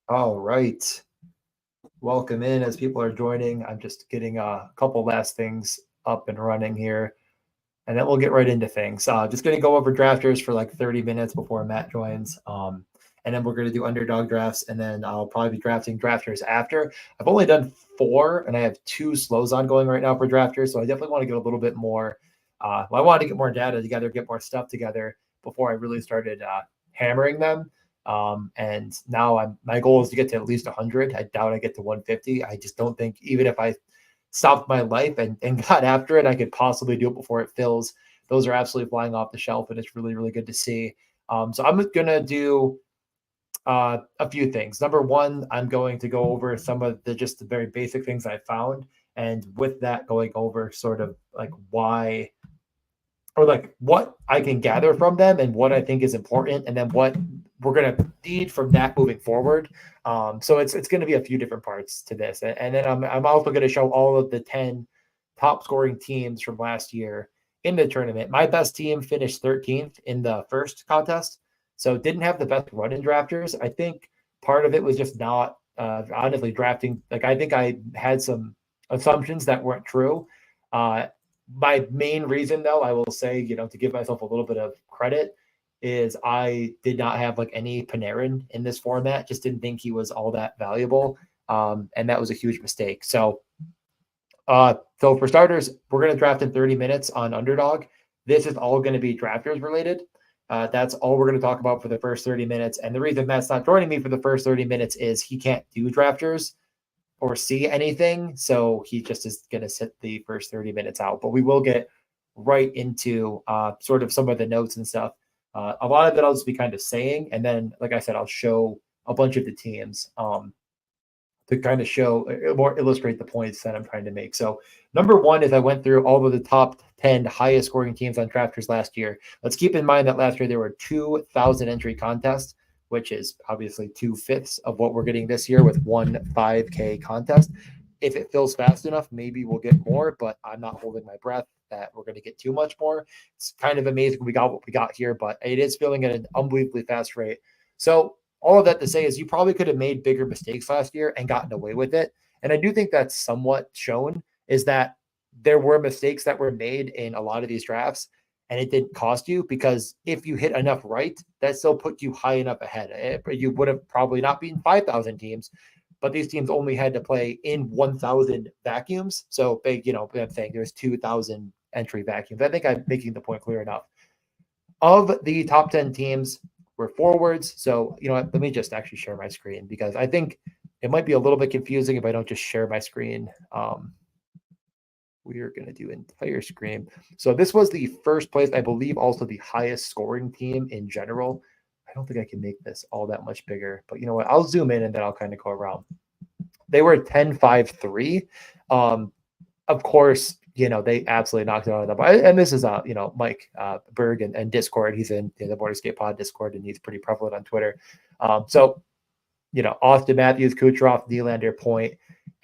All right. Welcome in as people are joining. I'm just getting a couple last things up and running here, and then we'll get right into things. Just going to go over drafters for like 30 minutes before Matt joins. And then we're going to do underdog drafts, and then I'll probably be drafting drafters after. I've only done 4, and I have 2 slows ongoing right now for drafters, so I definitely want to get a little bit more. I wanted to get more data together, get more stuff together before I really started hammering them. And now my goal is to get to at least 100. I doubt I get to 150. I just don't think even if I stopped my life and got after it, I could possibly do it before it fills. Those are absolutely flying off the shelf, and it's really, really good to see. So I'm going to do a few things. Number one, I'm going to go over some of the very basic things I found. And with that, going over sort of like why or like what I can gather from them and what I think is important, and then what we're going to need from that moving forward. So it's going to be a few different parts to this, and then I'm also going to show all of the 10 top scoring teams from last year in the tournament. My best team finished 13th in the first contest, so didn't have the best run in drafters. I think part of it was just not honestly drafting. Like I think I had some assumptions that weren't true. My main reason, though, I will say, to give myself a little bit of credit, is I did not have like any Panarin in this format. Just didn't think he was all that valuable, and that was a huge mistake. So for starters, we're going to draft in 30 minutes on Underdog. This is all going to be drafters related. That's all we're going to talk about for the first 30 minutes. And the reason Matt's not joining me for the first 30 minutes is he can't do drafters or see anything. So he just is going to sit the first 30 minutes out. But we will get right into sort of some of the notes and stuff. A lot of it I'll just be kind of saying. And then, like I said, I'll show a bunch of the teams to kind of show or illustrate the points that I'm trying to make. So number one is I went through all of the top 10 highest scoring teams on drafters last year. Let's keep in mind that last year there were 2,000 entry contests, which is obviously 2/5 of what we're getting this year with one 5K contest. If it fills fast enough, maybe we'll get more, but I'm not holding my breath that we're going to get too much more. It's kind of amazing we got what we got here, but it is filling at an unbelievably fast rate. So all of that to say is you probably could have made bigger mistakes last year and gotten away with it. And I do think that's somewhat shown is that there were mistakes that were made in a lot of these drafts and it didn't cost you because if you hit enough right, that still put you high enough ahead. You would have probably not beaten 5,000 teams, but these teams only had to play in 1,000 vacuums. So big, I'm saying there's 2,000 entry vacuums. I think I'm making the point clear enough. Of the top 10 teams, were forwards. So, let me just actually share my screen because I think it might be a little bit confusing if I don't just share my screen. We are going to do entire screen. So this was the first place, I believe, also the highest scoring team in general. I don't think I can make this all that much bigger, but you know what? I'll zoom in and then I'll kind of go around. They were 10-5-3. Of course, they absolutely knocked it out of the park. And this is, Mike Berg and Discord. He's in the Border Skate Pod Discord, and he's pretty prevalent on Twitter. So, Austin Matthews, Kucherov, Nylander, Point,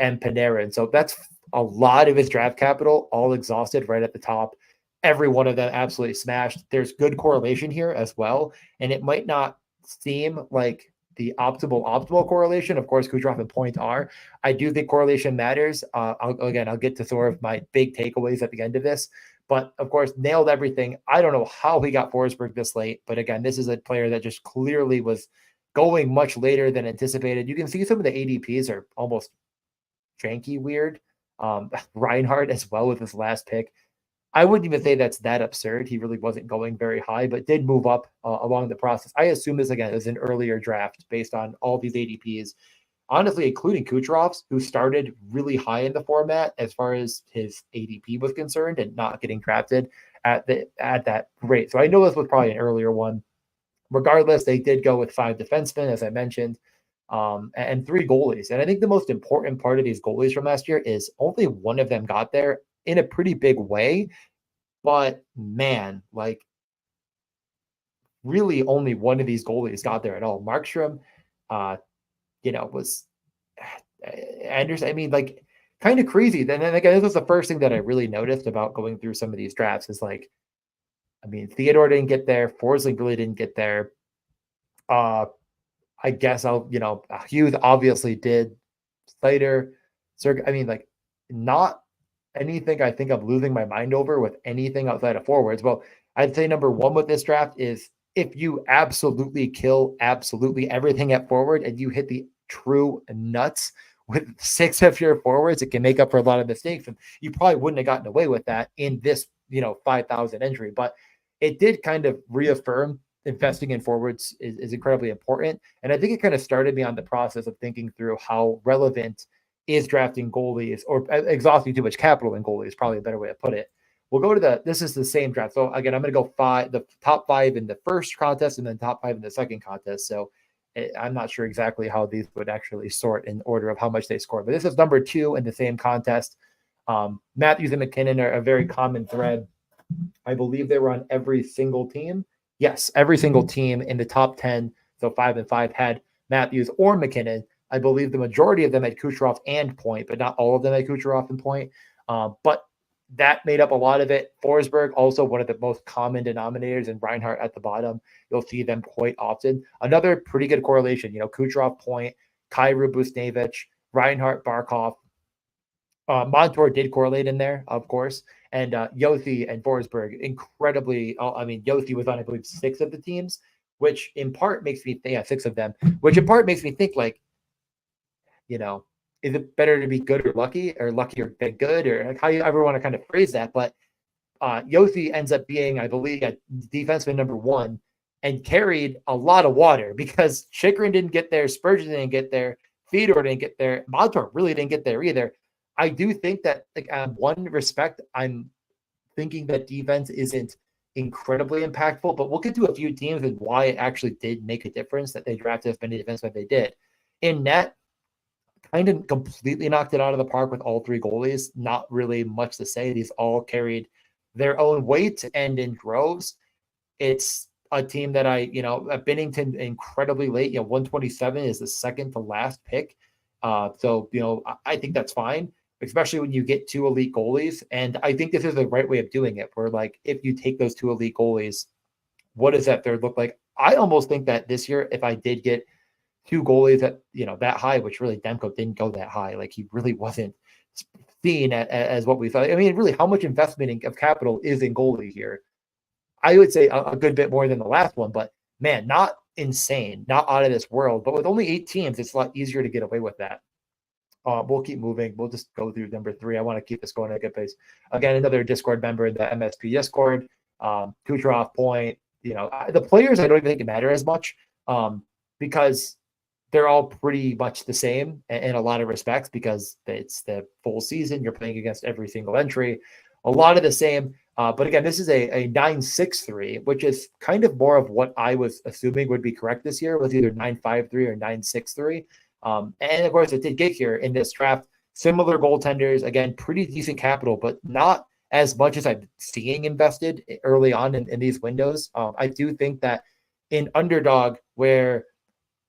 and Panarin. So that's a lot of his draft capital, all exhausted right at the top. Every one of them absolutely smashed. There's good correlation here as well, and it might not seem like the optimal correlation. Of course, Kucherov and Point are. I do think correlation matters. I'll get to sort of my big takeaways at the end of this. But, of course, nailed everything. I don't know how he got Forsberg this late. But, again, this is a player that just clearly was going much later than anticipated. You can see some of the ADPs are almost janky weird. Reinhardt as well with his last pick. I wouldn't even say that's that absurd. He really wasn't going very high, but did move up along the process. I assume this, again, is an earlier draft based on all these ADPs, honestly, including Kucherov's, who started really high in the format as far as his ADP was concerned and not getting drafted at that rate. So I know this was probably an earlier one. Regardless, they did go with 5 defensemen, as I mentioned, and 3 goalies. And I think the most important part of these goalies from last year is only one of them got there in a pretty big way. But man, like really only one of these goalies got there at all. Markstrom, was Anderson. I mean, like kind of crazy. Then again, this was the first thing that I really noticed about going through some of these drafts is like, I mean, Theodore didn't get there. Forsling really didn't get there. I guess Hughes obviously did. Slater, I mean, like, not anything I think I'm losing my mind over with anything outside of forwards. Well, I'd say number one with this draft is if you absolutely kill absolutely everything at forward and you hit the true nuts with 6 of your forwards, it can make up for a lot of mistakes. And you probably wouldn't have gotten away with that in this, 5,000 entry. But it did kind of reaffirm investing in forwards is incredibly important. And I think it kind of started me on the process of thinking through how relevant is drafting goalies or exhausting too much capital in goalies, probably a better way to put it. We'll go to this is the same draft. So again, I'm going to go the top 5 in the first contest and then top 5 in the second contest. So I'm not sure exactly how these would actually sort in order of how much they score, but this is number 2 in the same contest. Matthews and McKinnon are a very common thread. I believe they were on every single team. Yes, every single team in the top 10, so 5 and 5, had Matthews or McKinnon. I believe the majority of them had Kucherov and Point, but not all of them had Kucherov and Point. But that made up a lot of it. Forsberg, also one of the most common denominators, and Reinhart at the bottom. You'll see them quite often. Another pretty good correlation, Kucherov, Point, Kyrou, Busnevich, Reinhart, Barkov. Montour did correlate in there, of course. And Yossi and Forsberg, incredibly. Yossi was on, I believe, 6 of the teams, which in part makes me think, 6 of them, which in part makes me think, like, is it better to be good or lucky than good, or like how you ever want to kind of phrase that? But Yossi ends up being, I believe, a defenseman number 1 and carried a lot of water because Chychrun didn't get there, Spurgeon didn't get there, Fedor didn't get there, Montour really didn't get there either. I do think that, like, one respect, I'm thinking that defense isn't incredibly impactful, but we'll get to a few teams and why it actually did make a difference that they drafted as many defensemen they did. In net, kind of completely knocked it out of the park with all 3 goalies. Not really much to say. These all carried their own weight and in droves. It's a team that Binnington incredibly late. 127 is the second to last pick. So I think that's fine, especially when you get 2 elite goalies. And I think this is the right way of doing it, where, like, if you take those 2 elite goalies, what does that third look like? I almost think that this year, if I did get 2 goalies that high, which really Demko didn't go that high. Like, he really wasn't seen as what we thought. I mean, really, how much investment of capital is in goalie here? I would say a good bit more than the last one, but man, not insane, not out of this world. But with only 8 teams, it's a lot easier to get away with that. We'll keep moving. We'll just go through number 3. I want to keep this going at a good pace. Again, another Discord member in the MSP Discord. Kucherov, Point. The players, I don't even think it matter as much because they're all pretty much the same in a lot of respects because it's the full season. You're playing against every single entry. A lot of the same. But again, this is a 9.63, which is kind of more of what I was assuming would be correct this year, was either 9.53 or 9.63. And of course, it did get here in this draft. Similar goaltenders, again, pretty decent capital, but not as much as I'm seeing invested early on in these windows. I do think that in Underdog, where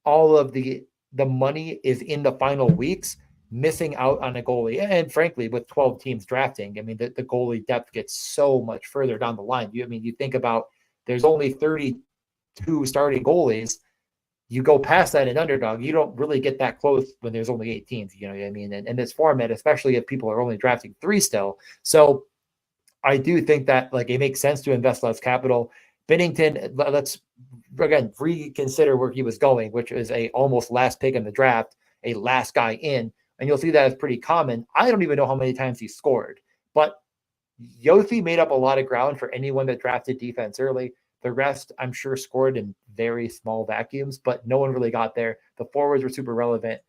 all of the money is in the final weeks, missing out on a goalie, and frankly, with 12 teams drafting, I mean, the goalie depth gets so much further down the line. You think about, there's only 32 starting goalies. You go past that in Underdog, you don't really get that close when there's only 8 teams. You know what I mean? And this format, especially if people are only drafting 3 still. So I do think that, like, it makes sense to invest less capital. Binnington, let's again reconsider where he was going, which is a almost last pick in the draft, a last guy in, and you'll see that is pretty common. I don't even know how many times he scored, but Yossi made up a lot of ground for anyone that drafted defense early. The rest, I'm sure, scored in very small vacuums, but no one really got there. The forwards were super relevant.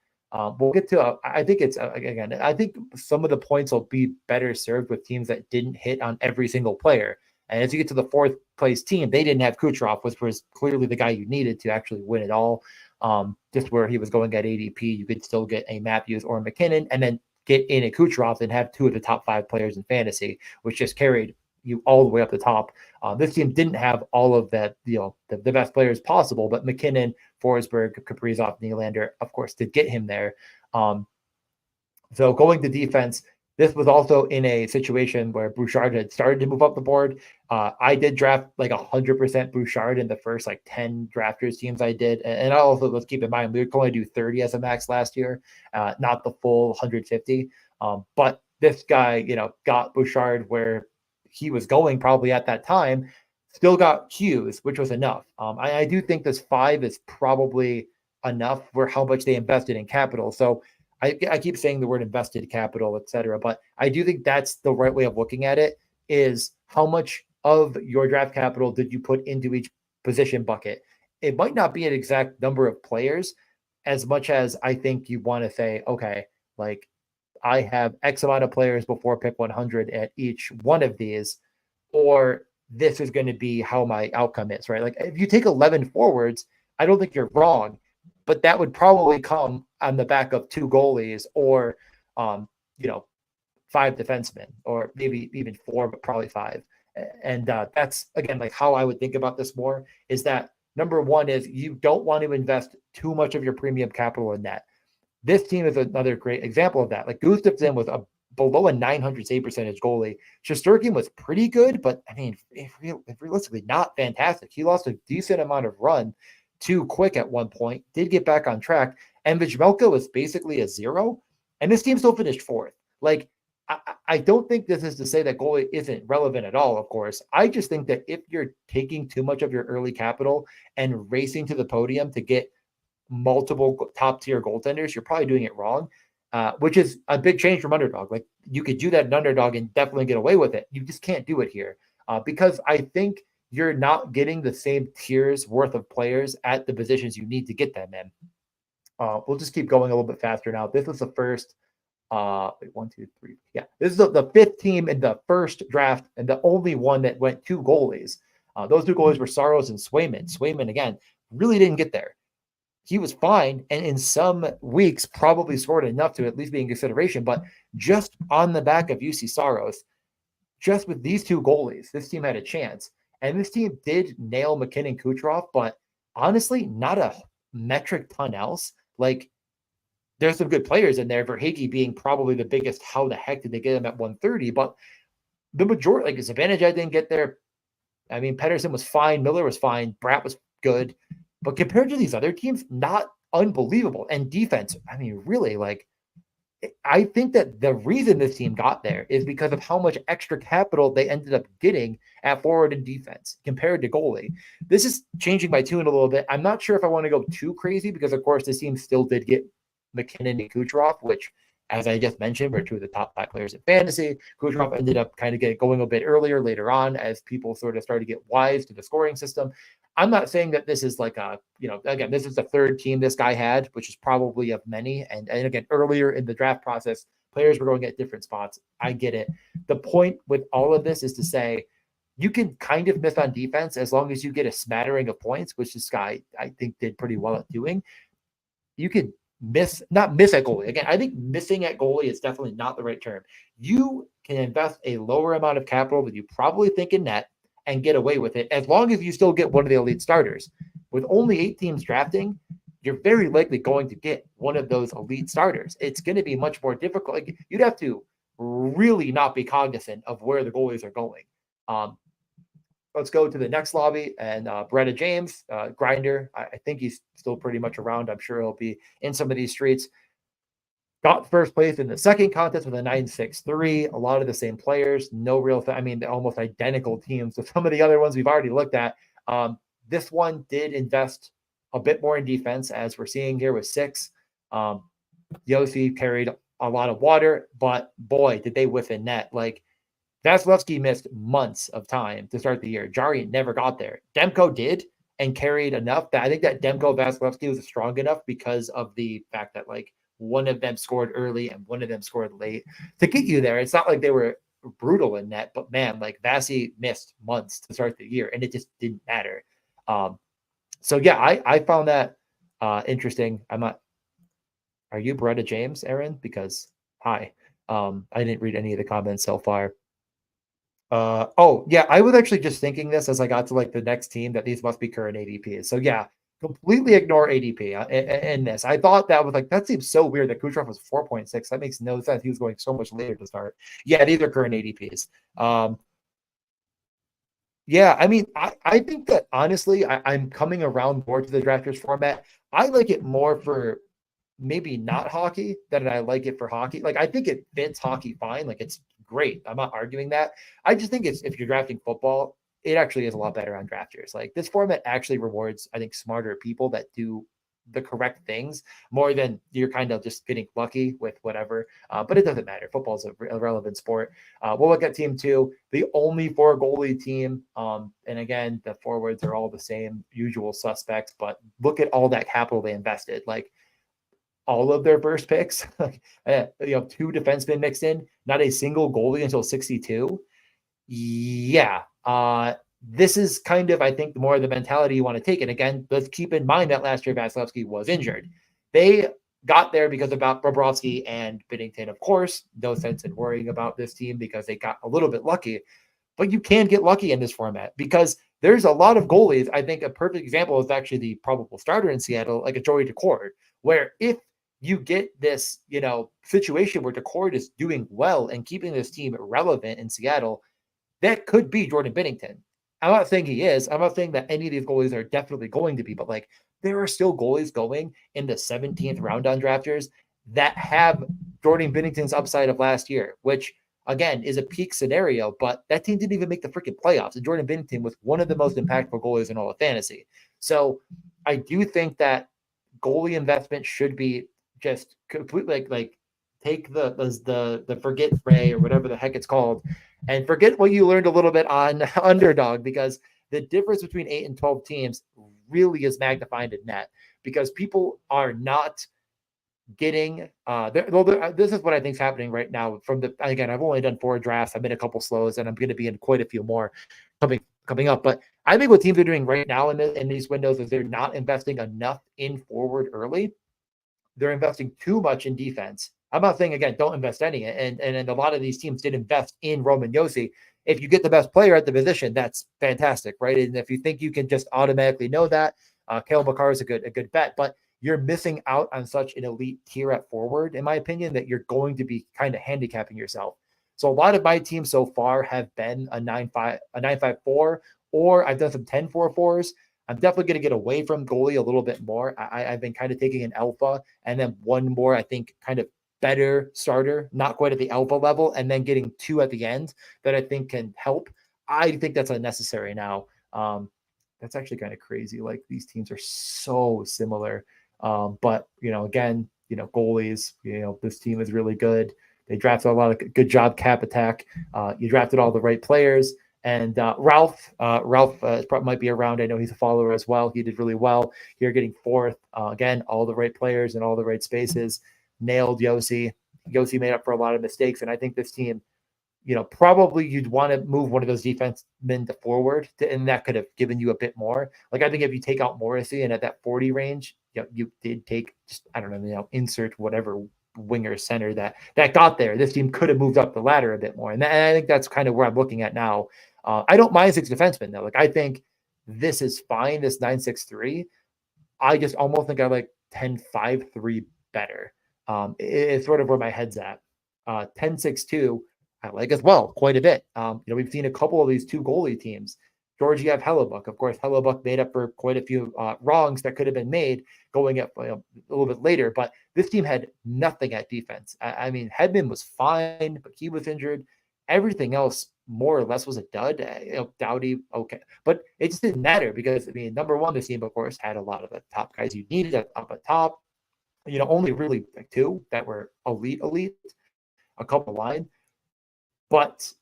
We'll get to, I think it's, again, I think some of the points will be better served with teams that didn't hit on every single player. And as you get to the 4th place team, they didn't have Kucherov, which was clearly the guy you needed to actually win it all. Just where he was going at ADP, you could still get a Matthews or a McKinnon and then get in a Kucherov and have 2 of the top 5 players in fantasy, which just carried you all the way up the top. This team didn't have all of that, the best players possible, but McKinnon, Forsberg, Kaprizov, Nylander, of course, to get him there. So going to defense, This was also in a situation where Bouchard had started to move up the board. I did draft like 100% Bouchard in the first like 10 drafters teams I did. And also, let's keep in mind, we could only do 30 as a max last year, not the full 150. But this guy, got Bouchard where he was going probably at that time, still got Hughes, which was enough. I do think this 5 is probably enough for how much they invested in capital. So I keep saying the word invested capital, et cetera, but I do think that's the right way of looking at it, is how much of your draft capital did you put into each position bucket? It might not be an exact number of players as much as I think you want to say, okay, like I have X amount of players before pick 100 at each one of these, or this is going to be how my outcome is, right? Like if you take 11 forwards, I don't think you're wrong, but that would probably come on the back of 2 goalies or, um, 5 defensemen, or maybe even 4, but probably 5. And that's, again, like how I would think about this more, is that number one is you don't want to invest too much of your premium capital in that. This team is another great example of that. Like Gustafsson was below a 900 save percentage goalie. Shesterkin was pretty good, but I mean, if realistically, not fantastic. He lost a decent amount of run too quick at one point, did get back on track. And Vizmelka was basically a 0, and this team still finished 4th. Like, I don't think this is to say that goalie isn't relevant at all, of course. I just think that if you're taking too much of your early capital and racing to the podium to get multiple top tier goaltenders, you're probably doing it wrong, which is a big change from Underdog. Like you could do that in Underdog and definitely get away with it. You just can't do it here because I think you're not getting the same tiers worth of players at the positions you need to get them in. We'll just keep going a little bit faster now. This was the first. Wait, 1, 2, 3. Yeah, this is the 5th team in the first draft and the only one that went 2 goalies. Those 2 goalies were Saros and Swayman. Swayman, again, really didn't get there. He was fine, and in some weeks probably scored enough to at least be in consideration. But just on the back of UC Saros, just with these 2 goalies, this team had a chance. And this team did nail McKinnon Kucherov, but honestly, not a metric ton else. Like, there's some good players in there, Verhaeghe being probably the biggest. How the heck did they get him at 130? But the majority, like Zibanejad didn't get there. I mean, Pedersen was fine. Miller was fine. Bratt was good. But compared to these other teams, not unbelievable. And defense, I mean, really, like, I think that the reason this team got there is because of how much extra capital they ended up getting at forward and defense compared to goalie. This is changing my tune a little bit. I'm not sure if I want to go too crazy because, of course, this team still did get McKinnon and Kucherov, which, as I just mentioned, were 2 of the top 5 players in fantasy. Kucherov ended up kind of going a bit earlier later on as people sort of started to get wise to the scoring system. I'm not saying that this is like a, again, this is the 3rd team this guy had, which is probably of many. And again, earlier in the draft process, players were going at different spots. I get it. The point with all of this is to say, you can kind of miss on defense as long as you get a smattering of points, which this guy, I think, did pretty well at doing. You could not miss at goalie. Again, I think missing at goalie is definitely not the right term. You can invest a lower amount of capital that you probably think in net and get away with it as long as you still get one of the elite starters. With only 8 teams drafting, you're very likely going to get one of those elite starters. It's going to be much more difficult. Like, you'd have to really not be cognizant of where the goalies are going. Let's go to the next lobby, and Bretta James, Grinder. I think he's still pretty much around. I'm sure he'll be in some of these streets. Got first place in the second contest with a 9.63. A lot of the same players. No real, I mean, they're almost identical teams. So some of the other ones we've already looked at. This one did invest a bit more in defense, as we're seeing here with 6. Yossi carried a lot of water, but boy, did they whiff in net. Like, Vasilevsky missed months of time to start the year. Jari never got there. Demko did and carried enough that I think that Demko Vasilevsky was strong enough because of the fact that, like, one of them scored early and one of them scored late to get you there. It's not like they were brutal in net, but man, like, Vasi missed months to start the year and it just didn't matter. So yeah, I found that interesting. Are you Beretta James, Aaron? Because hi. I didn't read any of the comments so far. Oh yeah, I was actually just thinking this as I got to like the next team that these must be current ADPs. So yeah, completely ignore ADP in this. I thought that was like, that seems so weird that Kucherov was 4.6. That makes no sense. He was going so much later to start. Yeah, these are current ADPs. Yeah, I mean, I think that honestly, I'm coming around more to the drafters format. I like it more for maybe not hockey than I like it for hockey. Like, I think it fits hockey fine. Like, it's great. I'm not arguing that. I just think it's, if you're drafting football, it actually is a lot better on drafters. Like, this format actually rewards, I think, smarter people that do the correct things more than you're kind of just getting lucky with whatever. But it doesn't matter. Football is a relevant sport. We'll look at team two, the only four goalie team. And again, the forwards are all the same usual suspects, but look at all that capital they invested. Like, all of their first picks, two defensemen mixed in, not a single goalie until 62. Yeah. This is kind of, I think, more of the mentality you want to take. And again, let's keep in mind that last year Vasilevsky was injured. They got there because of Bobrovsky and Binnington. Of course, no sense in worrying about this team because they got a little bit lucky. But you can get lucky in this format because there's a lot of goalies. I think a perfect example is actually the probable starter in Seattle, like a Joey Decord, where if you get this, situation where Decord is doing well and keeping this team relevant in Seattle, that could be Jordan Binnington. I'm not saying he is. I'm not saying that any of these goalies are definitely going to be, but like, there are still goalies going in the 17th round on drafters that have Jordan Binnington's upside of last year, which again is a peak scenario, but that team didn't even make the freaking playoffs. And Jordan Binnington was one of the most impactful goalies in all of fantasy. So I do think that goalie investment should be just completely like take the forget Ray or whatever the heck it's called and forget what you learned a little bit on Underdog, because the difference between 8 and 12 teams really is magnified in net because people are not getting this is what I think is happening right now. Again, I've only done 4 drafts. I've been a couple slows, and I'm going to be in quite a few more coming up. But I think what teams are doing right now in these windows is they're not investing enough in forward early. They're investing too much in defense. I'm not saying, again, don't invest any. And a lot of these teams did invest in Roman Josi. If you get the best player at the position, that's fantastic, right? And if you think you can just automatically know that, Kale McCarr is a good bet. But you're missing out on such an elite tier at forward, in my opinion, that you're going to be kind of handicapping yourself. So a lot of my teams so far have been a 9-5-4, or I've done some 10-4-4s. I'm definitely going to get away from goalie a little bit more. I've been kind of taking an alpha and then one more, I think, kind of better starter, not quite at the alpha level, and then getting 2 at the end that I think can help. I think that's unnecessary now. That's actually kind of crazy. Like, these teams are so similar. But, again, goalies, this team is really good. They drafted a lot of good job, cap attack. You drafted all the right players. And Ralph might be around. I know he's a follower as well. He did really well here, getting 4th. Again, all the right players in all the right spaces. Nailed Josi. Josi made up for a lot of mistakes. And I think this team, probably you'd want to move one of those defensemen to forward, and that could have given you a bit more. Like, I think if you take out Morrissey and at that 40 range, you did take just, I don't know, insert whatever winger center that got there. This team could have moved up the ladder a bit more. And I think that's kind of where I'm looking at now. I don't mind 6 defensemen though. Like, I think this is fine, this 9-6-3. I just almost think I like 10-5-3 better. It's sort of where my head's at. 10-6-2, I like as well quite a bit. We've seen a couple of these 2 goalie teams. Georgiev, Hellebuck. Of course, Hellebuck made up for quite a few wrongs that could have been made going up a little bit later. But this team had nothing at defense. I mean, Hedman was fine, but he was injured. Everything else more or less was a dud. Doughty, okay. But it just didn't matter because, I mean, number one, this team, of course, had a lot of the top guys you needed up at top. Only really like 2 that were elite, a couple line. But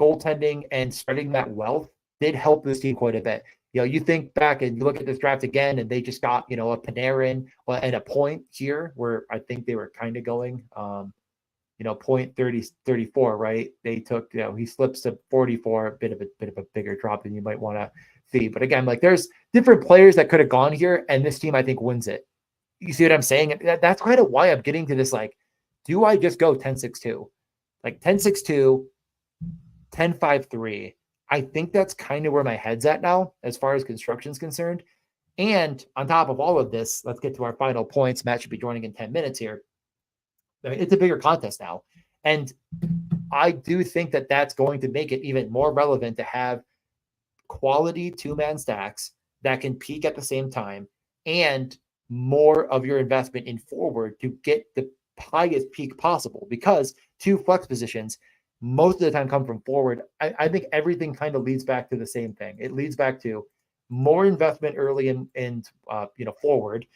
goaltending and spreading that wealth did help this team quite a bit. You think back and you look at this draft again, and they just got, a Panarin and a point here where I think they were kind of going, point 34, right? They took, he slips to 44, a bit of a bigger drop than you might want to see. But again, like, there's different players that could have gone here, and this team, I think, wins it. You see what I'm saying? That's kind of why I'm getting to this, like, do I just go 10-6-2? Like 10-6-2, 10-5-3. I think that's kind of where my head's at now as far as construction is concerned. And on top of all of this, let's get to our final points. Matt should be joining in 10 minutes here. It's a bigger contest now. And I do think that that's going to make it even more relevant to have quality two-man stacks that can peak at the same time and more of your investment in forward to get the highest peak possible, because two flex positions most of the time come from forward. I think everything kind of leads back to the same thing. It leads back to more investment early in forward.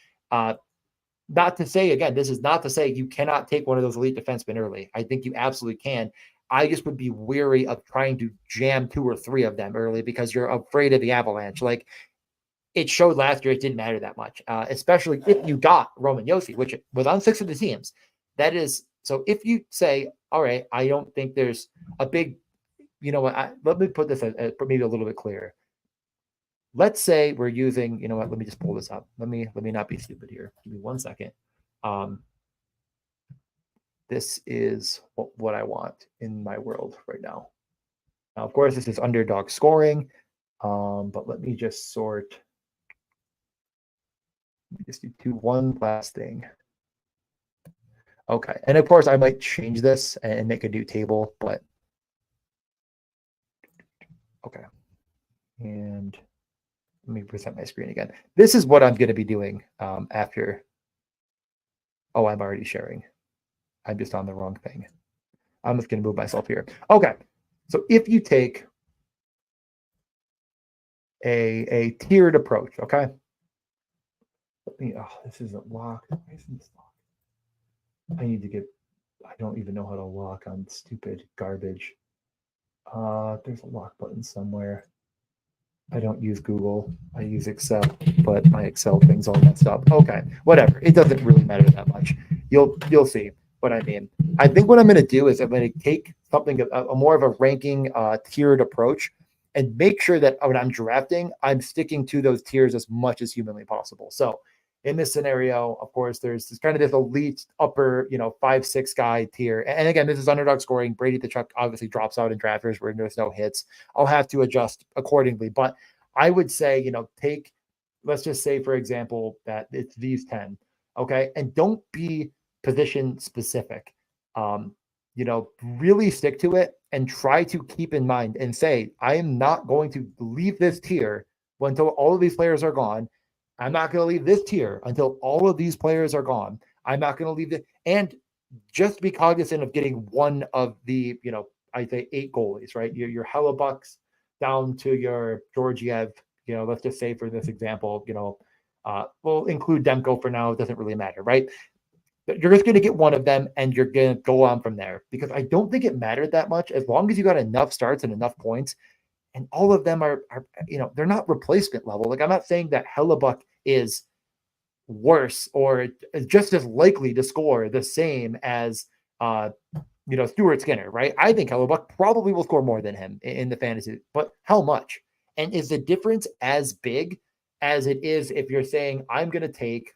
Not to say, again, this is not to say you cannot take one of those elite defensemen early. I think you absolutely can. I just would be weary of trying to jam 2 or 3 of them early because you're afraid of the avalanche. Like, it showed last year, it didn't matter that much, especially if you got Roman Josi, which was on 6 of the teams. That is, so if you say, all right, I don't think there's a big, let me put this as maybe a little bit clearer. Let's say we're using, let me just pull this up. Let me not be stupid here. Give me 1 second. This is what I want in my world right now. Now, of course, this is underdog scoring, but let me just sort. Let me just do one last thing. Okay, and of course, I might change this and make a new table, but okay. And let me present my screen again. This is what I'm going to be doing after. Oh, I'm already sharing. I'm just on the wrong thing. I'm just going to move myself here. Okay, so if you take a tiered approach, okay? This isn't locked. Why isn't this locked? I need to get, I don't even know how to lock on stupid garbage. There's a lock button somewhere. I don't use Google. I use Excel, but my Excel thing's all messed up. Okay, whatever. It doesn't really matter that much. You'll see what I mean. I think what I'm going to do is I'm going to take something a more of a ranking tiered approach and make sure that when I'm drafting, I'm sticking to those tiers as much as humanly possible. So in this scenario, of course, there's kind of this elite upper, 5-6 guy tier. And again, this is underdog scoring. Brady Tkachuk obviously drops out in drafters where there's no hits. I'll have to adjust accordingly. But I would say, let's just say, for example, that it's these 10. Okay. And don't be position specific. Really stick to it and try to keep in mind and say, I am not going to leave this tier until all of these players are gone. I'm not going to leave this tier until all of these players are gone. I'm not going to leave it. And just be cognizant of getting one of the, I say 8 goalies, right? Your Hellebucks down to your Georgiev, let's just say for this example, we'll include Demko for now. It doesn't really matter, right? You're just going to get one of them and you're going to go on from there, because I don't think it mattered that much as long as you got enough starts and enough points. And all of them are they're not replacement level. Like, I'm not saying that Hellebuck is worse or just as likely to score the same as Stuart Skinner, right? I think Hellebuck probably will score more than him in the fantasy, but how much? And is the difference as big as it is if you're saying I'm going to take,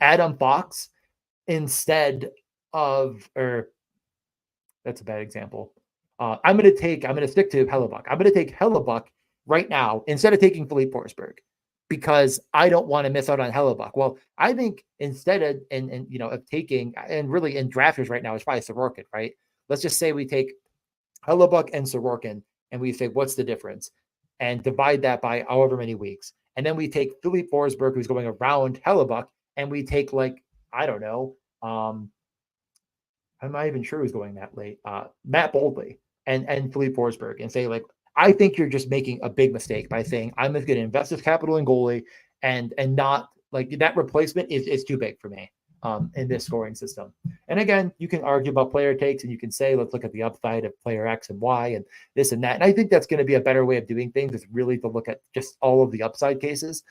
Adam Fox instead of, or that's a bad example. I'm going to stick to Hellebuck. I'm going to take Hellebuck right now instead of taking Philippe Forsberg, because I don't want to miss out on Hellebuck. Well, I think instead of taking, and really in drafters right now, it's probably Sorokin, right? Let's just say we take Hellebuck and Sorokin and we say, what's the difference? And divide that by however many weeks. And then we take Philippe Forsberg, who's going around Hellebuck, and we take, like, I don't know, I'm not even sure who's going that late, Matt Boldley and Philippe Forsberg, and say, like, I think you're just making a big mistake by saying I'm just going to invest this capital in goalie and not, like, that replacement is too big for me in this scoring system. And again, you can argue about player takes and you can say, let's look at the upside of player X and Y and this and that. And I think that's going to be a better way of doing things, is really to look at just all of the upside cases,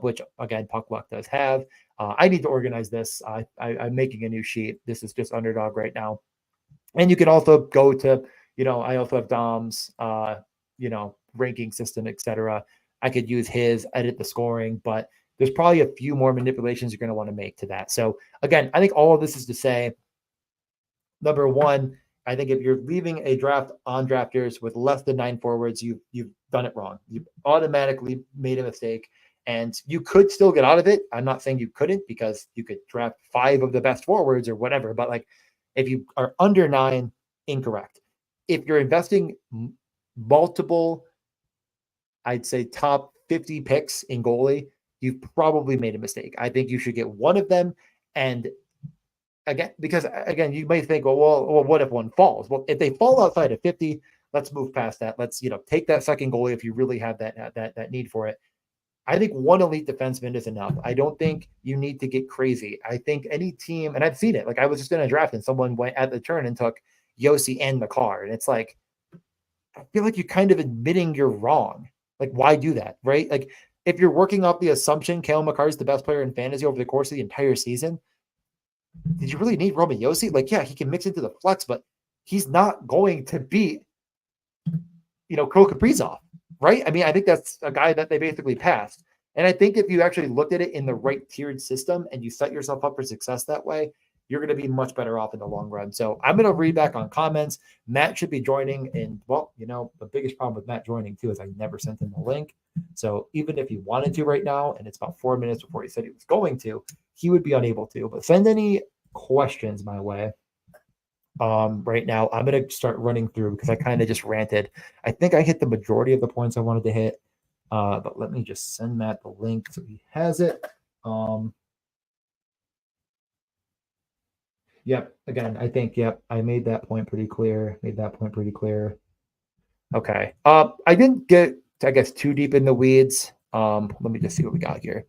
which again, Puck Luck does have. I need to organize this. I'm making a new sheet. This is just Underdog right now. And you can also go to, I also have Dom's, ranking system, etc. I could use his, edit the scoring, but there's probably a few more manipulations you're going to want to make to that. So again, I think all of this is to say, number one, I think if you're leaving a draft on drafters with less than 9 forwards, you've done it wrong. You automatically made a mistake, and you could still get out of it. I'm not saying you couldn't, because you could draft 5 of the best forwards or whatever. But like, if you are under 9, incorrect. If you're investing multiple, I'd say top 50 picks in goalie, you've probably made a mistake. I think you should get one of them. And again, because again, you may think, well, what if one falls? Well, if they fall outside of 50, let's move past that. Let's, take that second goalie if you really have that need for it. I think one elite defenseman is enough. I don't think you need to get crazy. I think any team, and I've seen it, like I was just in a draft and someone went at the turn and took Yossi and McCarr. And it's like, I feel like you're kind of admitting you're wrong. Like, why do that, right? Like, if you're working off the assumption Cale Makar is the best player in fantasy over the course of the entire season, did you really need Roman Yossi? Like, yeah, he can mix into the flex, but he's not going to beat, Kirill Kaprizov, right? I mean, I think that's a guy that they basically passed. And I think if you actually looked at it in the right tiered system and you set yourself up for success that way, you're going to be much better off in the long run. So I'm going to read back on comments. Matt should be joining. And, well, the biggest problem with Matt joining, too, is I never sent him the link. So even if he wanted to right now, and it's about 4 minutes before he said he was going to, he would be unable to. But send any questions my way. Right now, I'm going to start running through because I kind of just ranted. I think I hit the majority of the points I wanted to hit. But let me just send Matt the link so he has it. Yep. Again, I think, I made that point pretty clear. Okay. I didn't get, I guess, too deep in the weeds. Let me just see what we got here.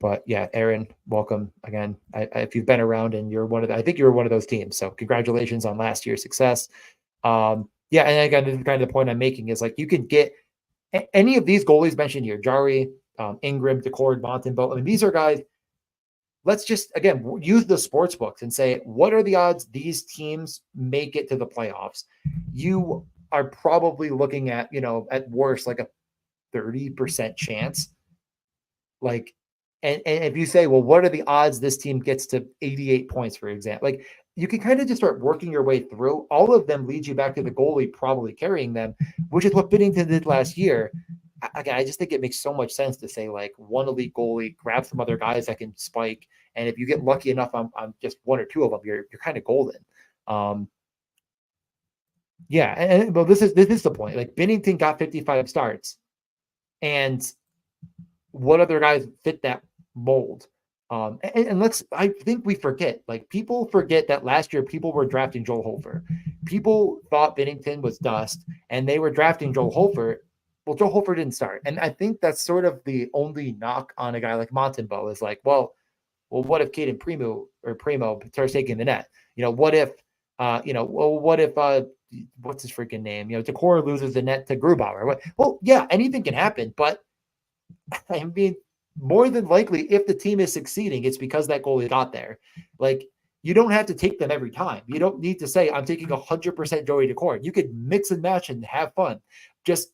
But yeah, Aaron, welcome again. If you've been around and you're I think you were one of those teams. So congratulations on last year's success. Yeah. And again, this is kind of the point I'm making is like, you can get any of these goalies mentioned here, Jari, Ingram, Decord, Montembeault. I mean, these are guys. Let's just, again, use the sports books and say, what are the odds these teams make it to the playoffs? You are probably looking at, at worst, like a 30% chance. Like, and if you say, well, what are the odds this team gets to 88 points, for example? Like, you can kind of just start working your way through. All of them lead you back to the goalie probably carrying them, which is what Binnington did last year. Again, I just think it makes so much sense to say, like, one elite goalie, grab some other guys that can spike, and if you get lucky enough on just one or two of them, you're kind of golden. Yeah, but this is the point. Like, Binnington got 55 starts, and what other guys fit that mold? And I think we forget, like, people forget that last year people were drafting Joel Hofer. People thought Binnington was dust, and they were drafting Joel Hofer. Well, Joel Hofer didn't start. And I think that's sort of the only knock on a guy like Montembeault is like, well, what if Caden Primo starts taking the net? What if, what if, what's his freaking name? Decore loses the net to Grubauer. Well, yeah, anything can happen. But I mean, more than likely, if the team is succeeding, it's because that goalie got there. Like, you don't have to take them every time. You don't need to say, I'm taking 100% Joey Decore. You could mix and match and have fun. Just,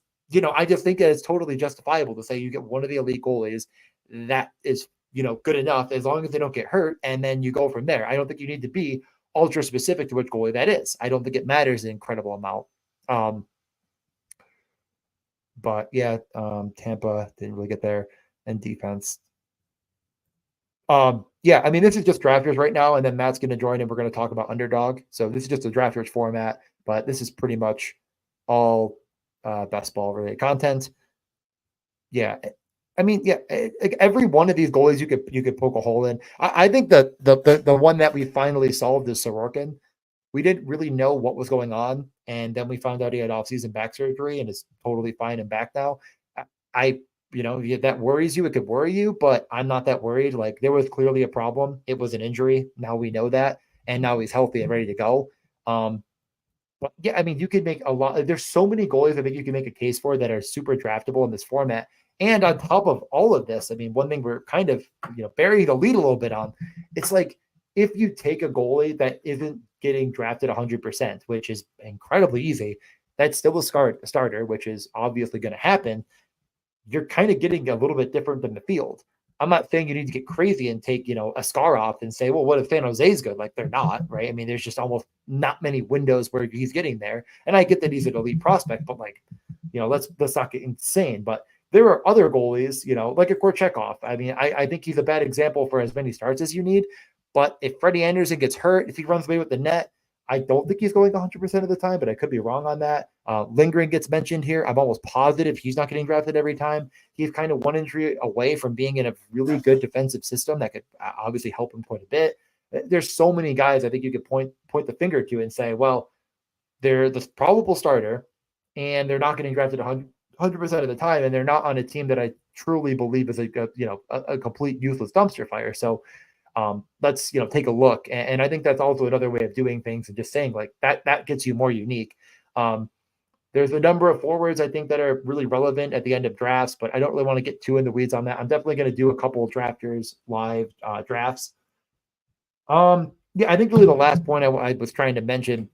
I just think that it's totally justifiable to say you get one of the elite goalies that is, good enough as long as they don't get hurt, and then you go from there. I don't think you need to be ultra specific to which goalie that is. I don't think it matters an incredible amount. But yeah, Tampa didn't really get there, and defense. Yeah, I mean, this is just drafters right now, and then Matt's going to join and we're going to talk about Underdog. So this is just a drafters format, but this is pretty much all best ball related content. Yeah. I mean, yeah, every one of these goalies you could poke a hole in. I think the one that we finally solved is Sorokin. We didn't really know what was going on, and then we found out he had off-season back surgery and is totally fine and back now. If that worries you, it could worry you, but I'm not that worried. Like, there was clearly a problem. It was an injury. Now we know that, and now he's healthy and ready to go. But yeah, I mean, you could make a lot. There's so many goalies I think you can make a case for that are super draftable in this format. And on top of all of this, I mean, one thing we're kind of, burying the lead a little bit on, it's like, if you take a goalie that isn't getting drafted 100%, which is incredibly easy, that's still a starter, which is obviously going to happen. You're kind of getting a little bit different than the field. I'm not saying you need to get crazy and take, a Scar off and say, well, what if San Jose's good? Like, they're not, right? I mean, there's just almost not many windows where he's getting there. And I get that he's an elite prospect, but like, let's not get insane. But there are other goalies, like a Korchekov. I mean, I think he's a bad example for as many starts as you need. But if Freddie Anderson gets hurt, if he runs away with the net, I don't think he's going 100% of the time, but I could be wrong on that. Lindgren gets mentioned here. I'm almost positive he's not getting drafted every time. He's kind of one injury away from being in a really good defensive system that could obviously help him quite a bit. There's so many guys I think you could point the finger to and say, well, they're the probable starter, and they're not getting drafted 100% of the time, and they're not on a team that I truly believe is a complete useless dumpster fire. So let's take a look, and I think that's also another way of doing things and just saying like that gets you more unique. There's a number of forwards I think that are really relevant at the end of drafts, but I don't really want to get too in the weeds on that. I'm definitely going to do a couple of drafters live drafts. Yeah, I think really the last point I was trying to mention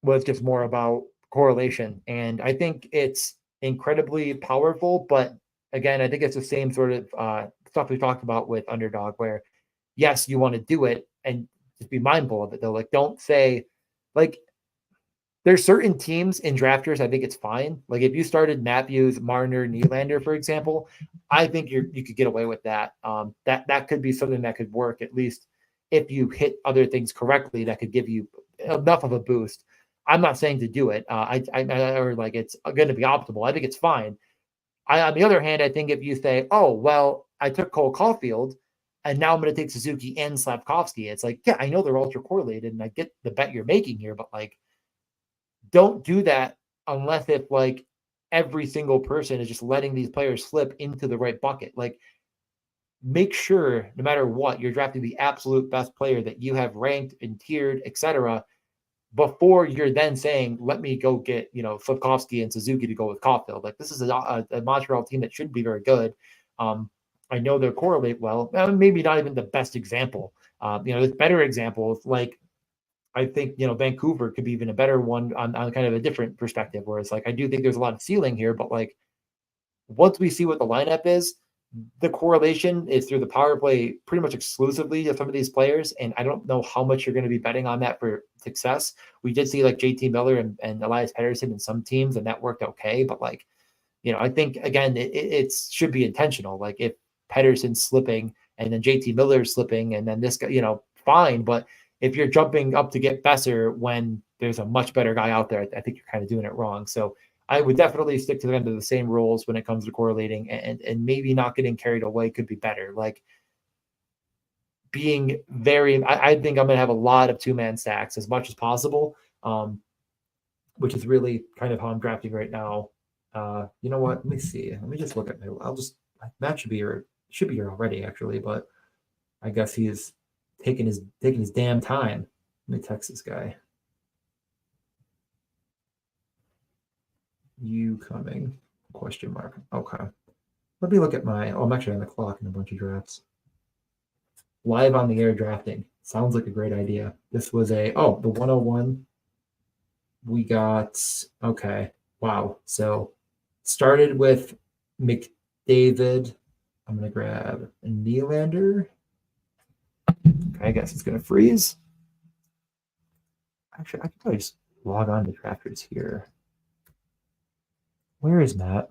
was just more about correlation, and I think it's incredibly powerful. But again, I think it's the same sort of stuff we talked about with Underdog, where yes, you want to do it and just be mindful of it though. Like, don't say like there's certain teams in drafters, I think it's fine. Like if you started Matthews, Marner, Nylander, for example, I think you could get away with that. That could be something that could work, at least if you hit other things correctly, that could give you enough of a boost. I'm not saying to do it. Or like it's going to be optimal. I think it's fine. On the other hand, I think if you say, oh, well, I took Cole Caulfield and now I'm going to take Suzuki and Slafkovsky, it's like, yeah, I know they're ultra correlated and I get the bet you're making here, but like, don't do that unless if like every single person is just letting these players slip into the right bucket. Like, make sure no matter what, you're drafting the absolute best player that you have ranked and tiered, etc., before you're then saying, let me go get, Slafkovsky and Suzuki to go with Caulfield. Like, this is a Montreal team that should be very good. I know they correlate well. Maybe not even the best example. There's better examples. Like, I think, Vancouver could be even a better one on kind of a different perspective, where it's like, I do think there's a lot of ceiling here, but like, once we see what the lineup is, the correlation is through the power play pretty much exclusively to some of these players. And I don't know how much you're going to be betting on that for success. We did see like JT Miller and Elias Pettersson in some teams, and that worked okay. But like, I think again, it should be intentional. Like if Pettersson's slipping and then JT Miller's slipping and then this guy, fine. But if you're jumping up to get Besser when there's a much better guy out there, I think you're kind of doing it wrong. So I would definitely stick to the same rules when it comes to correlating, and maybe not getting carried away could be better. Like being very, I think I'm going to have a lot of 2-man stacks as much as possible, which is really kind of how I'm drafting right now. You know what? Let me see. Let me just look at Matt should be here already actually, but I guess he is taking his damn time. Let me text this guy. You coming? Question mark. Okay. Let me look at I'm actually on the clock in a bunch of drafts. Live on the air drafting. Sounds like a great idea. This was the 101. We got, okay. Wow. So started with McDavid. I'm going to grab Nylander. Okay, I guess it's going to freeze. Actually, I could probably just log on to drafters here. Where is Matt?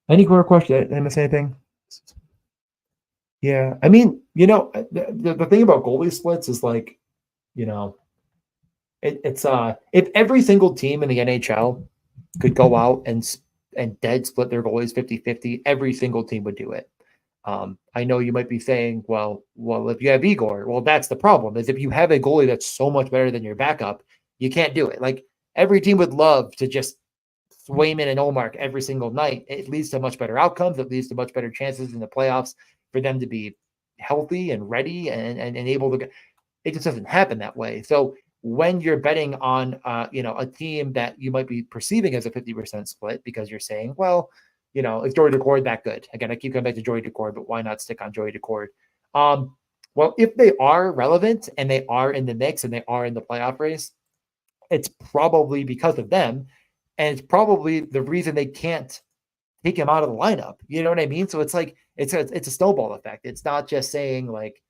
Any more questions? Did I miss anything? Yeah. I mean, the thing about goalie splits is like, it's if every single team in the NHL could go out and dead split their goalies 50-50, every single team would do it. I know you might be saying, well, if you have Igor, well, that's the problem, is if you have a goalie that's so much better than your backup, you can't do it. Like, every team would love to just Swayman and Olmark every single night. It leads to much better outcomes. It leads to much better chances in the playoffs for them to be healthy and ready and able to get. It just doesn't happen that way. So when you're betting on, a team that you might be perceiving as a 50% split, because you're saying, well, is Joey Daccord that good? Again, I keep coming back to Joey Daccord, but why not stick on Joey Daccord? Well, if they are relevant and they are in the mix and they are in the playoff race, it's probably because of them. And it's probably the reason they can't take him out of the lineup. You know what I mean? So it's like, it's a snowball effect. It's not just saying like,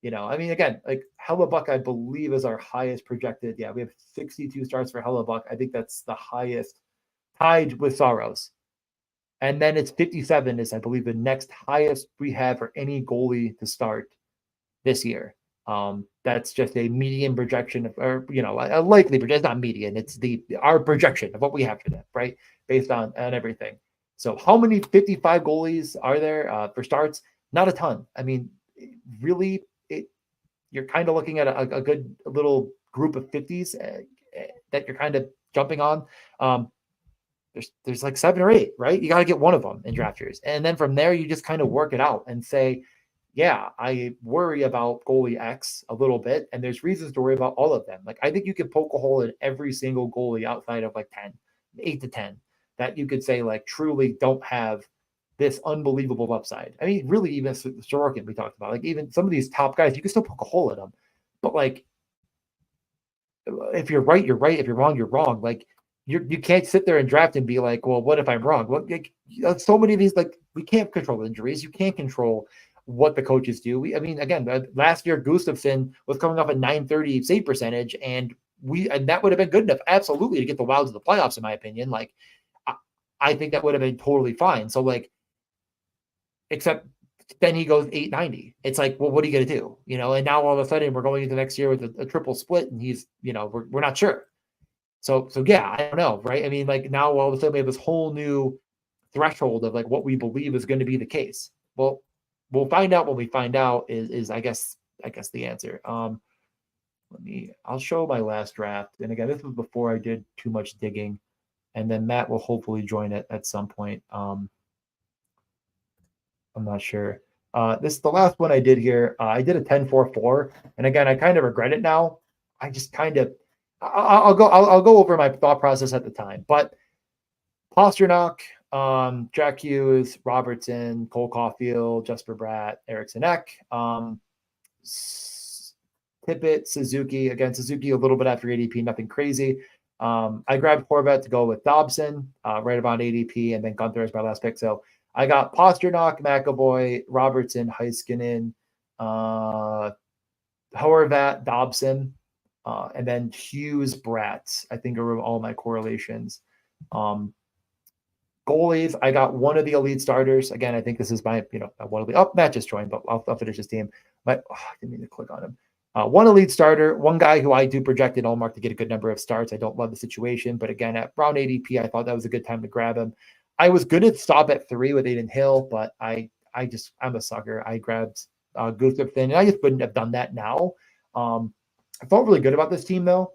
I mean, again, like Hellebuck, I believe is our highest projected. Yeah, we have 62 starts for Hellebuck. I think that's the highest, tied with Soros. And then it's 57 is, I believe, the next highest we have for any goalie to start this year. That's just a median projection of, or a likely projection. It's not median. It's our projection of what we have for them, right? Based on everything. So how many 55 goalies are there for starts? Not a ton. I mean, really, you're kind of looking at a good little group of 50s that you're kind of jumping on. There's like 7 or 8, right? You got to get one of them in draft years. And then from there, you just kind of work it out and say, yeah, I worry about goalie X a little bit, and there's reasons to worry about all of them. Like, I think you could poke a hole in every single goalie outside of like 10, 8 to 10 that you could say like truly don't have this unbelievable upside. I mean, really, even Sorokin we talked about, like even some of these top guys, you can still poke a hole in them. But like, if you're right, you're right. If you're wrong, you're wrong. Like, you can't sit there and draft and be like, well, what if I'm wrong? Well, like, so many of these, like, we can't control injuries. You can't control what the coaches do. I mean, again, last year Gustafsson was coming off a 930 save percentage, and that would have been good enough, absolutely, to get the Wild to the playoffs, in my opinion. Like, I think that would have been totally fine. So, like, except then he goes 890. It's like, well, what are you going to do? And now all of a sudden we're going into next year with a triple split, and he's, we're not sure. So yeah, I don't know, right? I mean, like, now all of a sudden we have this whole new threshold of like what we believe is going to be the case. Well, we'll find out when we find out is I guess the answer. I'll show my last draft. And again, this was before I did too much digging. And then Matt will hopefully join it at some point. I'm not sure. This is the last one I did here. I did a 10-4-4. And again, I kind of regret it now. I just kind of, I'll go over my thought process at the time. But Pasternak, Jack Hughes, Robertson, Cole Caulfield, Jesper Bratt, Eriksson Ek, Tippett, Suzuki. Again, Suzuki a little bit after ADP, nothing crazy. I grabbed Horvat to go with Dobson, right about ADP, and then Gunther is my last pick. So I got Pasternak, McAvoy, Robertson, Heiskanen, Horvat, Dobson, and then Hughes, Bratt, I think are all my correlations. Goalies, I got one of the elite starters. Again, I think this is my, one of the, Matt just joined, but I'll finish this team. I didn't mean to click on him. One elite starter, one guy who I do project in Allmark to get a good number of starts. I don't love the situation, but again, at round ADP, I thought that was a good time to grab him. I was good at stop at 3 with Aiden Hill, but I'm a sucker. I grabbed Gustafsson, and I just wouldn't have done that now. I felt really good about this team though.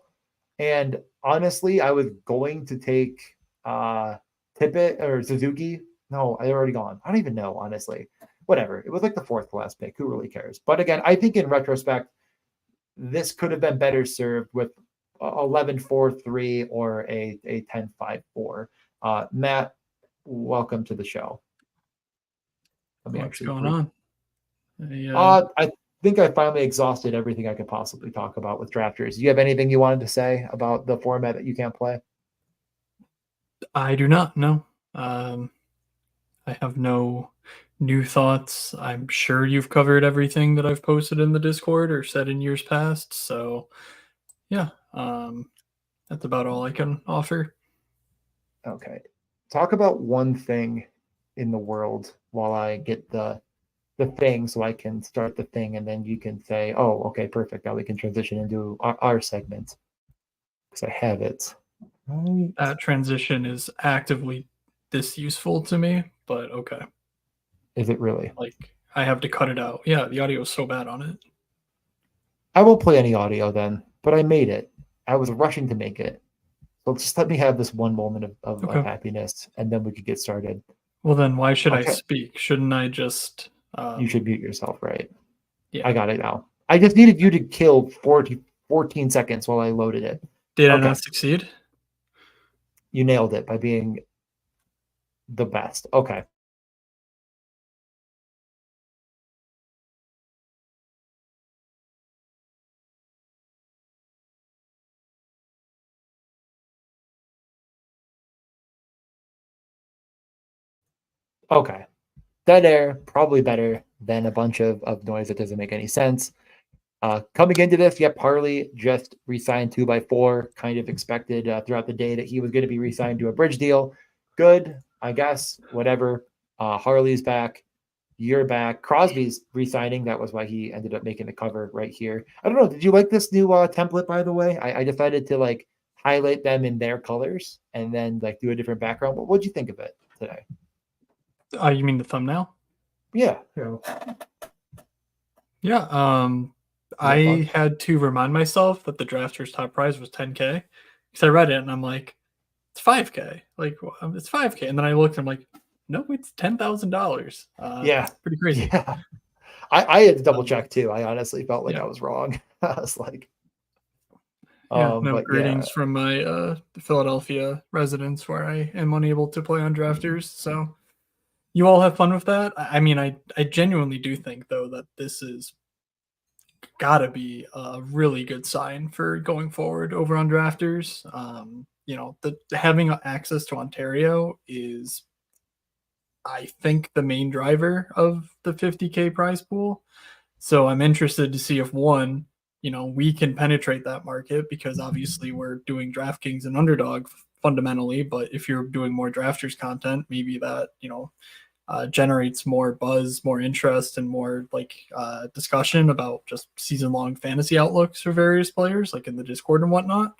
And honestly, I was going to take Tippett or Suzuki. No, they're already gone. I don't even know, honestly. Whatever. It was like the 4th last pick. Who really cares? But again, I think in retrospect, this could have been better served with 11-4-3 or a 10-5-4. Matt, welcome to the show. What's going on? I think I finally exhausted everything I could possibly talk about with drafters. Do you have anything you wanted to say about the format that you can't play? I do not. No. I have no new thoughts. I'm sure you've covered everything that I've posted in the Discord or said in years past. So, yeah, that's about all I can offer. Okay. Talk about one thing in the world while I get the thing so I can start the thing, and then you can say, oh, okay, perfect. Now we can transition into our segment because I have it. Right. That transition is actively this useful to me, but okay. Is it really? Like, I have to cut it out. Yeah, the audio is so bad on it. I won't play any audio then, but I made it. I was rushing to make it. So just let me have this one moment of happiness, and then we could get started. Well, then why should I speak? Shouldn't I just... you should mute yourself, right? Yeah. I got it now. I just needed you to kill 14 seconds while I loaded it. Did I not succeed? You nailed it by being the best. Okay. Okay. Dead air, probably better than a bunch of noise that doesn't make any sense. Coming into this, yep, Harley just re-signed 2x4. Kind of expected throughout the day that he was going to be re-signed to a bridge deal. Good, I guess. Whatever. Harley's back. You're back. Crosby's re-signing. That was why he ended up making the cover right here. I don't know. Did you like this new template, by the way? I decided to like highlight them in their colors and then like do a different background. But what'd you think of it today? You mean the thumbnail? Yeah. Yeah. I had to remind myself that the drafters top prize was 10K because I read it and I'm like, it's 5K. Like it's 5K. And then I looked and I'm like, no, it's $10,000. Yeah. Pretty crazy. Yeah. I had to double check too. I honestly felt like I was wrong. I was like, greetings from my Philadelphia residence where I am unable to play on drafters. So you all have fun with that. I mean, I genuinely do think though that this is gotta be a really good sign for going forward over on drafters. Having access to Ontario is, I think, the main driver of the 50K prize pool. So I'm interested to see if one, we can penetrate that market because obviously we're doing DraftKings and Underdog fundamentally. But if you're doing more drafters content, maybe that, generates more buzz, more interest, and more discussion about just season-long fantasy outlooks for various players, like in the Discord and whatnot.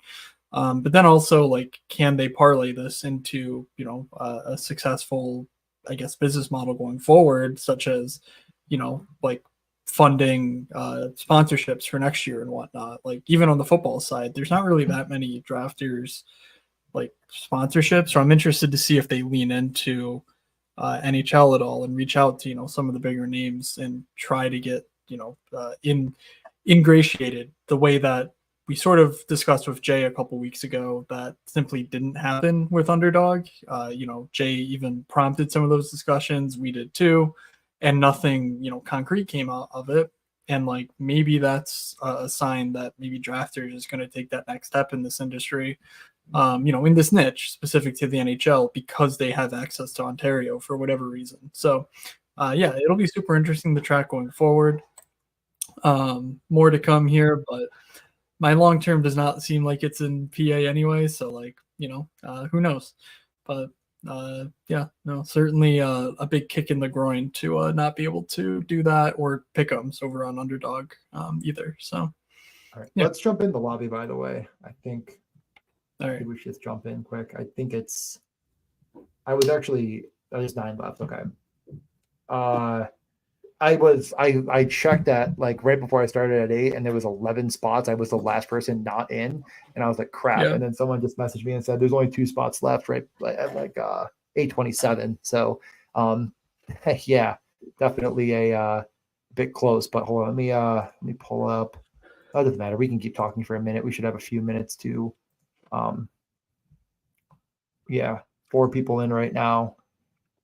But then also, like, can they parlay this into a successful, I guess, business model going forward, such as funding sponsorships for next year and whatnot. Like even on the football side, there's not really that many drafters like sponsorships. So I'm interested to see if they lean into NHL at all and reach out to some of the bigger names and try to get ingratiated the way that we sort of discussed with Jay a couple weeks ago. That simply didn't happen with Underdog. Jay even prompted some of those discussions. We did too, and nothing concrete came out of it. And like maybe that's a sign that maybe drafters is going to take that next step in this industry. In this niche specific to the NHL because they have access to Ontario for whatever reason. So, it'll be super interesting to track going forward. More to come here, but my long term does not seem like it's in PA anyway. So, who knows? But certainly a big kick in the groin to not be able to do that or pick'ems over on Underdog either. So, all right, let's jump in the lobby. By the way, I think. All right. We should just jump in quick. I think there's 9 left. Okay. I checked that like right before I started at 8 and there was 11 spots. I was the last person not in and I was like, crap. Yeah. And then someone just messaged me and said, there's only 2 spots left right at like 8:27. So yeah, definitely a bit close, but hold on. Let me pull up. Oh, it doesn't matter. We can keep talking for a minute. We should have a few minutes to 4 people in right now.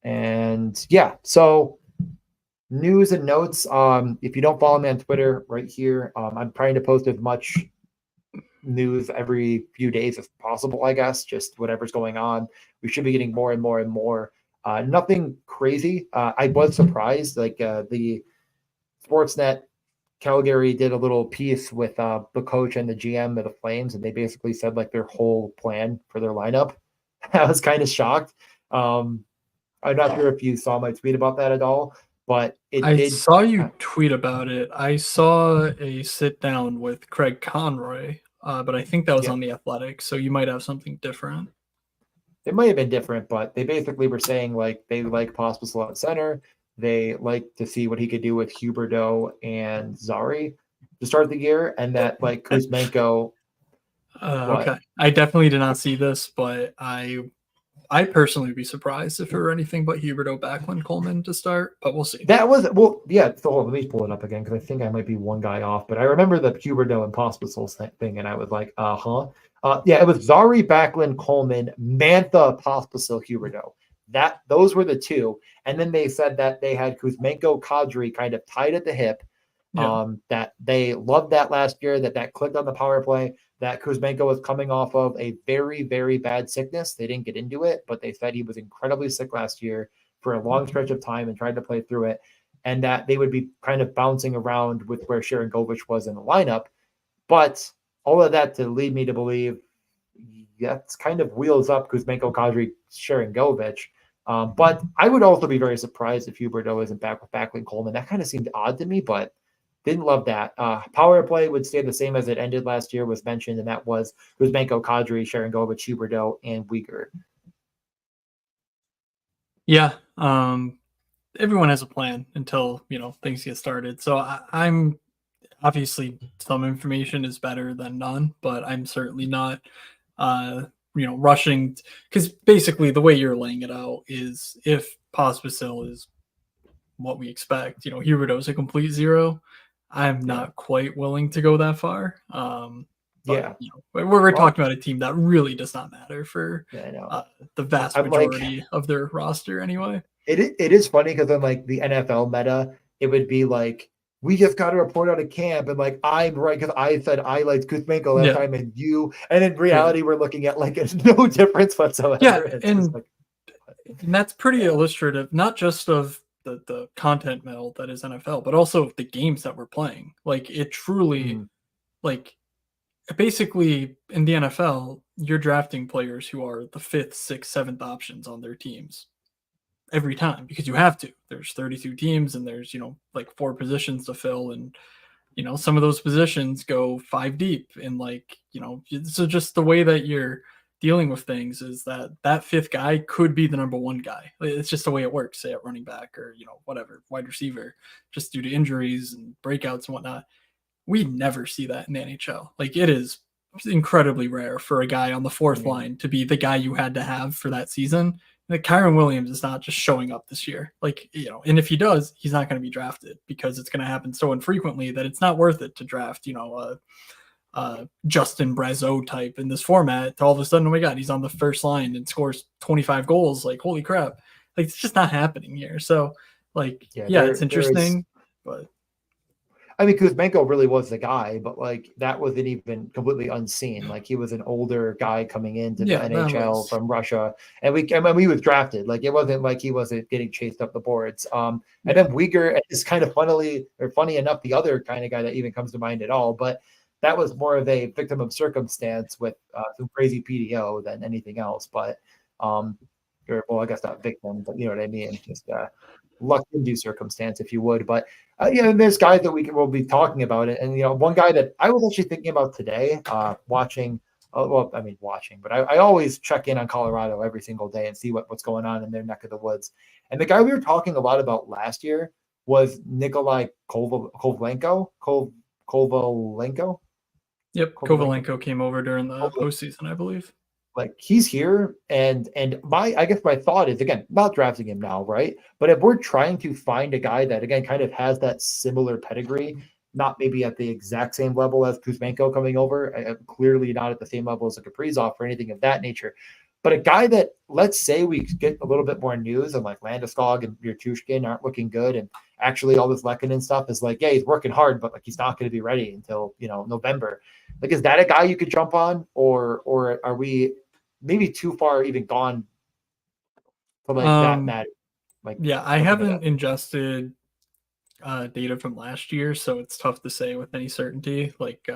And yeah, so news and notes. If you don't follow me on Twitter right here, I'm trying to post as much news every few days as possible, I guess, just whatever's going on. We should be getting more and more and more. Nothing crazy. I was surprised, like the Sportsnet Calgary did a little piece with the coach and the GM of the Flames, and they basically said like their whole plan for their lineup. I was kind of shocked. I'm not sure if you saw my tweet about that at all, but I saw you tweet about it. I saw a sit down with Craig Conroy, but I think that was on The Athletic, so you might have something different. It might have been different, but they basically were saying like they like Pospisil at center. They like to see what he could do with Huberdeau and Zari to start the year, and that like Kuzmenko. Okay, I definitely did not see this, but I personally would be surprised if it were anything but Huberdeau, Backlund, Coleman to start, but we'll see. That was So let me pull it up again because I think I might be one guy off, but I remember the Huberdeau and Pospisil thing, and I was like, it was Zari, Backlund, Coleman, Mantha, Pospisil, Huberdeau. Those were the 2, and then they said that they had Kuzmenko, Kadri kind of tied at the hip. That they loved that last year. That clicked on the power play. That Kuzmenko was coming off of a very, very bad sickness. They didn't get into it, but they said he was incredibly sick last year for a long stretch of time and tried to play through it. and that they would be kind of bouncing around with where Sharon Govich was in the lineup. But all of that to lead me to believe that's kind of wheels up Kuzmenko, Kadri, Sharon Govich. But I would also be very surprised if Huberdeau isn't back with Backlund Coleman. That kind of seemed odd to me, but didn't love that. Power play would stay the same as it ended last year, was mentioned, and that was Kuzmenko, Kadri, Sharon Govich, Huberdeau, and Uyghur. Yeah. Everyone has a plan until, things get started. So I'm obviously some information is better than none, but I'm certainly not, rushing, because basically the way you're laying it out is if Pospisil is what we expect, Huberdeau's a complete zero. I'm not quite willing to go that far. But we're talking about a team that really does not matter for the vast majority of their roster anyway. It is funny because in like the NFL meta, it would be like, we just got a report out of camp, and like I'm right because I said I liked Kuzmenko last time, and in reality we're looking at like no difference whatsoever. Yeah, and that's pretty illustrative, not just of the content mill that is NFL, but also the games that we're playing. Like it truly, like basically in the NFL, you're drafting players who are the 5th, 6th, 7th options on their teams every time because you have to. There's 32 teams and there's, like 4 positions to fill, and some of those positions go 5 deep, and like, so just the way that you're dealing with things is that 5th guy could be the number 1 guy. It's just the way it works, say at running back or, whatever, wide receiver, just due to injuries and breakouts and whatnot. We never see that in the NHL. Like it is incredibly rare for a guy on the 4th line to be the guy you had to have for that season. Like Kyron Williams is not just showing up this year. Like, and if he does, he's not going to be drafted because it's going to happen so infrequently that it's not worth it to draft, Justin Brazeau type in this format. To all of a sudden, oh my God, he's on the first line and scores 25 goals. Like, holy crap. Like, it's just not happening here. So, like, it's interesting, but I mean, Kuzmenko really was the guy, but like that wasn't even completely unseen. Like he was an older guy coming into the NHL from Russia, and he was drafted. Like it wasn't like he wasn't getting chased up the boards. And then Uyghur is kind of funny enough, the other kind of guy that even comes to mind at all. But that was more of a victim of circumstance with some crazy PDO than anything else. But I guess not victim, but you know what I mean. Just luck-induced circumstance, if you would. But there's guys that we'll be talking about it. And one guy that I was actually thinking about today, watching, but I always check in on Colorado every single day and see what's going on in their neck of the woods. And the guy we were talking a lot about last year was Nikolai Kovalenko. Yep, Kovalenko came over during the postseason, I believe. Like he's here, and I guess my thought is, again, not drafting him now, right? But if we're trying to find a guy that again kind of has that similar pedigree, not maybe at the exact same level as Kuzmenko coming over, clearly not at the same level as a Kaprizov or anything of that nature, but a guy that, let's say we get a little bit more news and like Landeskog and Yurtushkin aren't looking good, and actually all this Lehkonen stuff is like, yeah, he's working hard, but like he's not going to be ready until November. Like, is that a guy you could jump on, or are we maybe too far even gone for like that matter? Like, I haven't ingested data from last year, so it's tough to say with any certainty. Like,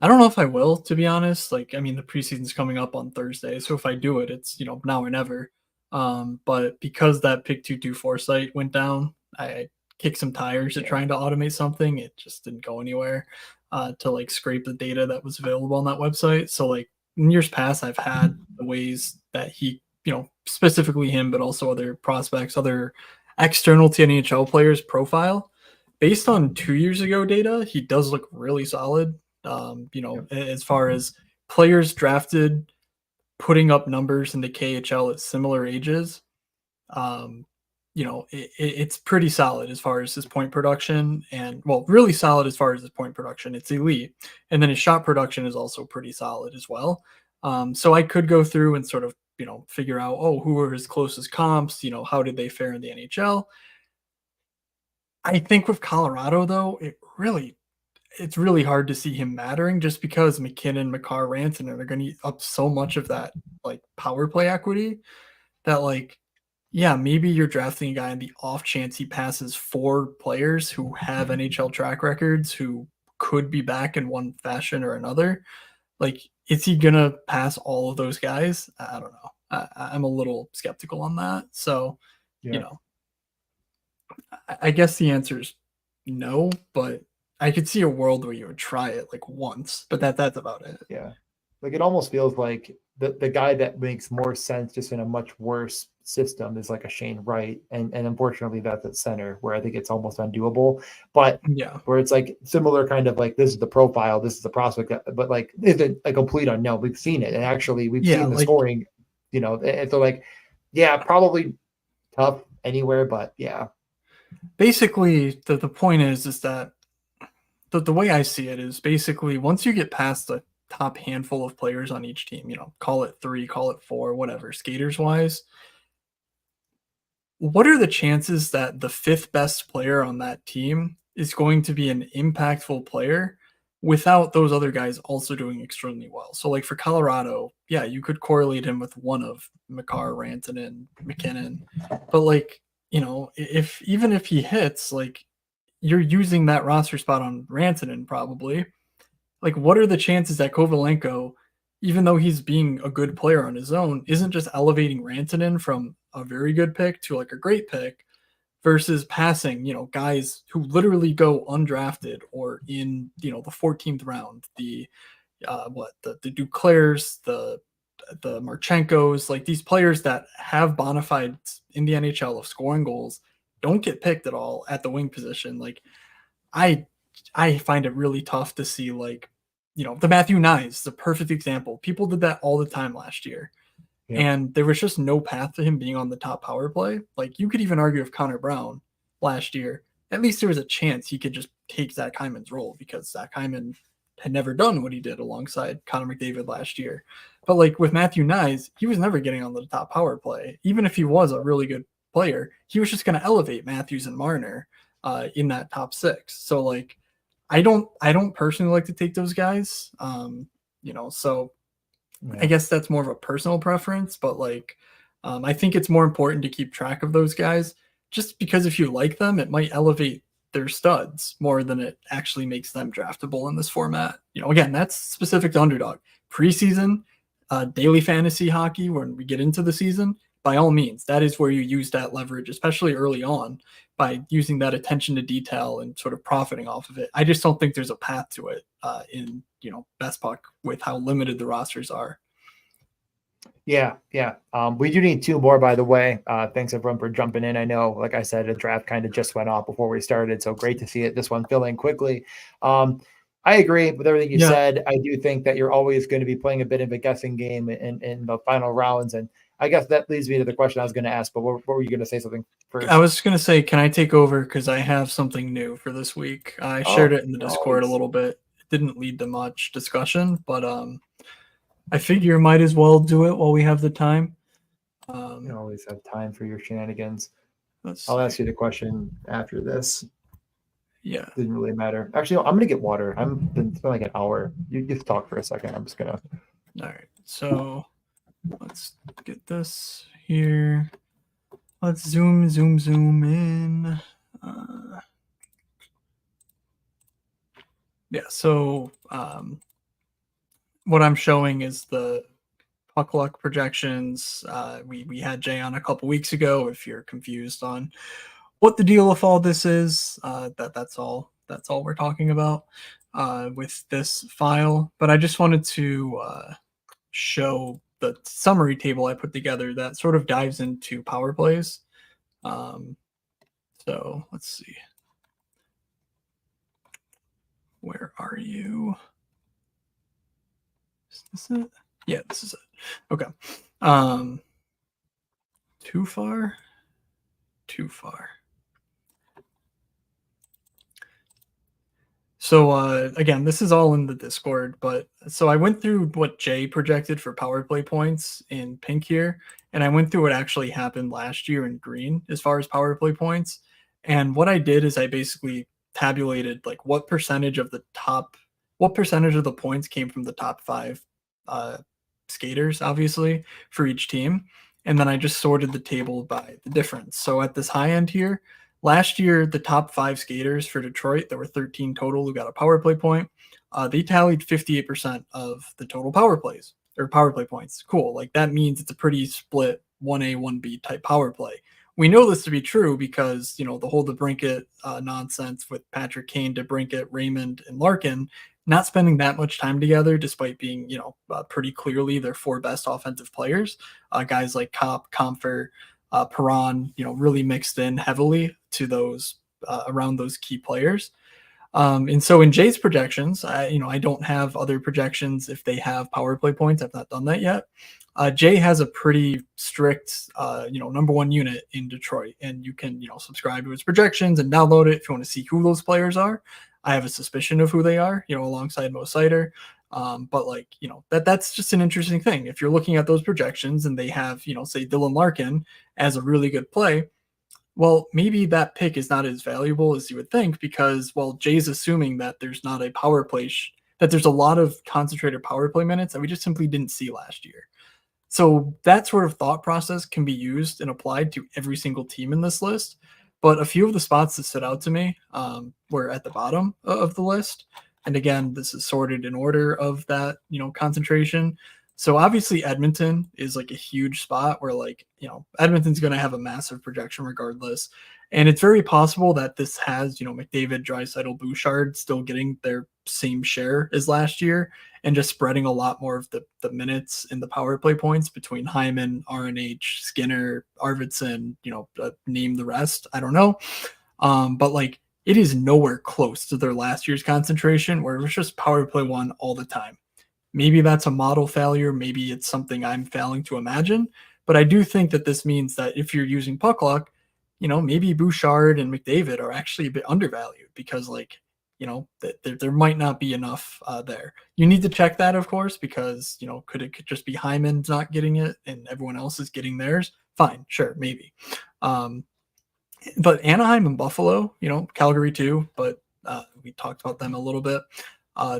I don't know if I will, to be honest. Like, I mean, the preseason's coming up on Thursday, so if I do it, it's now or never. But because that pick 224 site went down, I kicked some tires at trying to automate something. It just didn't go anywhere to like scrape the data that was available on that website. So like in years past, I've had the ways that he, specifically him, but also other prospects, other external to NHL players profile. Based on 2 years ago data, he does look really solid. As far as players drafted, putting up numbers in the KHL at similar ages, it's pretty solid as far as his point production, and really solid as far as his point production. It's elite. And then his shot production is also pretty solid as well. So I could go through and sort of, figure out, who are his closest comps? How did they fare in the NHL? I think with Colorado, though, it's really hard to see him mattering just because McKinnon, Makar, Rantanen are going to eat up so much of that like power play equity that like yeah, maybe you're drafting a guy on the off chance he passes 4 players who have NHL track records who could be back in one fashion or another. Like, is he gonna pass all of those guys? I don't know. I'm a little skeptical on that. So, you Yeah. know, I guess the answer is no, but I could see a world where you would try it like once, but that's about it. Yeah. Like it almost feels like the guy that makes more sense just in a much worse system is like a Shane Wright. And unfortunately that's at center where I think it's almost undoable. But Yeah. where it's like similar kind of like this is the profile, this is the prospect, but like is it a complete unknown? We've seen it. And actually we've Yeah, seen the like scoring, and so like, yeah, probably tough anywhere, but yeah. basically the point is that the way I see it is basically once you get past the top handful of players on each team, call it 3, call it 4, whatever, skaters wise, what are the chances that the 5th best player on that team is going to be an impactful player without those other guys also doing extremely well? So, like for Colorado, yeah, you could correlate him with one of Makar, Rantanen, McKinnon, but like, if even if he hits, like you're using that roster spot on Rantanen probably. Like, what are the chances that Kovalenko, even though he's being a good player on his own, isn't just elevating Rantanen from a very good pick to like a great pick versus passing, guys who literally go undrafted or in, the 14th round, the Duclairs, the Marchenkos, like these players that have bona fides in the NHL of scoring goals don't get picked at all at the wing position. Like I I find it really tough to see like, the Matthew Nyes, the perfect example. People did that all the time last year. Yep. And there was just no path to him being on the top power play. Like you could even argue with Connor Brown last year. At least there was a chance he could just take Zach Hyman's role because Zach Hyman had never done what he did alongside Connor McDavid last year. But like with Matthew Nyes, he was never getting on the top power play. Even if he was a really good player, he was just going to elevate Matthews and Marner in that top 6. So like I don't personally like to take those guys. So I Yeah. guess that's more of a personal preference, but like, I think it's more important to keep track of those guys just because if you like them, it might elevate their studs more than it actually makes them draftable in this format. Again, that's specific to Underdog. Preseason, daily fantasy hockey, when we get into the season, by all means, that is where you use that leverage, especially early on, by using that attention to detail and sort of profiting off of it. I just don't think there's a path to it in best puck with how limited the rosters are. Yeah, yeah. We do need 2 more, by the way. Thanks everyone for jumping in. I know, like I said, the draft kind of just went off before we started, so great to see it. This one filling quickly. I agree with everything you Yeah, said. I do think that you're always going to be playing a bit of a guessing game in the final rounds, and I guess that leads me to the question I was going to ask. But what were you going to say something I first? was gonna say, can I take over because I have something new for this week? I shared Oh, it in the Discord a always, little bit. It didn't lead to much discussion, but I figure might as well do it while we have the time. you always have time for your shenanigans. Let's I'll see. ask you the question after this. Yeah. Didn't really matter. Actually, I'm gonna get water. It's been like an hour. You just talk for a second. I'm just gonna. All right. So let's get this here. Let's zoom in. Yeah. So what I'm showing is the puck luck projections. We had Jay on a couple weeks ago. If you're confused on what the deal with all this is, that's all. That's all we're talking about with this file. But I just wanted to show the summary table I put together that sort of dives into power plays. Um, so let's see. Where are you? Is this it? Yeah, this is it. Okay. Um, too far? Too far. So again, this is all in the Discord, but so I went through what Jay projected for power play points in pink here, and I went through what actually happened last year in green as far as power play points. And what I did is I basically tabulated like what percentage of the points came from the top 5 uh, skaters, obviously, for each team. and then I just sorted the table by the difference. So at this high end here, last year, the top 5 skaters for Detroit, there were 13 total who got a power play point. They tallied 58% of the total power plays or power play points. Cool. Like that means it's a pretty split 1A, 1B type power play. We know this to be true because, the whole DeBrincat nonsense with Patrick Kane, DeBrincat, Raymond, and Larkin not spending that much time together, despite being, pretty clearly their 4 best offensive players. Guys like Kopp, Comfer, Perron, really mixed in heavily to those around those key players. And so in Jay's projections, I don't have other projections if they have power play points. I've not done that yet. Jay has a pretty strict, number 1 unit in Detroit, and you can, subscribe to his projections and download it if you want to see who those players are. I have a suspicion of who they are, alongside Mo Sider. But that's just an interesting thing. If you're looking at those projections and they have, say Dylan Larkin as a really good play, well, maybe that pick is not as valuable as you would think because, Jay's assuming that there's not a power play, that there's a lot of concentrated power play minutes that we just simply didn't see last year. So that sort of thought process can be used and applied to every single team in this list. But a few of the spots that stood out to me were at the bottom of the list. And again, this is sorted in order of that, concentration. So obviously Edmonton is like a huge spot where Edmonton's going to have a massive projection regardless. And it's very possible that this has, McDavid, Draisaitl, Bouchard still getting their same share as last year and just spreading a lot more of the minutes and the power play points between Hyman, RNH, Skinner, Arvidsson, name the rest. I don't know. But it is nowhere close to their last year's concentration where it was just power play 1 all the time. Maybe that's a model failure. Maybe it's something I'm failing to imagine. But I do think that this means that if you're using puck luck, maybe Bouchard and McDavid are actually a bit undervalued because there might not be enough there. You need to check that, of course, because, could just be Hyman's not getting it and everyone else is getting theirs? Fine, sure, maybe. But Anaheim and Buffalo, Calgary too, but we talked about them a little bit.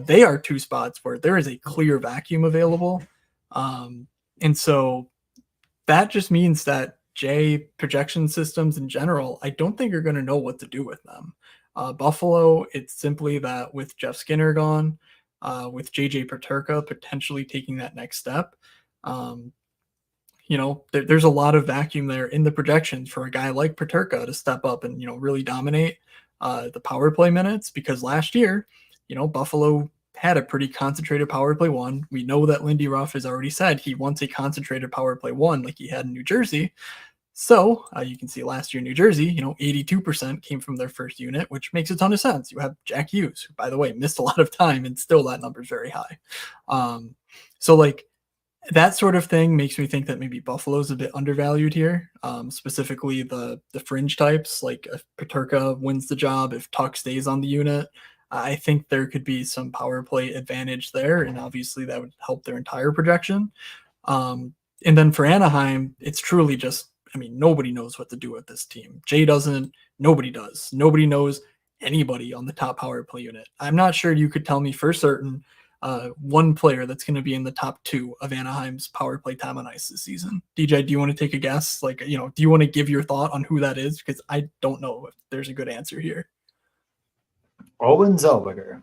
They are 2 spots where there is a clear vacuum available. And so that just means that Jay projection systems in general, I don't think you're going to know what to do with them. Buffalo, it's simply that with Jeff Skinner gone, with JJ Peterka potentially taking that next step, there's a lot of vacuum there in the projections for a guy like Peterka to step up and, really dominate the power play minutes because last year, Buffalo had a pretty concentrated power play 1. We know that Lindy Ruff has already said he wants a concentrated power play 1 like he had in New Jersey. So you can see last year in New Jersey, 82% came from their first unit, which makes a ton of sense. You have Jack Hughes, who, by the way, missed a lot of time, and still that number is very high. So that sort of thing makes me think that maybe Buffalo's a bit undervalued here, specifically the fringe types. Like if Peterka wins the job, if Tuck stays on the unit, I think there could be some power play advantage there, and obviously that would help their entire projection. And then for Anaheim, it's truly just, nobody knows what to do with this team. Jay doesn't, nobody does. Nobody knows anybody on the top power play unit. I'm not sure you could tell me for certain one player that's going to be in the top 2 of Anaheim's power play time on ice this season. DJ, do you want to take a guess? Do you want to give your thought on who that is? Because I don't know if there's a good answer here. Owen Zellweger.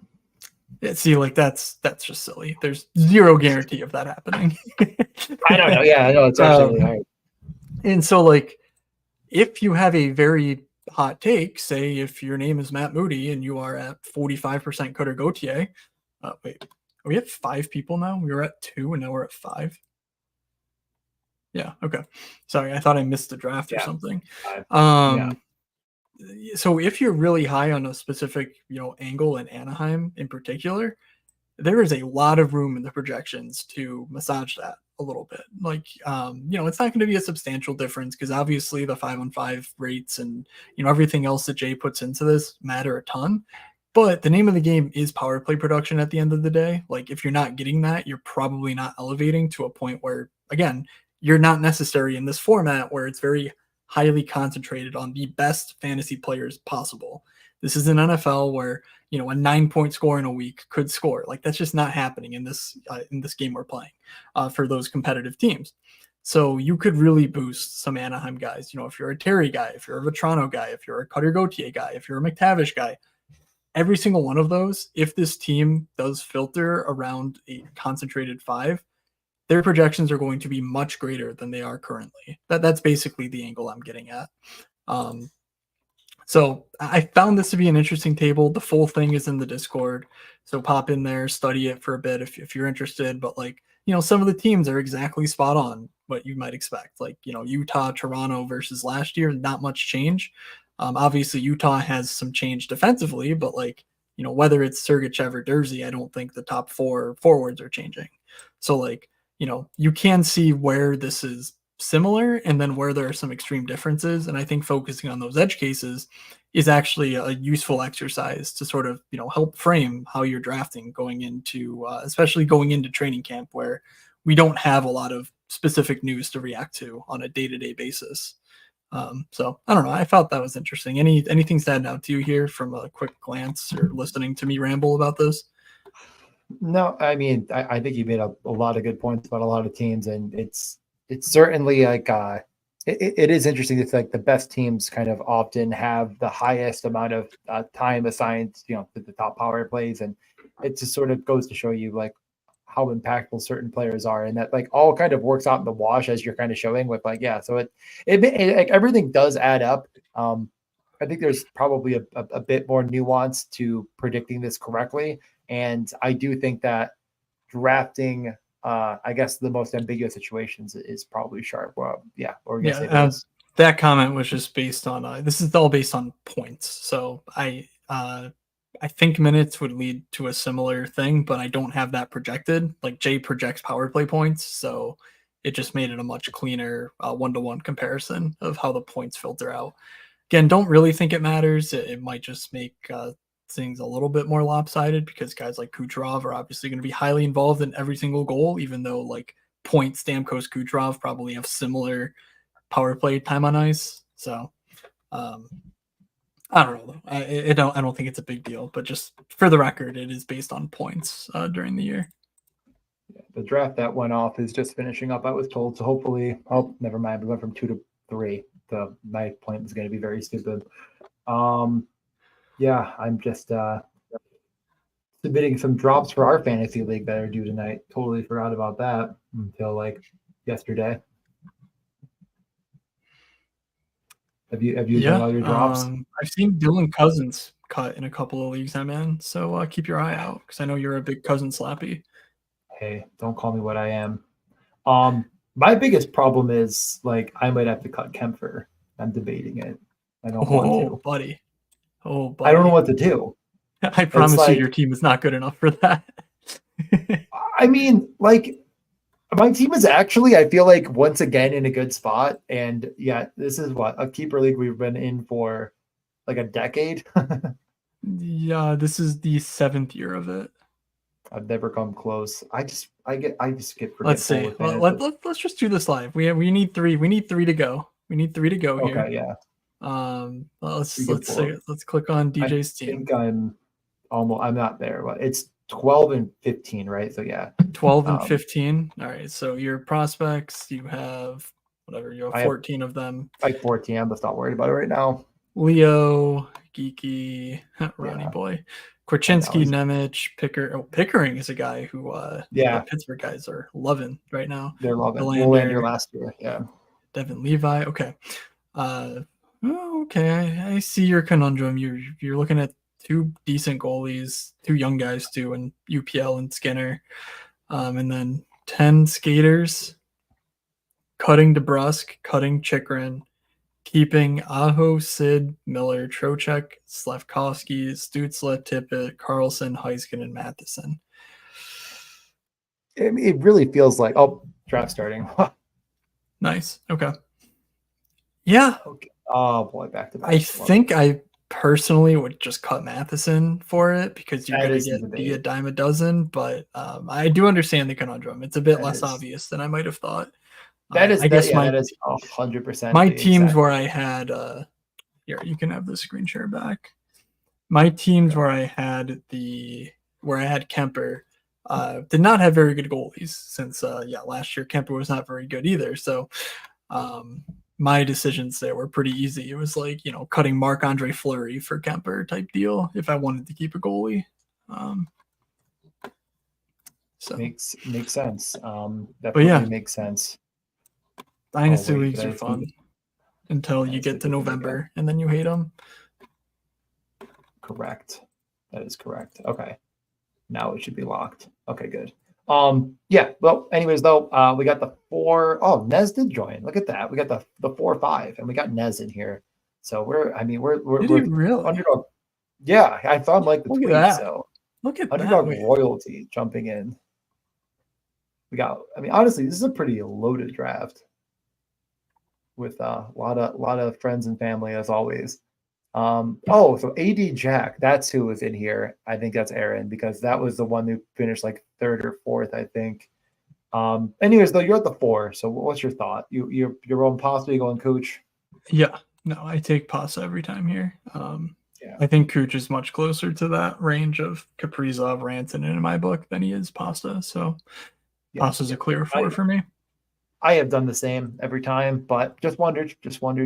Yeah, see, that's just silly. There's zero guarantee of that happening. I don't know. Yeah, I know it's actually really hard. And so, if you have a very hot take, say if your name is Matt Moody and you are at 45% Cutter Gauthier, wait, are we at 5 people now? We were at 2 and now we're at 5. Yeah, okay. Sorry, I thought I missed the draft or something. So if you're really high on a specific, angle in Anaheim in particular, there is a lot of room in the projections to massage that a little bit. It's not going to be a substantial difference because obviously the 5-on-5 rates and, everything else that Jay puts into this matter a ton. But the name of the game is power play production at the end of the day. If you're not getting that, you're probably not elevating to a point where, again, you're not necessary in this format where it's very highly concentrated on the best fantasy players possible. This is an NFL where, a 9-point score in a week could score. That's just not happening in this game we're playing for those competitive teams. So you could really boost some Anaheim guys. If you're a Terry guy, if you're a Vetrano guy, if you're a Cutter Gauthier guy, if you're a McTavish guy, every single one of those, if this team does filter around a concentrated 5, their projections are going to be much greater than they are currently. That's basically the angle I'm getting at. So I found this to be an interesting table. The full thing is in the Discord. So pop in there, study it for a bit if you're interested. But some of the teams are exactly spot on what you might expect. Utah, Toronto versus last year, not much change. Obviously Utah has some change defensively, but whether it's Sergachev or Dursey, I don't think the top 4 forwards are changing. So you can see where this is similar and then where there are some extreme differences. And I think focusing on those edge cases is actually a useful exercise to sort of, help frame how you're drafting going into, especially going into training camp where we don't have a lot of specific news to react to on a day-to-day basis. So I don't know. I thought that was interesting. Anything stand out to you here from a quick glance or listening to me ramble about this? No, I mean, I think you made a lot of good points about a lot of teams, and it's certainly it is interesting. It's like the best teams kind of often have the highest amount of time assigned, to the top power plays, and it just sort of goes to show you how impactful certain players are, and that all kind of works out in the wash as you're kind of showing with so it everything does add up. I think there's probably a bit more nuance to predicting this correctly, and I do think that drafting I guess the most ambiguous situations is probably sharp. Well, yeah. Or that comment was just based on this is all based on points. So I think minutes would lead to a similar thing, but I don't have that projected. Jay projects power play points, so it just made it a much cleaner 1-to-1 comparison of how the points filter out. Again, don't really think it matters. It might just make things a little bit more lopsided because guys like Kucherov are obviously going to be highly involved in every single goal, even though Point, Stamkos, Kucherov probably have similar power play time on ice. So I don't know. I don't think it's a big deal, but just for the record, it is based on points during the year. Yeah, the draft that went off is just finishing up, I was told. So hopefully, never mind. We went from 2 to 3. My point was going to be very stupid. Yeah, I'm just submitting some drops for our fantasy league that are due tonight. Totally forgot about that until yesterday. Have you done all your drops? I've seen Dylan Cousins cut in a couple of leagues I'm in, so keep your eye out because I know you're a big Cousin slappy. Hey, don't call me what I am. My biggest problem is I might have to cut Kempfer. I'm debating it. I don't want to, buddy. I don't know what to do. I promise you, your team is not good enough for that. I mean, my team is actually, I feel once again in a good spot. And yeah, this is a keeper league we've been in for a decade. Yeah, this is the 7th year of it. I've never come close. I just get Let's see. Let's just do this live. We need 3. We need 3 to go. We need 3 to go here. Okay, yeah. Let's click on DJ's team. I think I'm not there, but it's 12 and 15, right? So yeah. 12 and 15. All right. So your prospects, you have whatever, you have 14 of them. 14. I'm just not worried about it right now. Leo, Geeky, Ronnie Boy, Korchinski, Nemec, Pickering is a guy who the Pittsburgh guys are loving right now. They're loving Nylander last year. Yeah. Devin Levi. Okay. Okay. I see your conundrum. You're looking at 2 decent goalies, 2 young guys too, and UPL and Skinner. And then 10 skaters, cutting DeBrusk, cutting Chikrin, keeping Aho, Sid, Miller, Trocheck, Slafkovsky, Stutzla, Tippett, Carlson, Heiskin, and Matheson. It really feels like draft starting. Nice. Okay. Yeah. Okay. Oh boy, back to back. I think I personally would just cut Matheson for it because you're going to be a dime a dozen, but I do understand the conundrum. It's a bit less obvious than I might have thought. That is 100%. My teams where I had here, you can have the screen share back. My teams where I had Kemper, Did not have very good goalies since last year Kemper was not very good either. So my decisions there were pretty easy. It was like, cutting Marc-Andre Fleury for Kemper type deal if I wanted to keep a goalie. So makes sense. Definitely makes sense. Dynasty leagues are fun until you get to November and then you hate them. Correct. That is correct. Okay. Now it should be locked. Okay, good. Yeah. Well, anyways, though, we got the 4. Oh, Nez did join. Look at that. We got the 4-5, and we got Nez in here. So we're really? Underdog. Yeah, I thought like the Look tweet. At that. So look at Underdog that. royalty jumping in. We got. I mean, honestly, this is a pretty loaded draft with a lot of friends and family as always. So AD Jack, that's who was in here. I think that's Aaron because that was the one who finished like 3rd or 4th, I think. Anyways, though, you're at the 4. So what's your thought? You're rolling Pasta, you going Cooch? Yeah, no, I take Pasta every time here. Yeah. I think Cooch is much closer to that range of Kaprizov, Rantanen in my book than he is Pasta. So Pasta's a clear 4 for me. I have done the same every time, but just wondered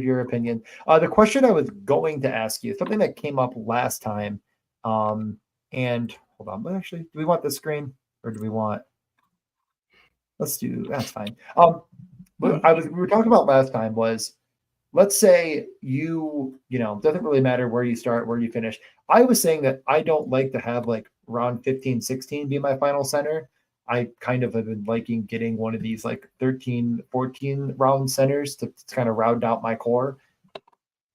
your opinion. The question I was going to ask you, something that came up last time, and hold on, but actually, do we want the screen or do we want? That's fine. We were talking about last time was, let's say doesn't really matter where you start, where you finish. I was saying that I don't like to have like round 15, 16 be my final center. I kind of have been liking getting one of these like 13, 14 round centers to kind of round out my core.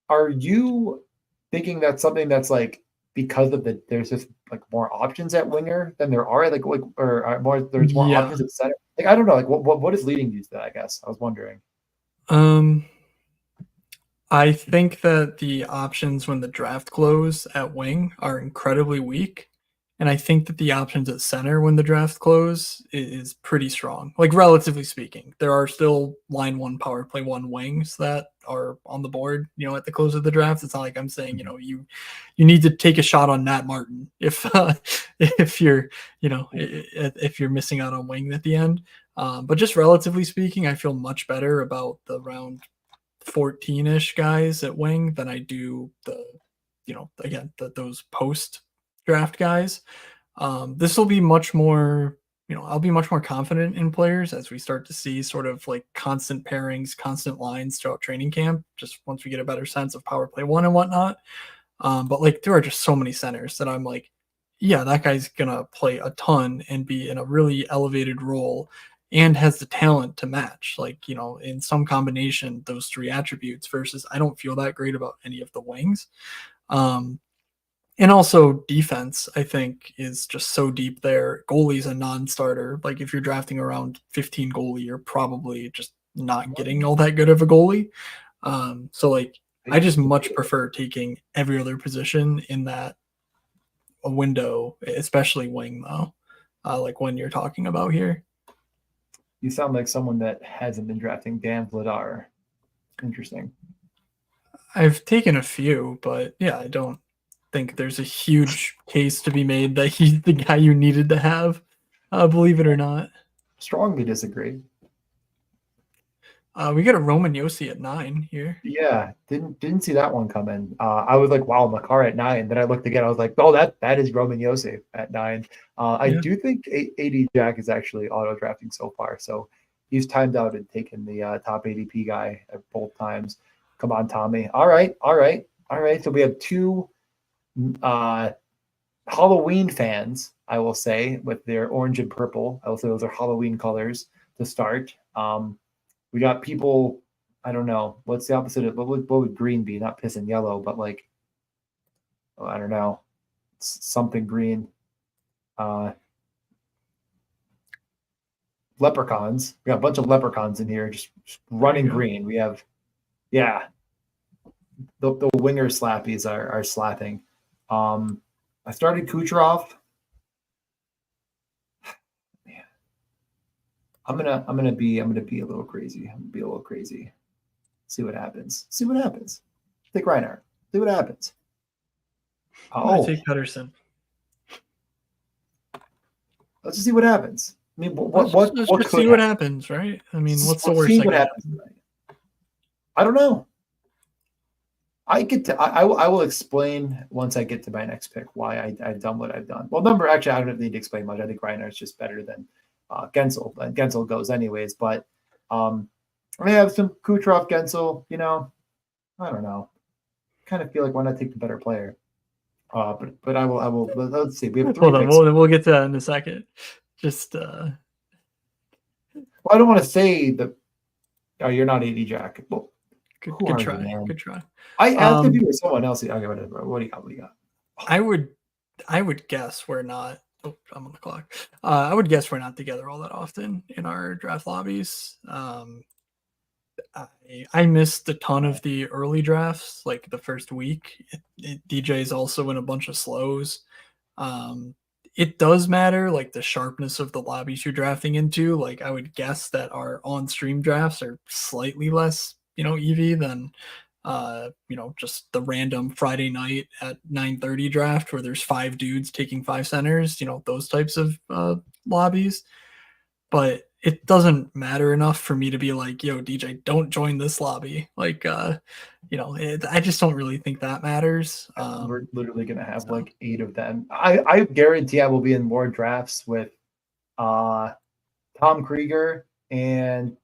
Are you thinking that's something that's like because of there's just like more options at winger than there are there's more options at center? Like I don't know, like what is leading you to that, I guess. I was wondering. I think that the options when the draft close at wing are incredibly weak. And I think that the options at center when the draft close is pretty strong. Like relatively speaking, there are still line 1 power play 1 wings that are on the board, at the close of the draft. It's not like I'm saying, you need to take a shot on Matt Martin if you're, if you're missing out on wing at the end. But just relatively speaking, I feel much better about the round 14-ish guys at wing than I do those post draft guys. This will be much more, I'll be much more confident in players as we start to see sort of like constant pairings, constant lines throughout training camp, just once we get a better sense of power play 1 and whatnot. But like there are just so many centers that I'm like, yeah, that guy's gonna play a ton and be in a really elevated role and has the talent to match, like, in some combination, those 3 attributes versus I don't feel that great about any of the wings. And also defense, I think, is just so deep there. Goalie's a non-starter. Like if you're drafting around 15 goalie, you're probably just not getting all that good of a goalie. So like I just much prefer taking every other position in that window, especially wing though. Like when you're talking about here. You sound like someone that hasn't been drafting Dan Vladar. Interesting. I've taken a few, but yeah, I don't think there's a huge case to be made that he's the guy you needed to have, believe it or not. Strongly disagree. We got a Roman Yossi at 9 here. Yeah, didn't see that one coming. I was like, wow, Makar at 9. Then I looked again. I was like, oh, that is Roman Yossi at 9. I do think AD Jack is actually auto drafting so far. So he's timed out and taken the top ADP guy at both times. Come on, Tommy. All right. So we have 2 Halloween fans, I will say, with their orange and purple. I will say those are Halloween colors to start. We got people, I don't know, what's the opposite of what would green be? Not piss and yellow, but like, I don't know, something green. Leprechauns. We got a bunch of leprechauns in here, just running green. We have, the winger slappies are slapping. I started Kucherov. Man, I'm gonna be a little crazy. I'm gonna be a little crazy. See what happens. Take Reinhardt. See what happens. I'm gonna take Pedersen. Let's just see what happens. I mean, Let's what just could see what happens, right? I mean, happen? what's the Let's worst see that what could happens happen? tonight. I don't know. I get to. I will explain once I get to my next pick why I've done what I've done. Well, actually, I don't need to explain much. I think Reinhardt's just better than Gensel. And Gensel goes anyways, but I have some Kucherov, Gensel. I don't know. Kind of feel like why not take the better player? But I will. Let's see. We have 3 Hold on, picks. we'll get to that in a second. Just Well, I don't want to say that. Oh, you're not 80 Jack. Well, who good are you, try, man? good try. I asked if you were someone else. Okay, whatever. What do you got? What do you got? I would guess we're not. Oh, I'm on the clock. I would guess we're not together all that often in our draft lobbies. I missed a ton of the early drafts, like the first week. DJ's also in a bunch of slows. Um, it does matter, like the sharpness of the lobbies you're drafting into. Like I would guess that our on-stream drafts are slightly less, EV than, just the random Friday night at 9:30 draft where there's 5 dudes taking 5 centers. Those types of lobbies. But it doesn't matter enough for me to be like, yo, DJ, don't join this lobby. Like, I just don't really think that matters. We're literally gonna have like 8 of them. I guarantee I will be in more drafts with Tom Krieger and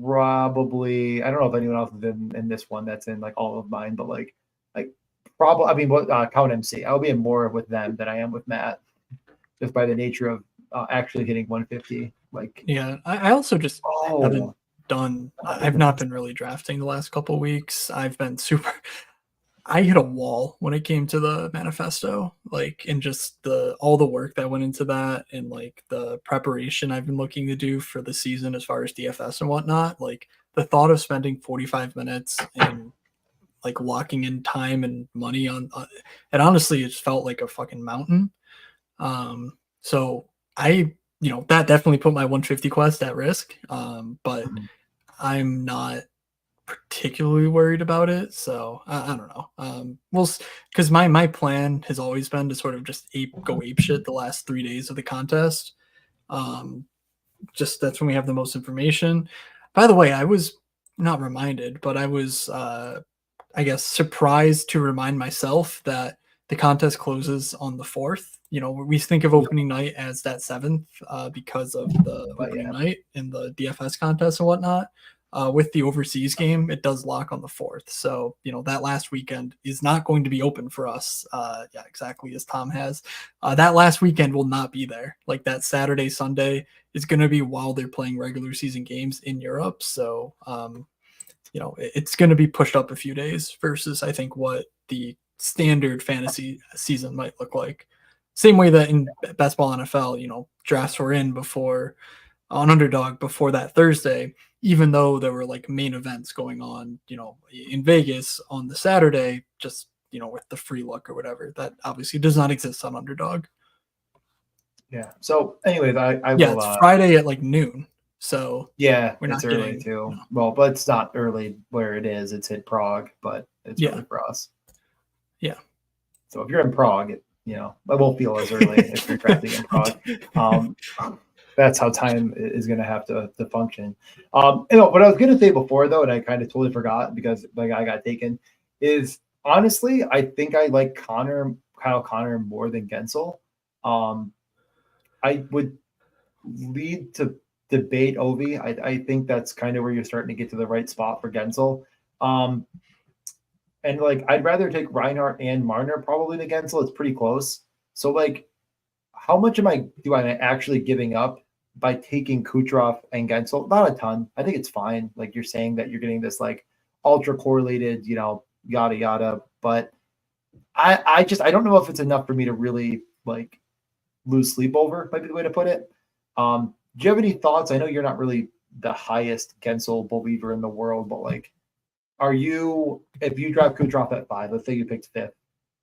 probably I don't know if anyone else is in this one that's in like all of mine, but like probably I mean what Count MC. I'll be in more with them than I am with Matt, just by the nature of actually hitting 150. Like yeah, I also just haven't done. I've not been really drafting the last couple of weeks. I've been super. I hit a wall when it came to the manifesto, like, and just all the work that went into that, and like the preparation I've been looking to do for the season as far as DFS and whatnot. Like the thought of spending 45 minutes and like locking in time and money on, and honestly, it felt like a fucking mountain. So that definitely put my 150 quest at risk. But I'm not particularly worried about it. So I don't know. Because my plan has always been to sort of just go ape shit the last 3 days of the contest. Just that's when we have the most information. By the way, I was not reminded, but I was, I guess, surprised to remind myself that the contest closes on the 4th. We think of opening night as that 7th because of the opening night in the DFS contest and whatnot. With the overseas game, it does lock on the 4th. So, that last weekend is not going to be open for us. Yeah, exactly as Tom has. That last weekend will not be there. Like that Saturday, Sunday is going to be while they're playing regular season games in Europe. So, it's going to be pushed up a few days versus I think what the standard fantasy season might look like. Same way that in basketball NFL, drafts were in before on Underdog before that Thursday, even though there were like main events going on, in Vegas on the Saturday, just, with the free look or whatever. That obviously does not exist on Underdog. Yeah. So anyways, I Yeah, will it's Friday at like noon. So yeah, we're it's not early getting, too. Well, but it's not early where it is. It's in Prague, but it's early for us. Yeah. So if you're in Prague, it won't feel as early if you're drafting in Prague. That's how time is going to have to function. What I was going to say before though, and I kind of totally forgot because like I got taken, is honestly I think I like Kyle Connor more than Gensel. I would lead to debate Ovi. I think that's kind of where you're starting to get to the right spot for Gensel. And like I'd rather take Reinhardt and Marner probably than Gensel. It's pretty close. So like, how much am I actually giving up by taking Kucherov and Gensel? Not a ton. I think it's fine. Like you're saying that you're getting this like ultra correlated, yada yada. But I don't know if it's enough for me to really like lose sleep over. Might be the way to put it. Do you have any thoughts? I know you're not really the highest Gensel believer in the world, but like, are you, if you draft Kucherov at 5, let's say you picked 5th,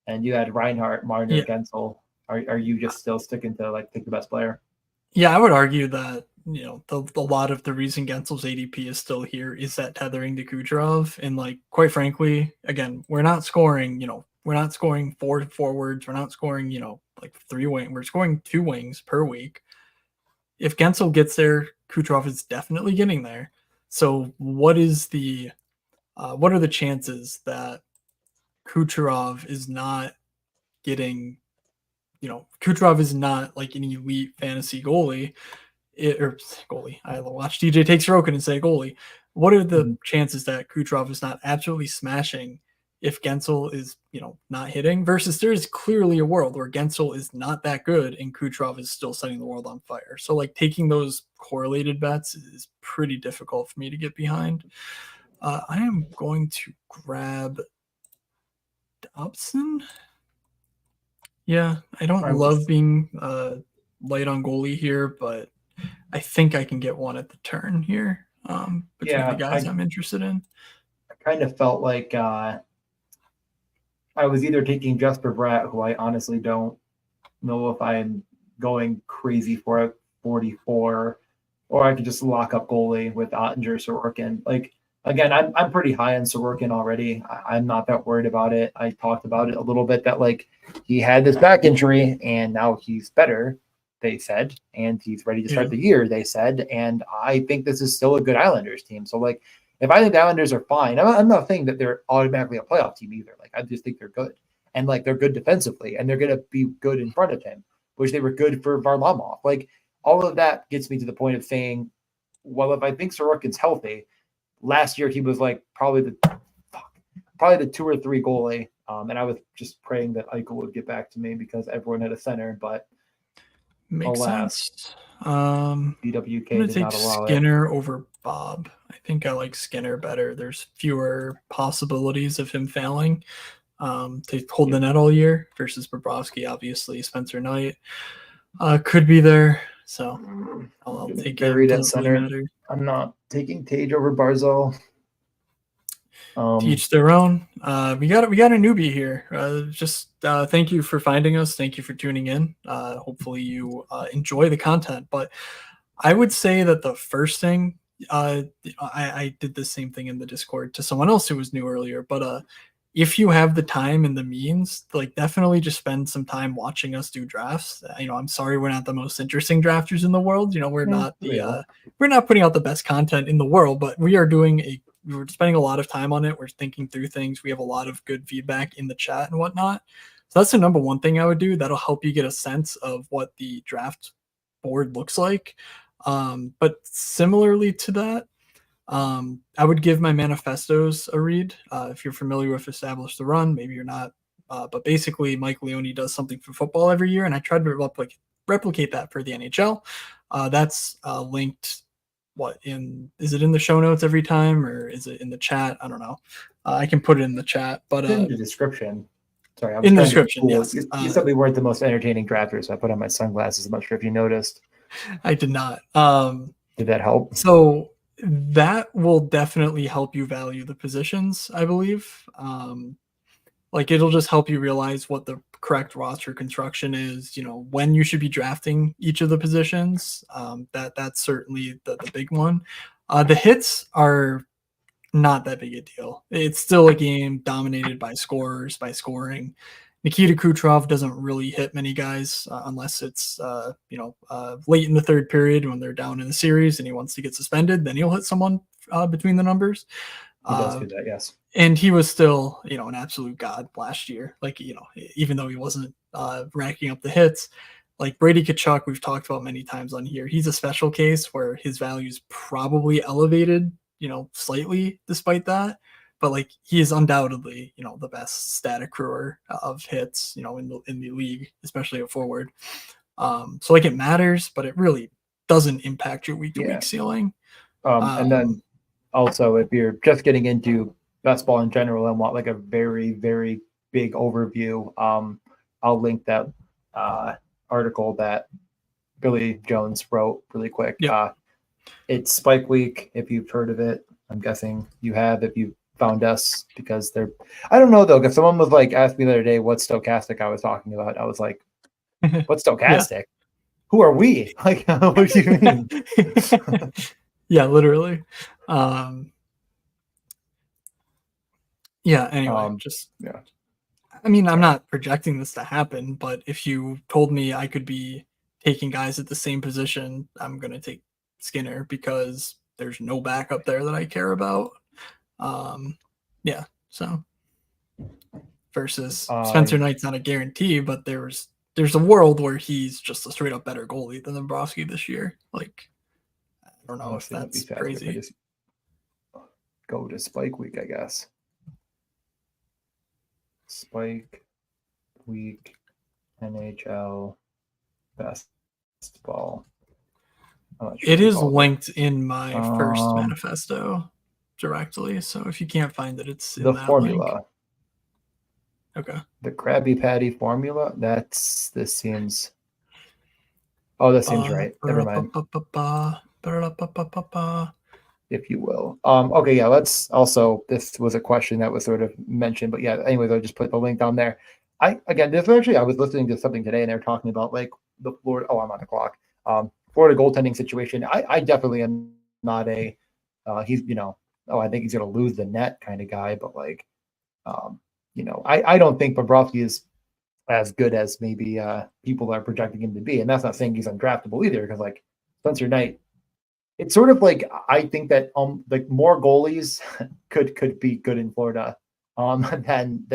and you had Reinhardt, Marner, Gensel, are you just still sticking to like pick the best player? Yeah, I would argue that a lot of the reason Gensel's ADP is still here is that tethering to Kucherov, and like quite frankly, again, we're not scoring. We're not scoring 4 forwards. We're not scoring like 3 wing. We're scoring 2 wings per week. if Gensel gets there, Kucherov is definitely getting there. So what are the chances that Kucherov is not getting, Kucherov is not like an elite fantasy goalie, or goalie. I watched DJ take Sorokin and say goalie. What are the chances that Kucherov is not absolutely smashing if Gensel is, not hitting? Versus there is clearly a world where Gensel is not that good and Kucherov is still setting the world on fire. So like taking those correlated bets is pretty difficult for me to get behind. I am going to grab Dobson. Yeah, I don't love being light on goalie here, but I think I can get one at the turn here between the guys I'm interested in. I kind of felt like I was either taking Jesper Bratt, who I honestly don't know if I'm going crazy for at 44, or I could just lock up goalie with Ottinger, Sorokin. Like, again, I'm pretty high on Sorokin already. I'm not that worried about it. I talked about it a little bit that like he had this back injury and now he's better, they said, and he's ready to start the year, they said. And I think this is still a good Islanders team. So like, if I think the Islanders are fine, I'm not saying that they're automatically a playoff team either. Like, I just think they're good. And like, they're good defensively and they're going to be good in front of him, which they were good for Varlamov. Like, all of that gets me to the point of saying, well, if I think Sorokin's healthy, last year he was like probably the 2 or 3 goalie. And I was just praying that Eichel would get back to me because everyone had a center, but makes sense. BWK I'm gonna did not take allow Skinner over Bob. I think I like Skinner better. There's fewer possibilities of him failing to hold the net all year versus Bobrovsky. Obviously, Spencer Knight could be there, so I'll take him. Doesn't really matter. I'm not taking Tage over Barzal. To each their own. We got a newbie here. Just thank you for finding us. Thank you for tuning in. Hopefully you enjoy the content. But I would say that the first thing I did the same thing in the Discord to someone else who was new earlier. But if you have the time and the means, like definitely just spend some time watching us do drafts. I'm sorry we're not the most interesting drafters in the world. We're not we're not putting out the best content in the world, but we are we're spending a lot of time on it. We're thinking through things. We have a lot of good feedback in the chat and whatnot. So that's the number one thing I would do. That'll help you get a sense of what the draft board looks like. But similarly to that, I would give my manifestos a read. If you're familiar with Establish the Run, maybe you're not. But basically, Mike Leone does something for football every year, and I tried to replicate that for the NHL. That's linked. Is it in the show notes every time, or is it in the chat? I don't know. I can put it in the chat, but in the description. Sorry, in the description. Yes, you said we weren't the most entertaining drafters, so I put on my sunglasses. I'm not sure if you noticed. I did not. Did that help? So that will definitely help you value the positions, I believe. Like it'll just help you realize what the correct roster construction is, when you should be drafting each of the positions. That's certainly the big one. The hits are not that big a deal. It's still a game dominated by scorers, by scoring. Nikita Kucherov doesn't really hit many guys unless it's late in the third period when they're down in the series and he wants to get suspended. Then he'll hit someone between the numbers. He does do that, yes. And he was still, an absolute god last year. Like, even though he wasn't racking up the hits, like Brady Tkachuk, we've talked about many times on here. He's a special case where his value is probably elevated, slightly despite that. But like he is undoubtedly, the best stat accruer of hits, in the league, especially a forward. So like it matters, but it really doesn't impact your week to week ceiling. And then also, if you're just getting into best ball in general and want like a very, very big overview, I'll link that article that Billy Jones wrote really quick. Yep. It's Spike Week, if you've heard of it. I'm guessing you have if you found us, because I don't know though, if someone was like asked me the other day what stochastic I was talking about, I was like, what's stochastic? Who are we? Like, what do you mean? Yeah, literally. Anyway, I'm not projecting this to happen, but if you told me I could be taking guys at the same position, I'm going to take Skinner because there's no backup there that I care about. Yeah, so versus Spencer Knight's not a guarantee, but there's a world where he's just a straight up better goalie than Bobrovsky this year. Like, I don't know if that's crazy. Just go to Spike Week, I guess. Spike Week, NHL, basketball. It is linked in my first manifesto directly, so if you can't find it, it's in the that formula. link. Okay. The Krabby Patty formula. This seems. Oh, that seems right. Never mind. If you will. Okay, yeah. Let's also. This was a question that was sort of mentioned, but yeah. Anyways, I'll just put the link down there. I was listening to something today, and they're talking about like the Florida. Oh, I'm on the clock. Florida goaltending situation. I definitely am not a. He's I think he's going to lose the net kind of guy, but like, I don't think Bobrovsky is as good as maybe people are projecting him to be, and that's not saying he's undraftable either, because like Spencer Knight, it's sort of like I think that like more goalies could be good in Florida than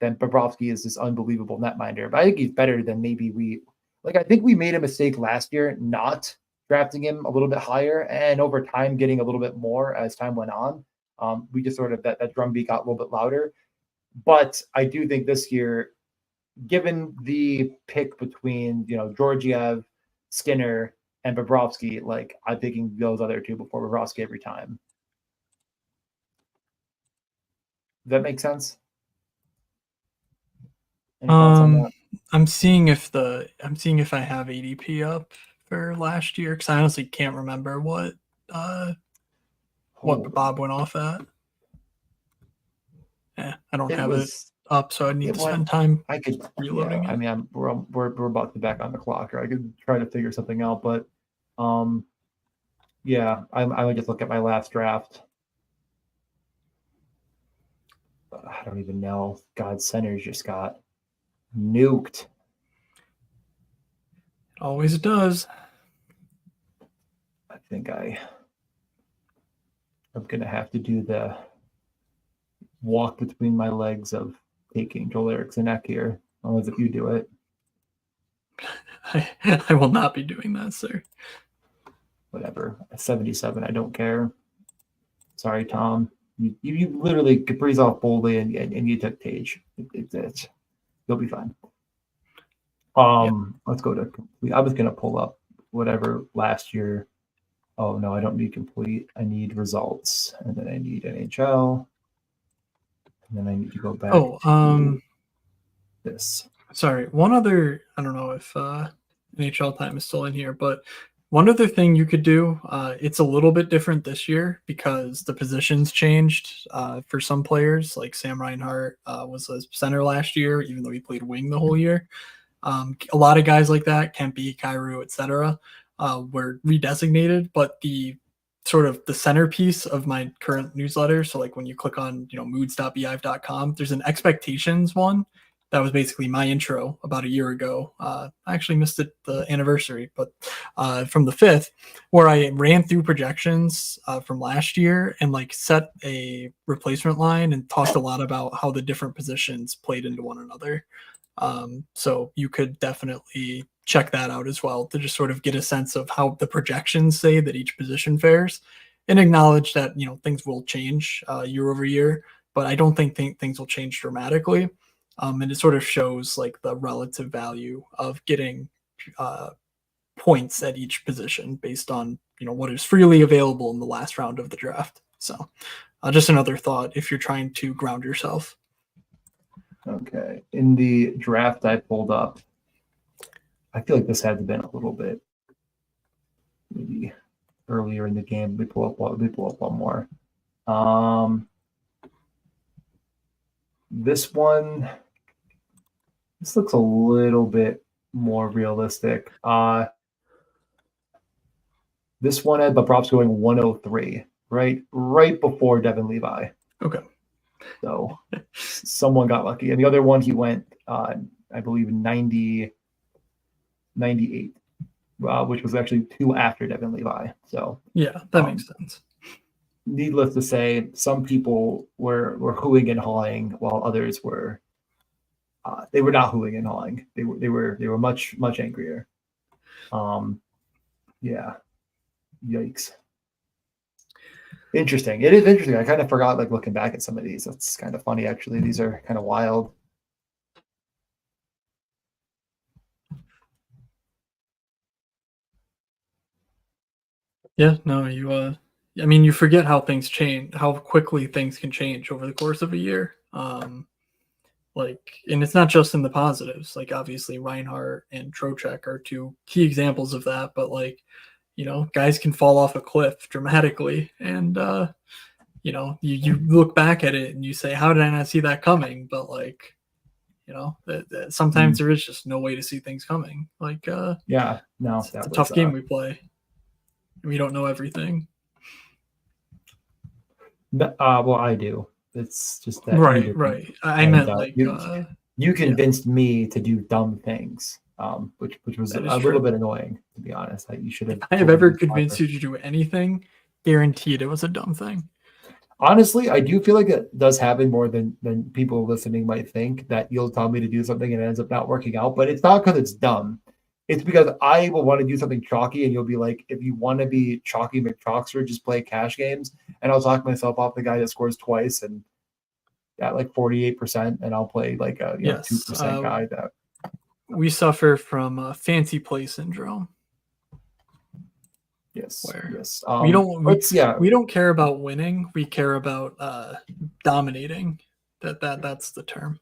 Bobrovsky is this unbelievable netminder. But I think he's better than maybe I think we made a mistake last year not drafting him a little bit higher, and over time getting a little bit more as time went on. We just sort of that drumbeat got a little bit louder. But I do think this year, given the pick between Georgiev, Skinner, and Bobrovsky, like I'm picking those other two before Bobrovsky every time. Does that make sense? Any thoughts on that? I'm seeing if I have ADP up for last year, because I honestly can't remember what Bob went off at. Yeah, I don't have it up, so I need to spend time. I could reloading it. I mean, we're about to be back on the clock, or I could try to figure something out. But yeah, I would just look at my last draft. I don't even know. God, centers just got nuked. It always does. I think I'm gonna have to do the walk between my legs of taking Joel Eriksson here, as long as if you do it. I will not be doing that, sir. Whatever. 77, I don't care. Sorry, Tom. You literally breeze off boldly and you took Tage. You'll be fine. Let's go to complete. I was gonna pull up whatever last year. Oh no, I don't need complete. I need results, and then I need NHL, and then I need to go back. To this. Sorry, one other. I don't know if NHL time is still in here, but one other thing you could do. It's a little bit different this year because the positions changed for some players. Like Sam Reinhart was a center last year, even though he played wing the whole year. A lot of guys like that, Kempe, Kyrou, etc., were redesignated, but the sort of the centerpiece of my current newsletter. So like when you click on, moods.beive.com, there's an expectations one that was basically my intro about a year ago. I actually missed it, the anniversary, but from the 5th, where I ran through projections from last year and like set a replacement line and talked a lot about how the different positions played into one another. So you could definitely check that out as well to just sort of get a sense of how the projections say that each position fares, and acknowledge that, things will change year over year, but I don't think things will change dramatically. And it sort of shows like the relative value of getting points at each position based on, what is freely available in the last round of the draft. So just another thought if you're trying to ground yourself. Okay. In the draft I pulled up, I feel like this had to been a little bit maybe earlier in the game. We pull up one more. This one, this looks a little bit more realistic. This one had Bobrovsky going 103, right before Devin Levi. Okay. So someone got lucky. And the other one, he went, I believe, 90. 98, which was actually 2 after Devin Levi. So yeah, that makes sense. Needless to say, some people were hooing and hawing, while others were they were not hooing and hawing. They were much angrier. Yeah, yikes. Interesting. It is interesting. I kind of forgot, like, looking back at some of these. That's kind of funny, actually. These are kind of wild. Yeah, no, I mean, you forget how things change, how quickly things can change over the course of a year. Like, and it's not just in the positives. Like, obviously, Reinhardt and Trocheck are two key examples of that. But like, guys can fall off a cliff dramatically, and you look back at it and you say, "How did I not see that coming?" But like, sometimes there is just no way to see things coming. Like, yeah, no, it's a tough game we play. We don't know everything. Well, I do. It's just that right. I meant like you convinced me to do dumb things, which was a little bit annoying, to be honest. You should have. If I have ever convinced you to do anything, guaranteed it was a dumb thing. Honestly, I do feel like it does happen more than people listening might think, that you'll tell me to do something and it ends up not working out. But it's not because it's dumb. It's because I will want to do something chalky, and you'll be like, if you want to be chalky McChalkster, just play cash games. And I'll talk myself off the guy that scores twice and at like 48%, and I'll play like a 2% guy that we suffer from fancy play syndrome. Yes. We don't care about winning. We care about dominating. That's the term.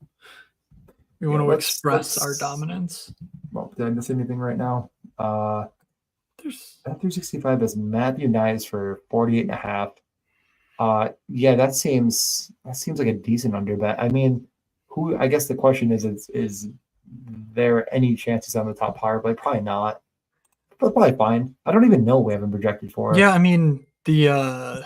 We want to express our dominance. Well, did I miss anything right now? 365 is Matthew Nyes for 48.5. Yeah, that seems like a decent under bet. I mean, I guess the question is there any chances on the top power play? Probably not. But probably fine. I don't even know we haven't projected for. Yeah, I mean, the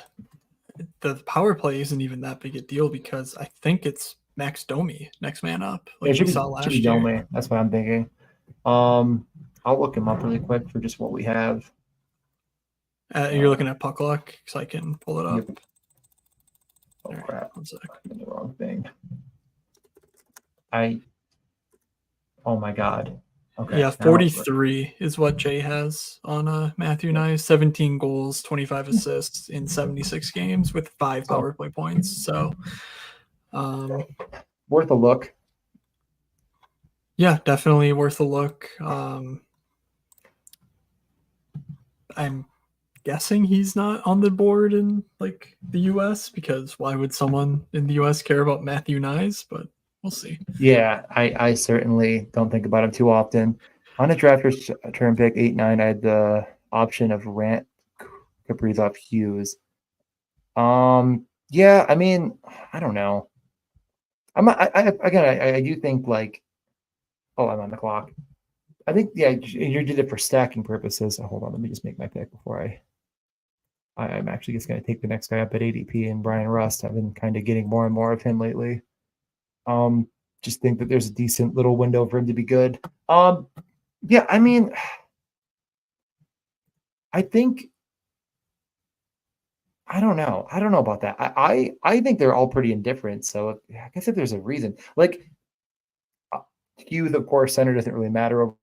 power play isn't even that big a deal, because I think it's Max Domi, next man up. Like we saw last year. Domi. That's what I'm thinking. I'll look him up really quick for just what we have. You're looking at Puck Luck, so I can pull it up. Yep. Oh crap! One sec. I'm the wrong thing. Oh my god. Okay. Yeah, 43 is what Jay has on Matthew Nyes. 17 goals, 25 assists in 76 games with 5 power play points. So, worth a look. Yeah, definitely worth a look. I'm guessing he's not on the board in like the US, because why would someone in the US care about Matthew Nyes? But we'll see. Yeah, I certainly don't think about him too often. On a drafters term pick 8-9, I had the option of Rant, Kaprizov, Hughes. Yeah, I mean, I don't know. I do think like, I'm on the clock. I think, yeah, you did it for stacking purposes. Hold on, let me just make my pick before I'm actually just going to take the next guy up at ADP, and Brian Rust. I've been kind of getting more and more of him lately. Just think that there's a decent little window for him to be good. Yeah, I mean, I think, I don't know about that. I think they're all pretty indifferent. So I guess if there's a reason, like Hughes, of course, center doesn't really matter over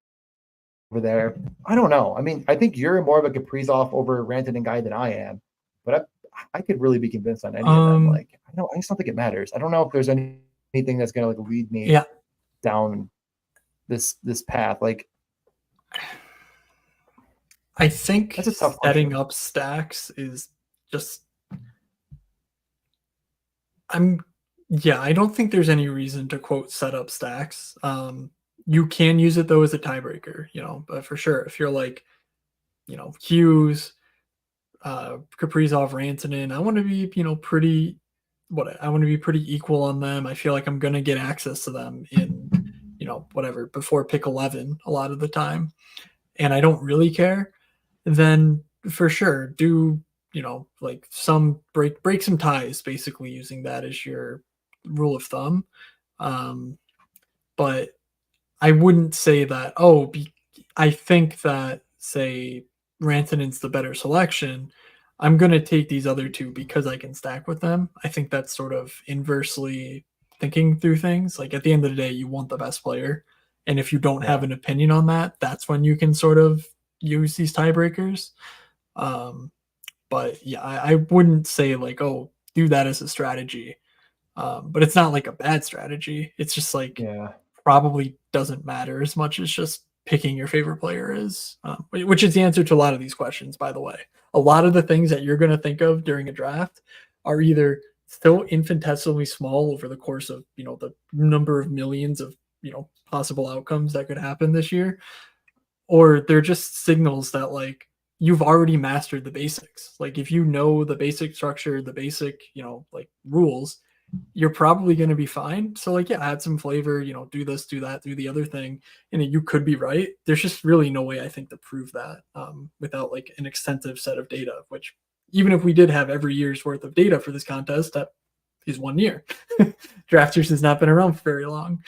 there. I don't know. I mean, I think you're more of a Kaprizov over Rantanen guy than I am, but I could really be convinced on any of them. Like, I just don't think it matters. I don't know if there's anything that's going to like lead me down this path. Like, I think setting up stacks is just. I don't think there's any reason to quote set up stacks. You can use it though as a tiebreaker, but for sure, if you're like, Hughes, Kaprizov, Rantanen, I want to be, I want to be pretty equal on them. I feel like I'm going to get access to them in, before pick 11 a lot of the time. And I don't really care. Then for sure, do, like some break some ties, basically using that as your rule of thumb. But I wouldn't say that, I think that, say, Rantanen's the better selection, I'm gonna take these other two because I can stack with them. I think that's sort of inversely thinking through things. Like, at the end of the day, you want the best player, and if you don't have Yeah. an opinion on that, that's when you can sort of use these tiebreakers. Um, but yeah, I wouldn't say like, oh, do that as a strategy. But it's not like a bad strategy. It's just like Yeah. probably doesn't matter as much as just picking your favorite player is, which is the answer to a lot of these questions, by the way. A lot of the things that you're going to think of during a draft are either still infinitesimally small over the course of, the number of millions of, possible outcomes that could happen this year, or they're just signals that like you've already mastered the basics. Like if you know the basic structure, the basic, like rules, you're probably going to be fine. So like, yeah, add some flavor, do this, do that, do the other thing, and you could be right. There's just really no way I think to prove that without like an extensive set of data. Which even if we did have every year's worth of data for this contest, that is 1 year. Drafters has not been around for very long,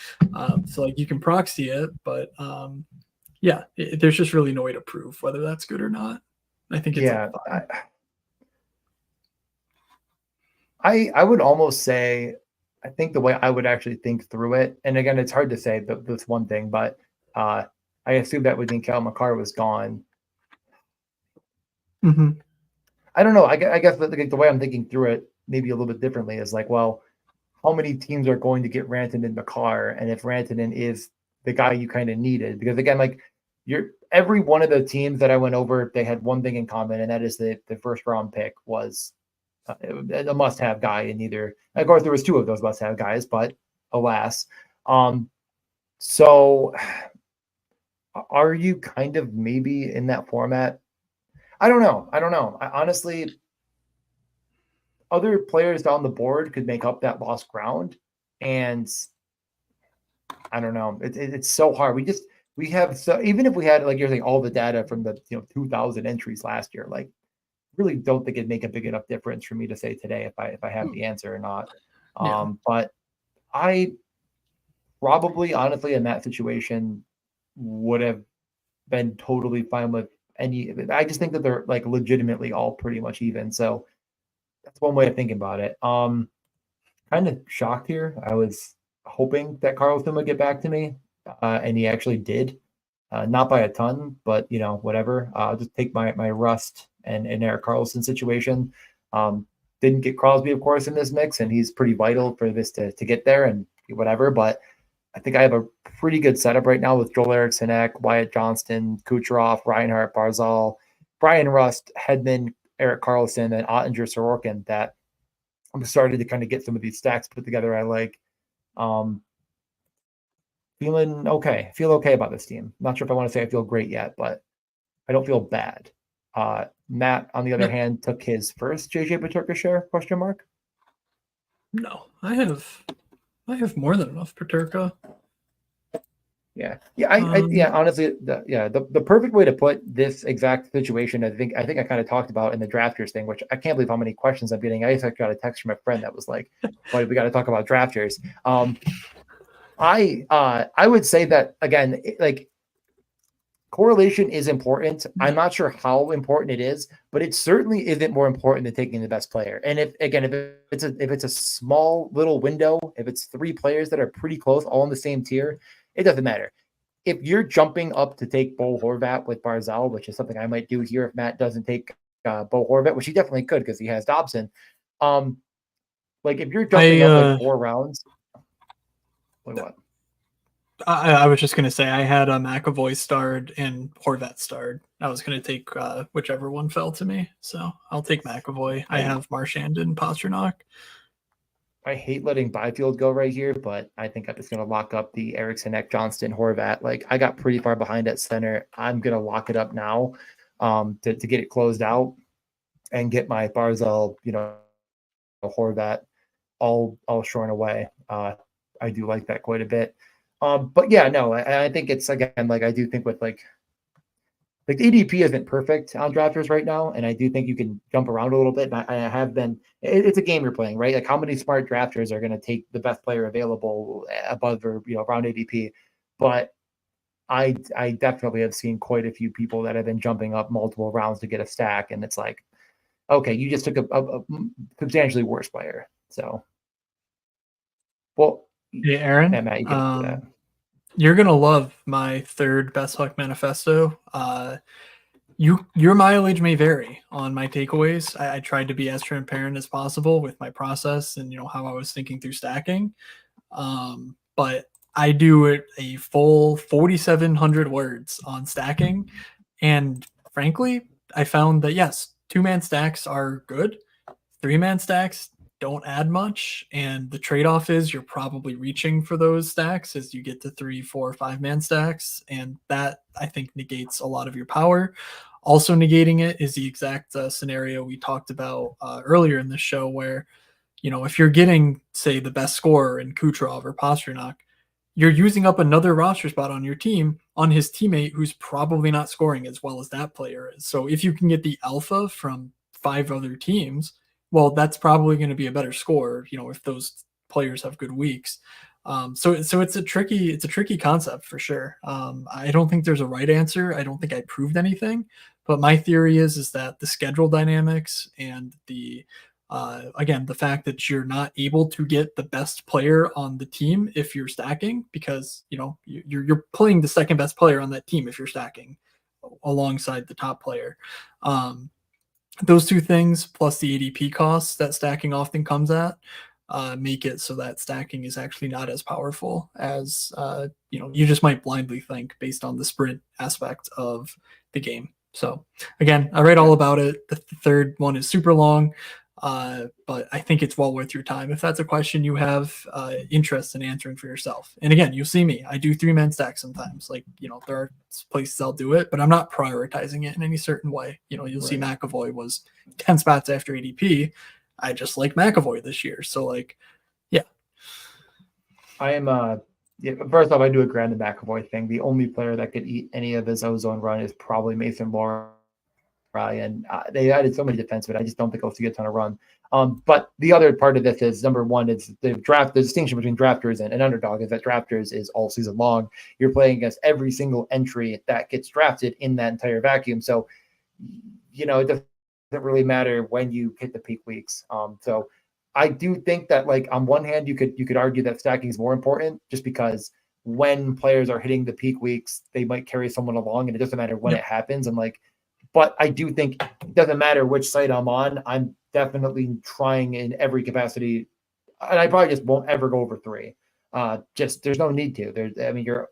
so like you can proxy it, but yeah, there's just really no way to prove whether that's good or not. I think it's like Yeah. fine. I would almost say, I think the way I would actually think through it, and again, it's hard to say this one thing, but I assume that when Cal McCarr was gone, Mm-hmm. I don't know. I guess the way I'm thinking through it maybe a little bit differently is like, well, how many teams are going to get Rantanen McCarr, and if Rantanen is the guy you kind of needed, because again, like every one of the teams that I went over, they had one thing in common, and that is the first round pick was a must-have guy in either. Of course, there was two of those must-have guys, but alas, so are you kind of maybe in that format? I don't know. I honestly, other players down the board could make up that lost ground, and I don't know. It's so hard. We have so even if we had like you're saying all the data from the 2000 entries last year, like really don't think it'd make a big enough difference for me to say today if I have the answer or not. Yeah. But I probably honestly in that situation would have been totally fine with any. I just think that they're like legitimately all pretty much even. So that's one way of thinking about it. Kind of shocked here. I was hoping that Carlson would get back to me, and he actually did. Not by a ton, but whatever. I'll just take my Rust and Eric Carlson situation. Didn't get Crosby, of course, in this mix, and he's pretty vital for this to get there and whatever. But I think I have a pretty good setup right now with Joel Eriksson, Wyatt Johnston, Kucherov, Reinhart, Barzal, Brian Rust, Hedman, Eric Carlson, and Ottinger Sorokin that I'm starting to kind of get some of these stacks put together. I like. Feeling okay. Feel okay about this team. Not sure if I want to say I feel great yet, but I don't feel bad. Matt, on the other Yeah. hand, took his first JJ Paterka share? Question mark. No, I have more than enough Paterka. Yeah, yeah. Honestly, the perfect way to put this exact situation, I think I kind of talked about in the drafters thing, which I can't believe how many questions I'm getting. I just got a text from a friend that was like, "Buddy, we got to talk about drafters." I would say that again, like correlation is important. I'm not sure how important it is, but it certainly isn't more important than taking the best player. And if it's a small little window, if it's three players that are pretty close, all in the same tier, it doesn't matter. If you're jumping up to take Bo Horvat with Barzal, which is something I might do here if Matt doesn't take Bo Horvat, which he definitely could because he has Dobson. Like if you're jumping up like 4 rounds, like what? I was just gonna say I had a McAvoy starred and Horvat starred. I was gonna take whichever one fell to me, so I'll take McAvoy. I have Marchand and Pastrnak. I hate letting Byfield go right here, but I think I'm just going to lock up the Eriksson, Johnston, Horvat. Like I got pretty far behind at center. I'm going to lock it up now to get it closed out and get my Barzal, Horvat all shorn away. I do like that quite a bit. But yeah, no, I think it's again, like I do think with like the ADP isn't perfect on drafters right now, and I do think you can jump around a little bit. And I have been. It's a game you're playing, right? Like how many smart drafters are going to take the best player available above or around ADP? But I definitely have seen quite a few people that have been jumping up multiple rounds to get a stack, and it's like, okay, you just took a substantially worse player. So, well, Hey, Aaron, Matt, you can answer that. you're gonna love my third best luck manifesto. Your mileage may vary on my takeaways. I tried to be as transparent as possible with my process and how I was thinking through stacking. But I do it a full 4,700 words on stacking, and frankly, I found that yes, 2-man stacks are good. 3-man stacks don't add much, and the trade-off is you're probably reaching for those stacks as you get to 3, 4, 5-man stacks, and that I think negates a lot of your power. Also negating it is the exact scenario we talked about earlier in the show, where if you're getting, say, the best scorer in Kucherov or Pasternak, you're using up another roster spot on your team on his teammate who's probably not scoring as well as that player is. So if you can get the alpha from 5 other teams, well, that's probably going to be a better score, if those players have good weeks. So it's a tricky concept for sure. I don't think there's a right answer. I don't think I proved anything, but my theory is that the schedule dynamics and again, the fact that you're not able to get the best player on the team if you're stacking, because you're playing the second best player on that team if you're stacking alongside the top player. Those two things plus the ADP costs that stacking often comes at make it so that stacking is actually not as powerful as you just might blindly think based on the sprint aspect of the game. So again, I read all about it. The third one is super long, but I think it's well worth your time if that's a question you have interest in answering for yourself. And again, you'll see me. I do 3-man stacks sometimes. There are places I'll do it, but I'm not prioritizing it in any certain way. You'll see McAvoy was 10 spots after ADP. I just like McAvoy this year. So yeah. I am first off, I do agree on the McAvoy thing. The only player that could eat any of his ozone run is probably Mason Laura, and they added so many defensemen. I just don't think he'll see a ton of run. But the other part of this is, number one, it's the distinction between drafters and underdog is that drafters is all season long. You're playing against every single entry that gets drafted in that entire vacuum. So, it doesn't really matter when you hit the peak weeks. So I do think that, on one hand, you could argue that stacking is more important just because when players are hitting the peak weeks, they might carry someone along, and it doesn't matter when it happens. And but I do think it doesn't matter which site I'm on. I'm definitely trying in every capacity, and I probably just won't ever go over 3. Just there's no need to. You're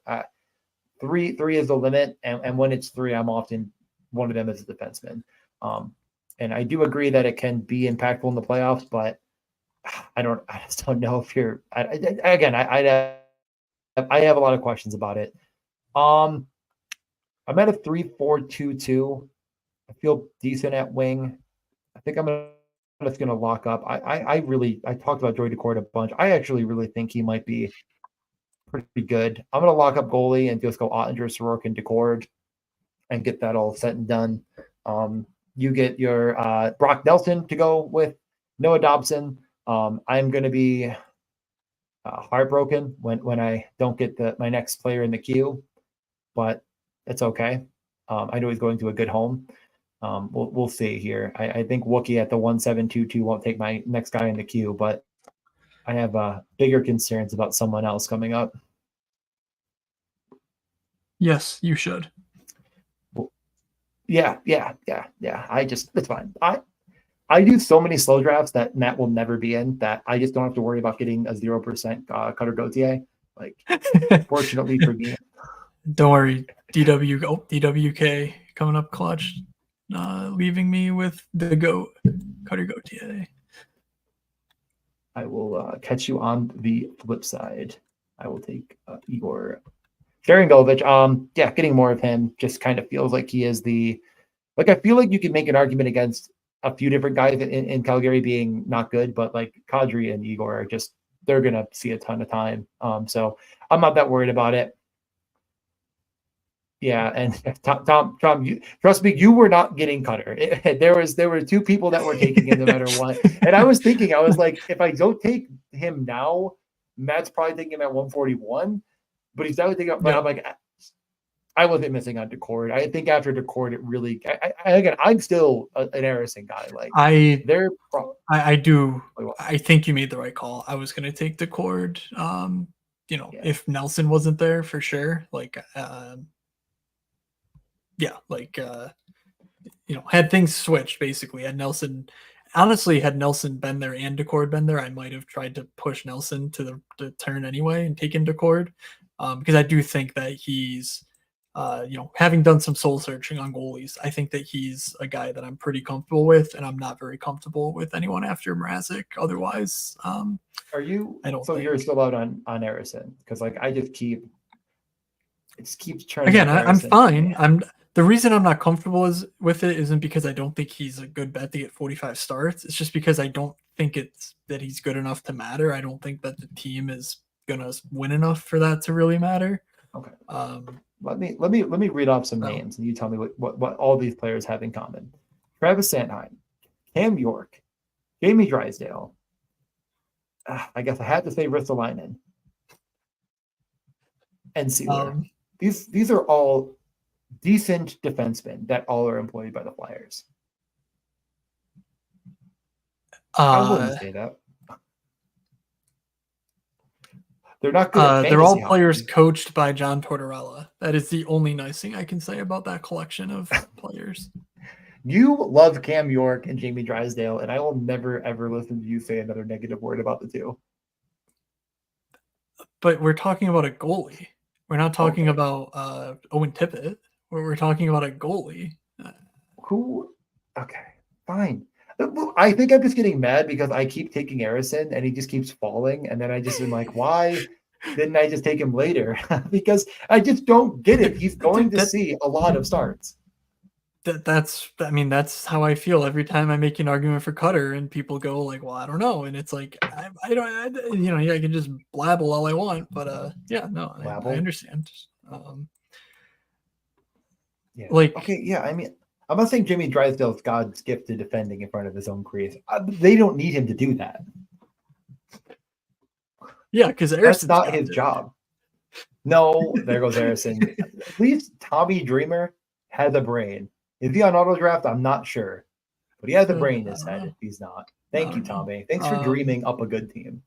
3 is the limit, and when it's 3, I'm often one of them as a defenseman. And I do agree that it can be impactful in the playoffs, but I just don't know if you're. I have a lot of questions about it. I'm at a 3-4-2-2. I feel decent at wing. I think I'm just going to lock up. I talked about Joey Decord a bunch. I actually really think he might be pretty good. I'm going to lock up goalie and just go Ottinger, Sorokin, Decord and get that all set and done. You get your Brock Nelson to go with Noah Dobson. I'm going to be heartbroken when I don't get my next player in the queue, but it's okay. I know he's going to a good home. We'll see here. I think Wookie at the 1722 won't take my next guy in the queue, but I have bigger concerns about someone else coming up. Yes, you should. Well, yeah. It's fine. I do so many slow drafts that Matt will never be in that I just don't have to worry about getting a 0% Cutter Gauthier. Fortunately for me. Don't worry. DWK coming up clutch. Leaving me with the GOAT, Cutter Gauthier. I will catch you on the flip side. I will take Igor Sharangovich. Getting more of him just kind of feels like he is I feel like you can make an argument against a few different guys in Calgary being not good, but Kadri and Igor are they're going to see a ton of time. So I'm not that worried about it. Yeah, and Tom, trust me, you were not getting Cutter. There were 2 people that were taking him no matter what. And I was like, if I don't take him now, Matt's probably taking him at 141, but he's definitely taking. But I'm like, I wasn't missing on Decord. I think after Decord, it really. Again, I'm still an Arison guy. Like I they're. do. I think you made the right call. I was going to take the cord. If Nelson wasn't there for sure, like, had things switched basically. Had Nelson been there and Decord been there, I might have tried to push Nelson to the turn anyway and taken Decord, because I do think that he's. Having done some soul searching on goalies, I think that he's a guy that I'm pretty comfortable with, and I'm not very comfortable with anyone after Mrazek. Otherwise, are you? I don't. So think. You're still out on Arison because like I just keeps turning. Again, I'm fine. Man. The reason I'm not comfortable with it isn't because I don't think he's a good bet to get 45 starts. It's just because I don't think it's that he's good enough to matter. I don't think that the team is gonna win enough for that to really matter. Okay. Let me read off some names and you tell me what all these players have in common. Travis Sanheim, Cam York, Jamie Drysdale. I guess I had to say Ristolainen and Sealer. These are all decent defensemen that all are employed by the Flyers. I wouldn't say that. They're not good. They're all players coached by John Tortorella. That is the only nice thing I can say about that collection of players. You love Cam York and Jamie Drysdale, and I will never, ever listen to you say another negative word about the two. But we're talking about a goalie. We're not talking about Owen Tippett. We're talking about a goalie. Who? Okay, fine. I think I'm just getting mad because I keep taking Arison and he just keeps falling. And then I just am like, why didn't I just take him later? Because I just don't get it. He's going to see a lot of starts. That's how I feel every time I make an argument for Cutter and people go like, well, I don't know. And it's like, I can just blabble all I want, but I understand. I'm not saying Jimmy Drysdale's God's gift to defending in front of his own crease. They don't need him to do that. Yeah, because that's not his job. No, there goes Arison. At least Tommy Dreamer has a brain. Is he on auto draft? I'm not sure. But he has a brain in his head if he's not. Thank you, Tommy. Thanks for dreaming up a good team.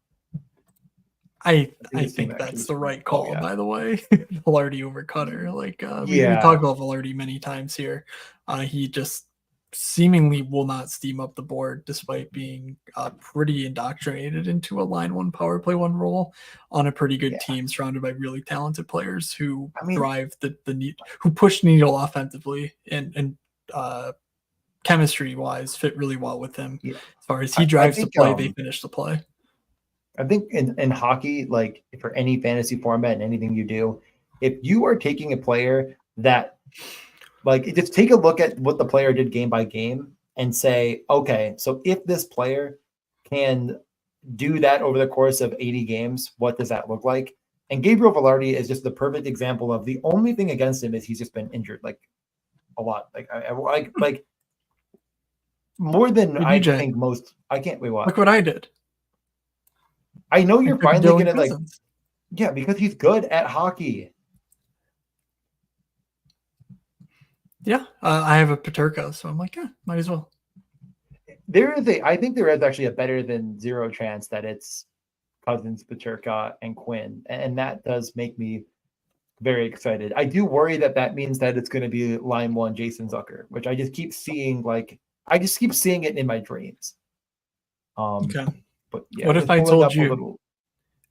I think that's the right call, by the way. Velarde over Cutter. We talked about Velarde many times here. He just seemingly will not steam up the board despite being pretty indoctrinated into a line one power play one role on a pretty good team surrounded by really talented players who drive the need, who push the needle offensively and chemistry wise fit really well with him. As far as he drives the play, they finish the play. I think in hockey, like for any fantasy format and anything you do, if you are taking a player that just take a look at what the player did game by game and say, okay, so if this player can do that over the course of 80 games, what does that look like? And Gabriel Velarde is just the perfect example of the only thing against him is he's just been injured a lot. More than I think most. I can't wait. What? Look what I did. I know you're finally gonna because he's good at hockey. Yeah, I have a Peterka, so I'm like, might as well. I think there is actually a better than zero chance that it's Cousins, Peterka, and Quinn, and that does make me very excited. I do worry that means that it's going to be line one Jason Zucker, which I just keep seeing. I just keep seeing it in my dreams. Okay. But yeah, what if I told you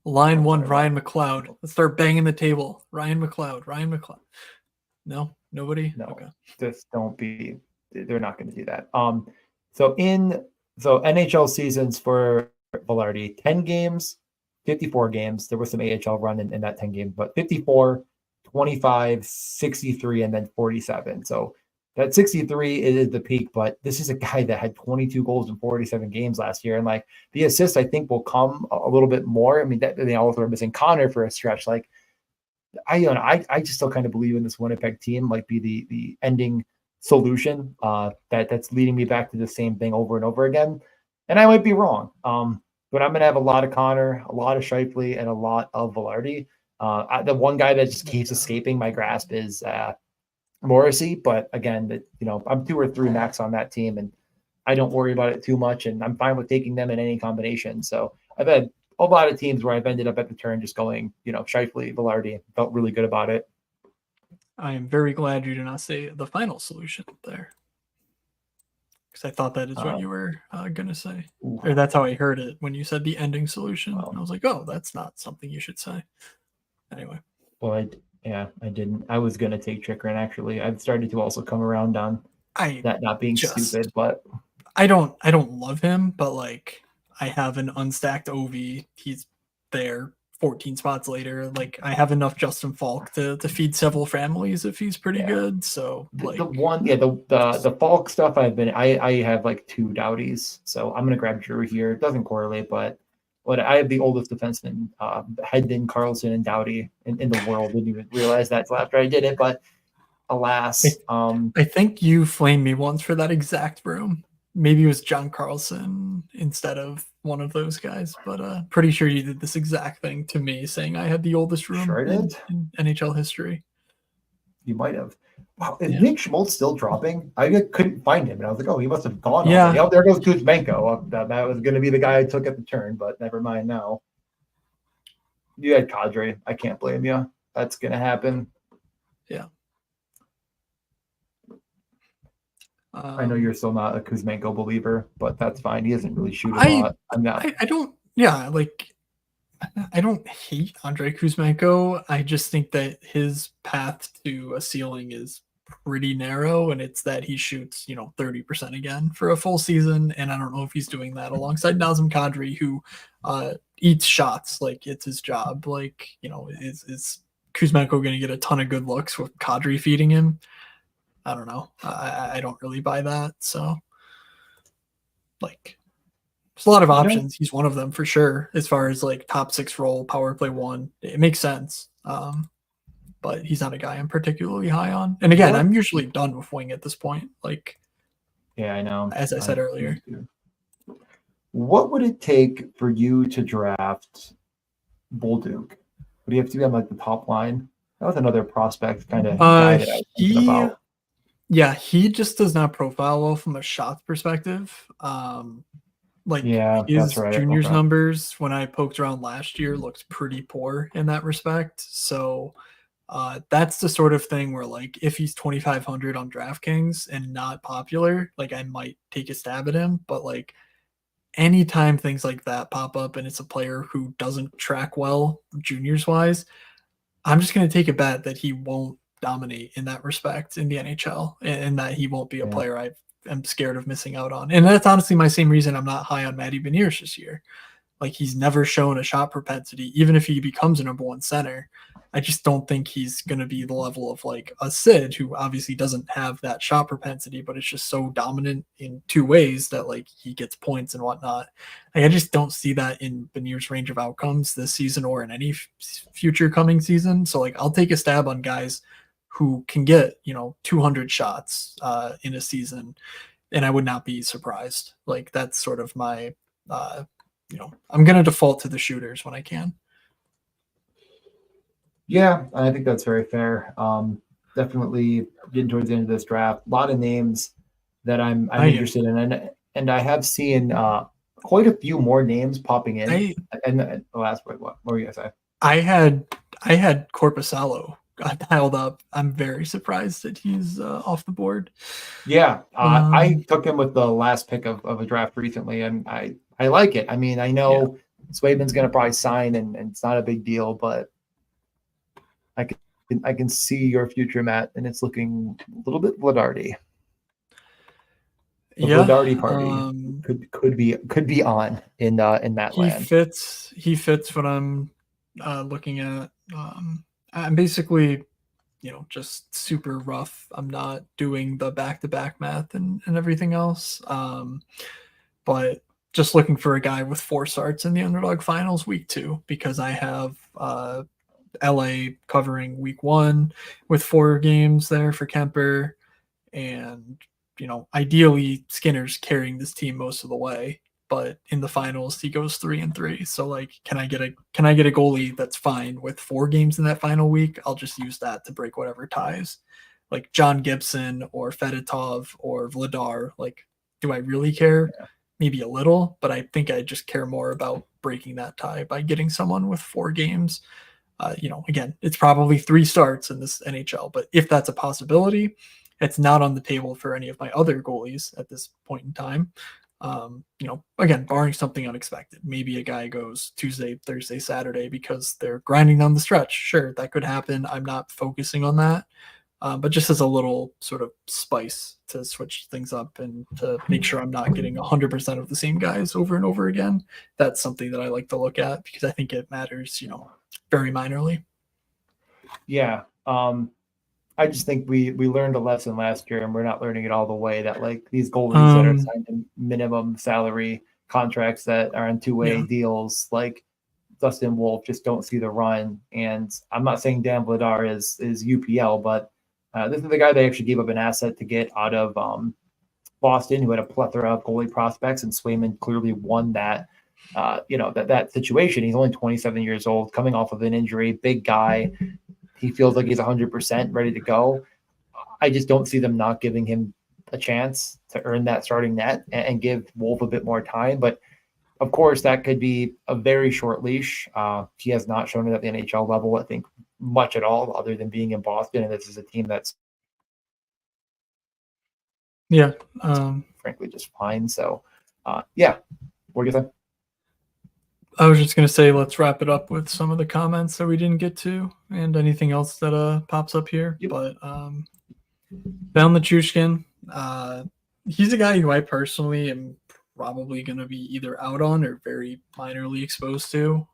line one Ryan McLeod? Let's start banging the table. Ryan McLeod. No, nobody. No, okay. Just don't be. They're not going to do that. So NHL seasons for Velarde, 10 games, 54 games. There was some AHL run in that 10 games, but 54, 25, 63, and then 47. So that 63 is the peak, but this is a guy that had 22 goals in 47 games last year. And the assists, I think, will come a little bit more. I mean, that they also are missing Connor for a stretch. I just still kind of believe in this Winnipeg team might be the ending solution that's leading me back to the same thing over and over again. And I might be wrong. But I'm going to have a lot of Connor, a lot of Scheifele, and a lot of Velarde. The one guy that just keeps escaping my grasp is Morrissey, but again, I'm 2 or 3 max on that team, and I don't worry about it too much, and I'm fine with taking them in any combination. So I've had a lot of teams where I've ended up at the turn just going, Shifley, Velarde, felt really good about it. I am very glad you did not say the final solution there, because I thought that is what you were going to say. Or that's how I heard it when you said the ending solution. Well, I was like, oh, that's not something you should say. Anyway. Well, I didn't. I was going to take Chikrin, actually. I've started to also come around on that not being stupid, but I don't love him, but like I have an unstacked OV. He's there 14 spots later. Like I have enough Justin Falk to feed several families if he's pretty good. So like the Falk stuff I have like 2 Dowdies, so I'm gonna grab Drew here. It doesn't correlate, but I have the oldest defenseman, Hedden, Carlson, and Doughty in the world. Didn't even realize that till after I did it, but alas. I think you flamed me once for that exact room. Maybe it was John Carlson instead of one of those guys, but pretty sure you did this exact thing to me, saying I had the oldest room in NHL history. You might have. Wow, is Nick Schmaltz still dropping? I couldn't find him, and I was like, oh, he must have gone. Yeah. Like, oh, there goes Kuzmenko. That was going to be the guy I took at the turn, but never mind now. You had Kadri. I can't blame you. That's going to happen. Yeah. I know you're still not a Kuzmenko believer, but that's fine. He doesn't really shoot a lot. I'm not. I don't. Yeah, like I don't hate Andrei Kuzmenko. I just think that his path to a ceiling is pretty narrow, and it's that he shoots 30% again for a full season, and I don't know if he's doing that alongside Nazem Kadri, who eats shots like it's his job. Like is Kuzmenko going to get a ton of good looks with Kadri feeding him? I don't know. I don't really buy that. So, like, there's a lot of options. He's one of them for sure. As far as like top 6 role, power play 1, it makes sense. But he's not a guy I'm particularly high on. And again, I'm usually done with wing at this point. Like, yeah, I know. As I said earlier. What would it take for you to draft Bolduc? Would you have to be on like the top line? That was another prospect kind of guy that I was thinking about. Yeah, he just does not profile well from a shots perspective. His juniors numbers when I poked around last year looked pretty poor in that respect. So that's the sort of thing where like if he's 2,500 on DraftKings and not popular, like I might take a stab at him. But like anytime things like that pop up and it's a player who doesn't track well juniors wise, I'm just going to take a bet that he won't dominate in that respect in the NHL, and that he won't be a player I am scared of missing out on. And that's honestly my same reason I'm not high on Matty Beniers this year. Like he's never shown a shot propensity, even if he becomes a number 1 center. I just don't think he's going to be the level of like a Sid, who obviously doesn't have that shot propensity, but it's just so dominant in 2 ways that like he gets points and whatnot. Like, I just don't see that in Beniers' range of outcomes this season or in any future coming season. So like I'll take a stab on guys who can get 200 shots in a season, and I would not be surprised. Like that's sort of my I'm going to default to the shooters when I can. Yeah, I think that's very fair. Definitely getting towards the end of this draft, a lot of names that I'm interested in, and I have seen quite a few more names popping in. And the last point, what were you gonna say? I had Corpusalo got dialed up. I'm very surprised that he's off the board. Yeah, I took him with the last pick of a draft recently, and I like it. I mean, I know Swayman's going to probably sign, and it's not a big deal, but I can see your future, Matt, and it's looking a little bit Vladardi. The Vladardi party could be on in that land. He fits what I'm looking at. I'm basically, just super rough. I'm not doing the back-to-back math and everything else. But just looking for a guy with 4 starts in the Underdog Finals week 2, because I have LA covering week 1 with 4 games there for Kemper. And, ideally Skinner's carrying this team most of the way. but in the finals he goes 3-3. So like, can I get a goalie that's fine with 4 games in that final week? I'll just use that to break whatever ties. Like John Gibson or Fedotov or Vladar. Like, do I really care? Yeah. Maybe a little, but I think I just care more about breaking that tie by getting someone with 4 games. Again, it's probably 3 starts in this NHL, but if that's a possibility, it's not on the table for any of my other goalies at this point in time. Again, barring something unexpected, maybe a guy goes Tuesday, Thursday, Saturday because they're grinding down the stretch. Sure, that could happen. I'm not focusing on that. But just as a little sort of spice to switch things up and to make sure I'm not getting 100% of the same guys over and over again. That's something that I like to look at because I think it matters, very minorly. Yeah. I just think we learned a lesson last year, and we're not learning it all the way. That like these goalies that are signed to minimum salary contracts that are on 2-way deals, like Dustin Wolf, just don't see the run. And I'm not saying Dan Vladar is UPL, but this is the guy they actually gave up an asset to get out of Boston, who had a plethora of goalie prospects, and Swayman clearly won that. That situation. He's only 27 years old, coming off of an injury, big guy. He feels like he's 100% ready to go. I just don't see them not giving him a chance to earn that starting net and give Wolf a bit more time. But of course, that could be a very short leash. He has not shown it at the NHL level, I think, much at all, other than being in Boston. And this is a team that's frankly just fine. So, what do you think? I was just going to say, let's wrap it up with some of the comments that we didn't get to and anything else that pops up here. Yep. But Val Nichushkin, he's a guy who I personally am probably going to be either out on or very minorly exposed to.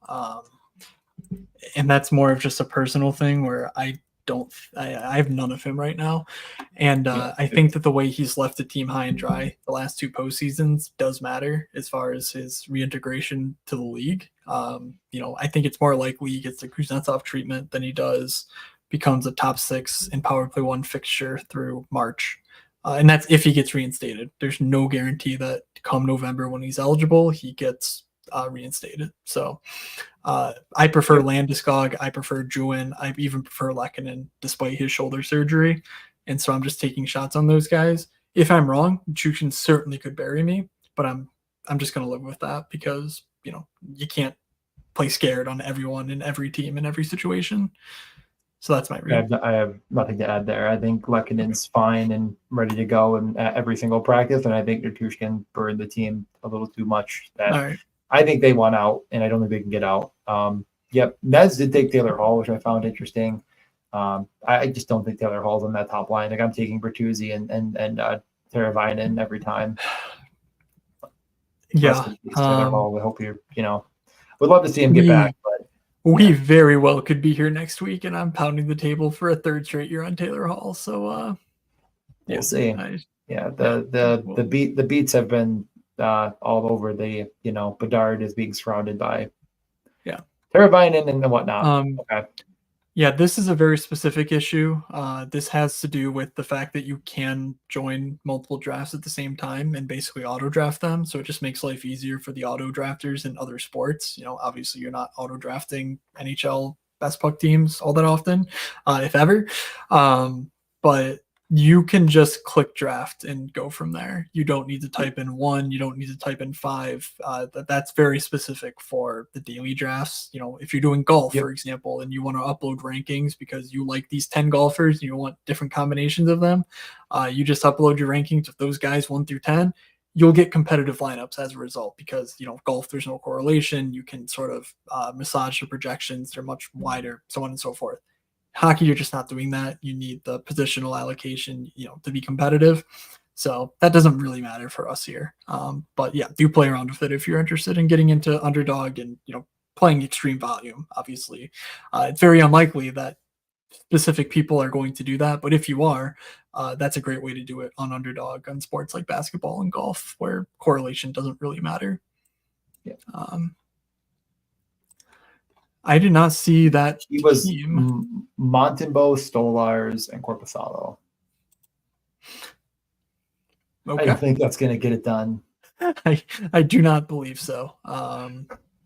And that's more of just a personal thing where I have none of him right now. And I think that the way he's left the team high and dry the last 2 postseasons does matter as far as his reintegration to the league. I think it's more likely he gets the Kuznetsov treatment than he does becomes a top 6 in power play 1 fixture through March. And that's if he gets reinstated. There's no guarantee that come November when he's eligible, he gets reinstated. So I prefer Landeskog. I prefer Juin. I even prefer Lehkonen despite his shoulder surgery. And so I'm just taking shots on those guys. If I'm wrong, Chushin certainly could bury me, but I'm just going to live with that because, you can't play scared on everyone in every team in every situation. So that's my read. I have nothing to add there. I think Lehkonen's fine and ready to go in every single practice, and I think Nichushkin burned the team a little too much. I think they want out, and I don't think they can get out. Nez did take Taylor Hall, which I found interesting. I just don't think Taylor Hall's on that top line. Like I'm taking Bertuzzi and Teravainen every time. Yeah, Taylor Hall. We hope would love to see him get back, but we very well could be here next week, and I'm pounding the table for a 3rd straight year on Taylor Hall. So we'll see. The beats have been all over the Bedard is being surrounded by Teravainen and whatnot. Okay. Yeah, this is a very specific issue. This has to do with the fact that you can join multiple drafts at the same time and basically auto draft them. So it just makes life easier for the auto drafters in other sports. Obviously you're not auto drafting NHL best puck teams all that often, if ever. But you can just click draft and go from there. You don't need to type in 1. You don't need to type in 5. That's very specific for the daily drafts. If you're doing golf, for example, and you want to upload rankings because you like these 10 golfers and you want different combinations of them, you just upload your rankings of those guys 1 through 10. You'll get competitive lineups as a result because, golf, there's no correlation. You can sort of massage the projections. They're much wider, so on and so forth. Hockey, you're just not doing that. You need the positional allocation, to be competitive. So that doesn't really matter for us here. But do play around with it if you're interested in getting into Underdog and, playing extreme volume, obviously. It's very unlikely that specific people are going to do that. But if you are, that's a great way to do it on Underdog on sports like basketball and golf where correlation doesn't really matter. I did not see that he was Montembeault, Stolars, and Korpisalo. Okay. I don't think that's going to get it done. I do not believe so.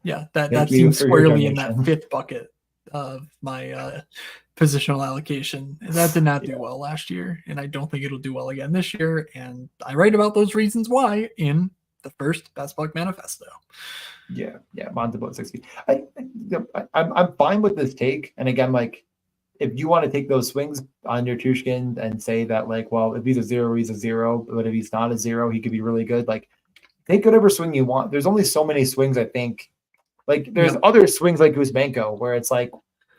Yeah, that Thank you seems for your squarely in that donation. fifth bucket of my positional allocation. That did not do Yeah. well last year, and I don't think it'll do well again this year. And I write about those reasons why in the first Best Buck Manifesto. Yeah, mine's about 60. I'm fine with this take. And again, like, if you want to take those swings on your Tushkin and say that, like, well, if he's a zero, he's a zero, but if he's not a zero, he could be really good. Like, take whatever swing you want. There's only so many swings, I think. Like, there's Yep. other swings like Kuzmenko where it's like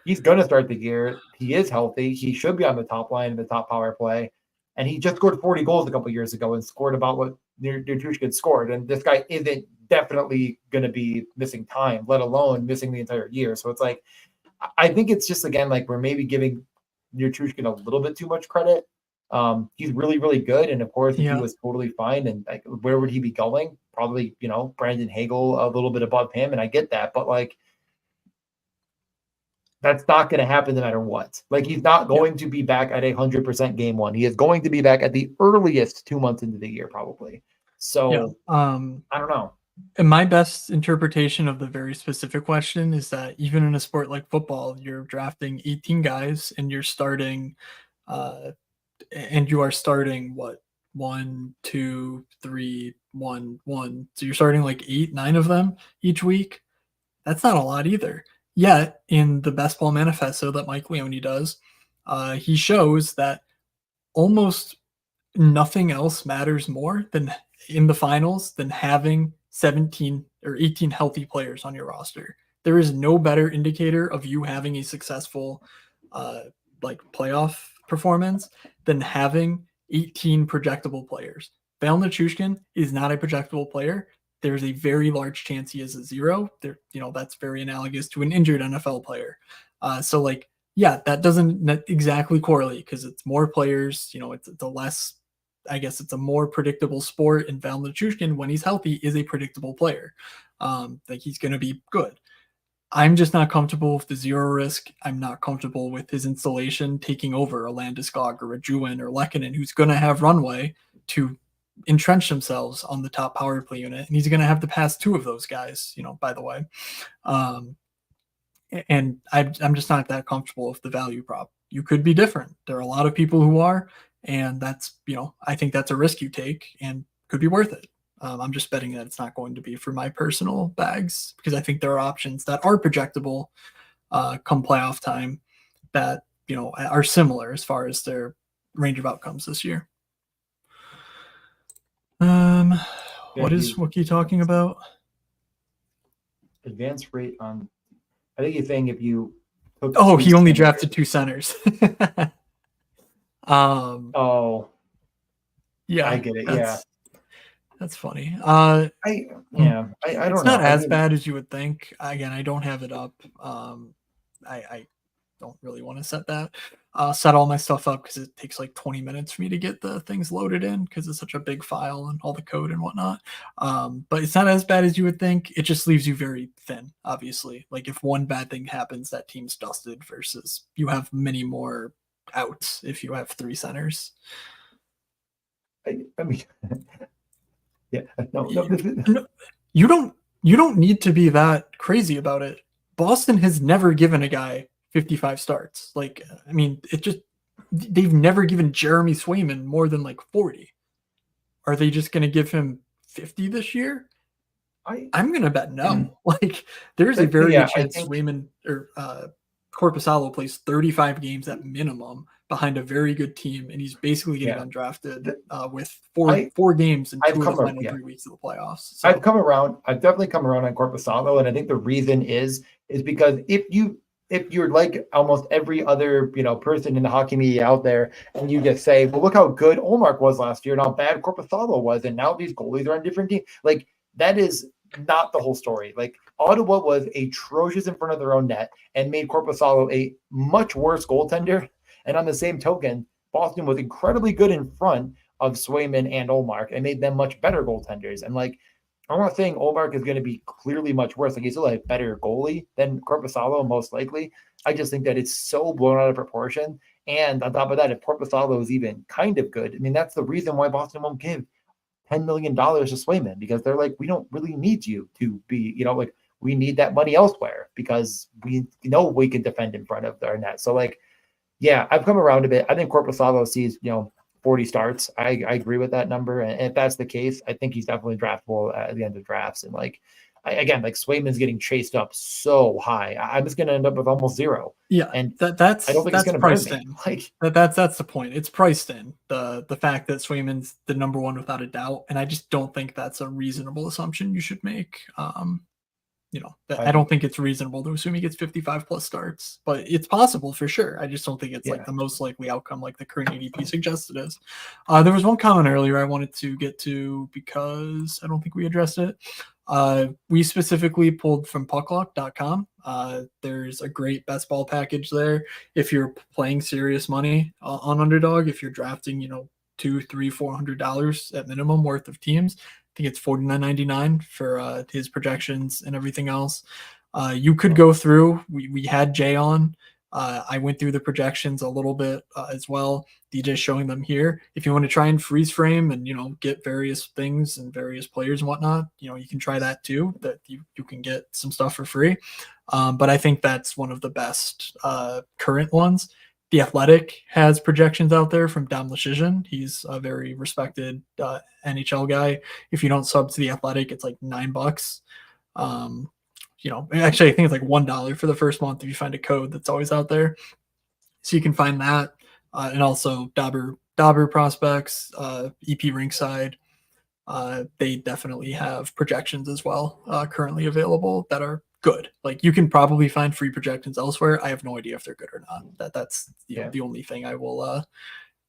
he's going to start the year. He is healthy. He should be on the top line, the top power play. And he just scored 40 goals a couple years ago and scored about what Tushkin scored. And this guy isn't definitely going to be missing time, let alone missing the entire year. So it's like, I think it's just, again, like, we're maybe giving Nurtushkin a little bit too much credit. He's really, really good. And of course, if he Yeah. was totally fine, and like, where would he be going? Probably, Brandon Hagel a little bit above him. And I get that, but like, that's not going to happen no matter what. Like, he's not Yep. going to be back at 100% game one. He is going to be back at the earliest 2 months into the year, probably. So I don't know. And my best interpretation of the very specific question is that even in a sport like football, you're drafting 18 guys and you're starting, and you are starting what, 1, 2, 3, 1, 1. So you're starting like 8, 9 of them each week. That's not a lot either. Yet in the Best Ball Manifesto that Mike Leone does, he shows that almost nothing else matters more than in the finals than having 17 or 18 healthy players on your roster. There is no better indicator of you having a successful like playoff performance than having 18 projectable players. Val Nichushkin is not a projectable player. There's a very large chance he is a zero. There, that's very analogous to an injured NFL player. So like, yeah, that doesn't exactly correlate because it's more players. It's a less, I guess it's a more predictable sport. And Val Nichushkin, when he's healthy, is a predictable player. Like, he's going to be good. I'm just not comfortable with the zero risk. I'm not comfortable with his installation taking over a Landeskog or a Juin or Lehkonen, who's going to have runway to entrench themselves on the top power play unit. And he's going to have to pass two of those guys, by the way. And I'm just not that comfortable with the value prop. You could be different. There are a lot of people who are, and that's, I think that's a risk you take and could be worth it. I'm just betting that it's not going to be for my personal bags because I think there are options that are projectable come playoff time that, are similar as far as their range of outcomes this year. What is Wookie talking about? Advance rate on, I think you're saying if you took he only drafted 2 centers. Oh, yeah, I get it. That's funny. I don't It's know. not as bad as you would think. Again, I don't have it up. I don't really want to set all my stuff up because it takes like 20 minutes for me to get the things loaded in because it's such a big file and all the code and whatnot. But it's not as bad as you would think. It just leaves you very thin, obviously. Like, if one bad thing happens, that team's dusted versus you have many more outs if you have 3 centers. I mean, yeah, no, you don't need to be that crazy about it. Boston has never given a guy 55 starts. Like, I mean, they've never given Jeremy Swayman more than like 40. Are they just going to give him 50 this year? I'm going to bet no. Like, there's a very good chance Swayman or Korpisalo plays 35 games at minimum behind a very good team, and he's basically getting undrafted with four games in 2 of the final 3 weeks of the playoffs. So. I've definitely come around on Korpisalo, and I think the reason is because if you're like almost every other person in the hockey media out there, and you just say, well, look how good Olmark was last year and how bad Korpisalo was, and now these goalies are on different teams. Like, that is not the whole story. Like, Ottawa was atrocious in front of their own net and made Korpisalo a much worse goaltender. And on the same token, Boston was incredibly good in front of Swayman and Olmark and made them much better goaltenders. And like, I'm not saying Olmark is going to be clearly much worse. Like, he's still a better goalie than Korpisalo, most likely. I just think that it's so blown out of proportion. And on top of that, if Korpisalo is even kind of good, I mean, that's the reason why Boston won't give $10 million to Swayman because they're like, we don't really need you to be, like we need that money elsewhere because we know we can defend in front of our net. So like, yeah, I've come around a bit. I think Korpisalo sees, 40 starts. I agree with that number. And if that's the case, I think he's definitely draftable at the end of drafts. And like, again, like Swayman's getting chased up so high. I'm just going to end up with almost zero. Yeah, and that's I don't think it's going to burn me. Like that's the point. It's priced in the fact that Swayman's the number one without a doubt, and I just don't think that's a reasonable assumption you should make. I don't think it's reasonable to assume he gets 55 plus starts, but it's possible for sure. I just don't think it's like the most likely outcome, like the current ADP suggests it is. There was one comment earlier I wanted to get to because I don't think we addressed it. We specifically pulled from puckluck.com. There's a great best ball package there. If you're playing serious money on Underdog, if you're drafting, $200, $300, $400 at minimum worth of teams, I think it's $49.99 for his projections and everything else. You could go through. We had Jay on. I went through the projections a little bit as well. DJ's showing them here. If you want to try and freeze frame and get various things and various players and whatnot, you can try that too. That you can get some stuff for free. But I think that's one of the best current ones. The Athletic has projections out there from Dom Luszczyszyn. He's a very respected NHL guy. If you don't sub to the Athletic, it's like $9. Actually, I think it's like $1 for the first month if you find a code that's always out there. So you can find that, and also Dauber prospects, EP Rinkside. They definitely have projections as well currently available that are good. Like you can probably find free projections elsewhere. I have no idea if they're good or not. That's the only thing I will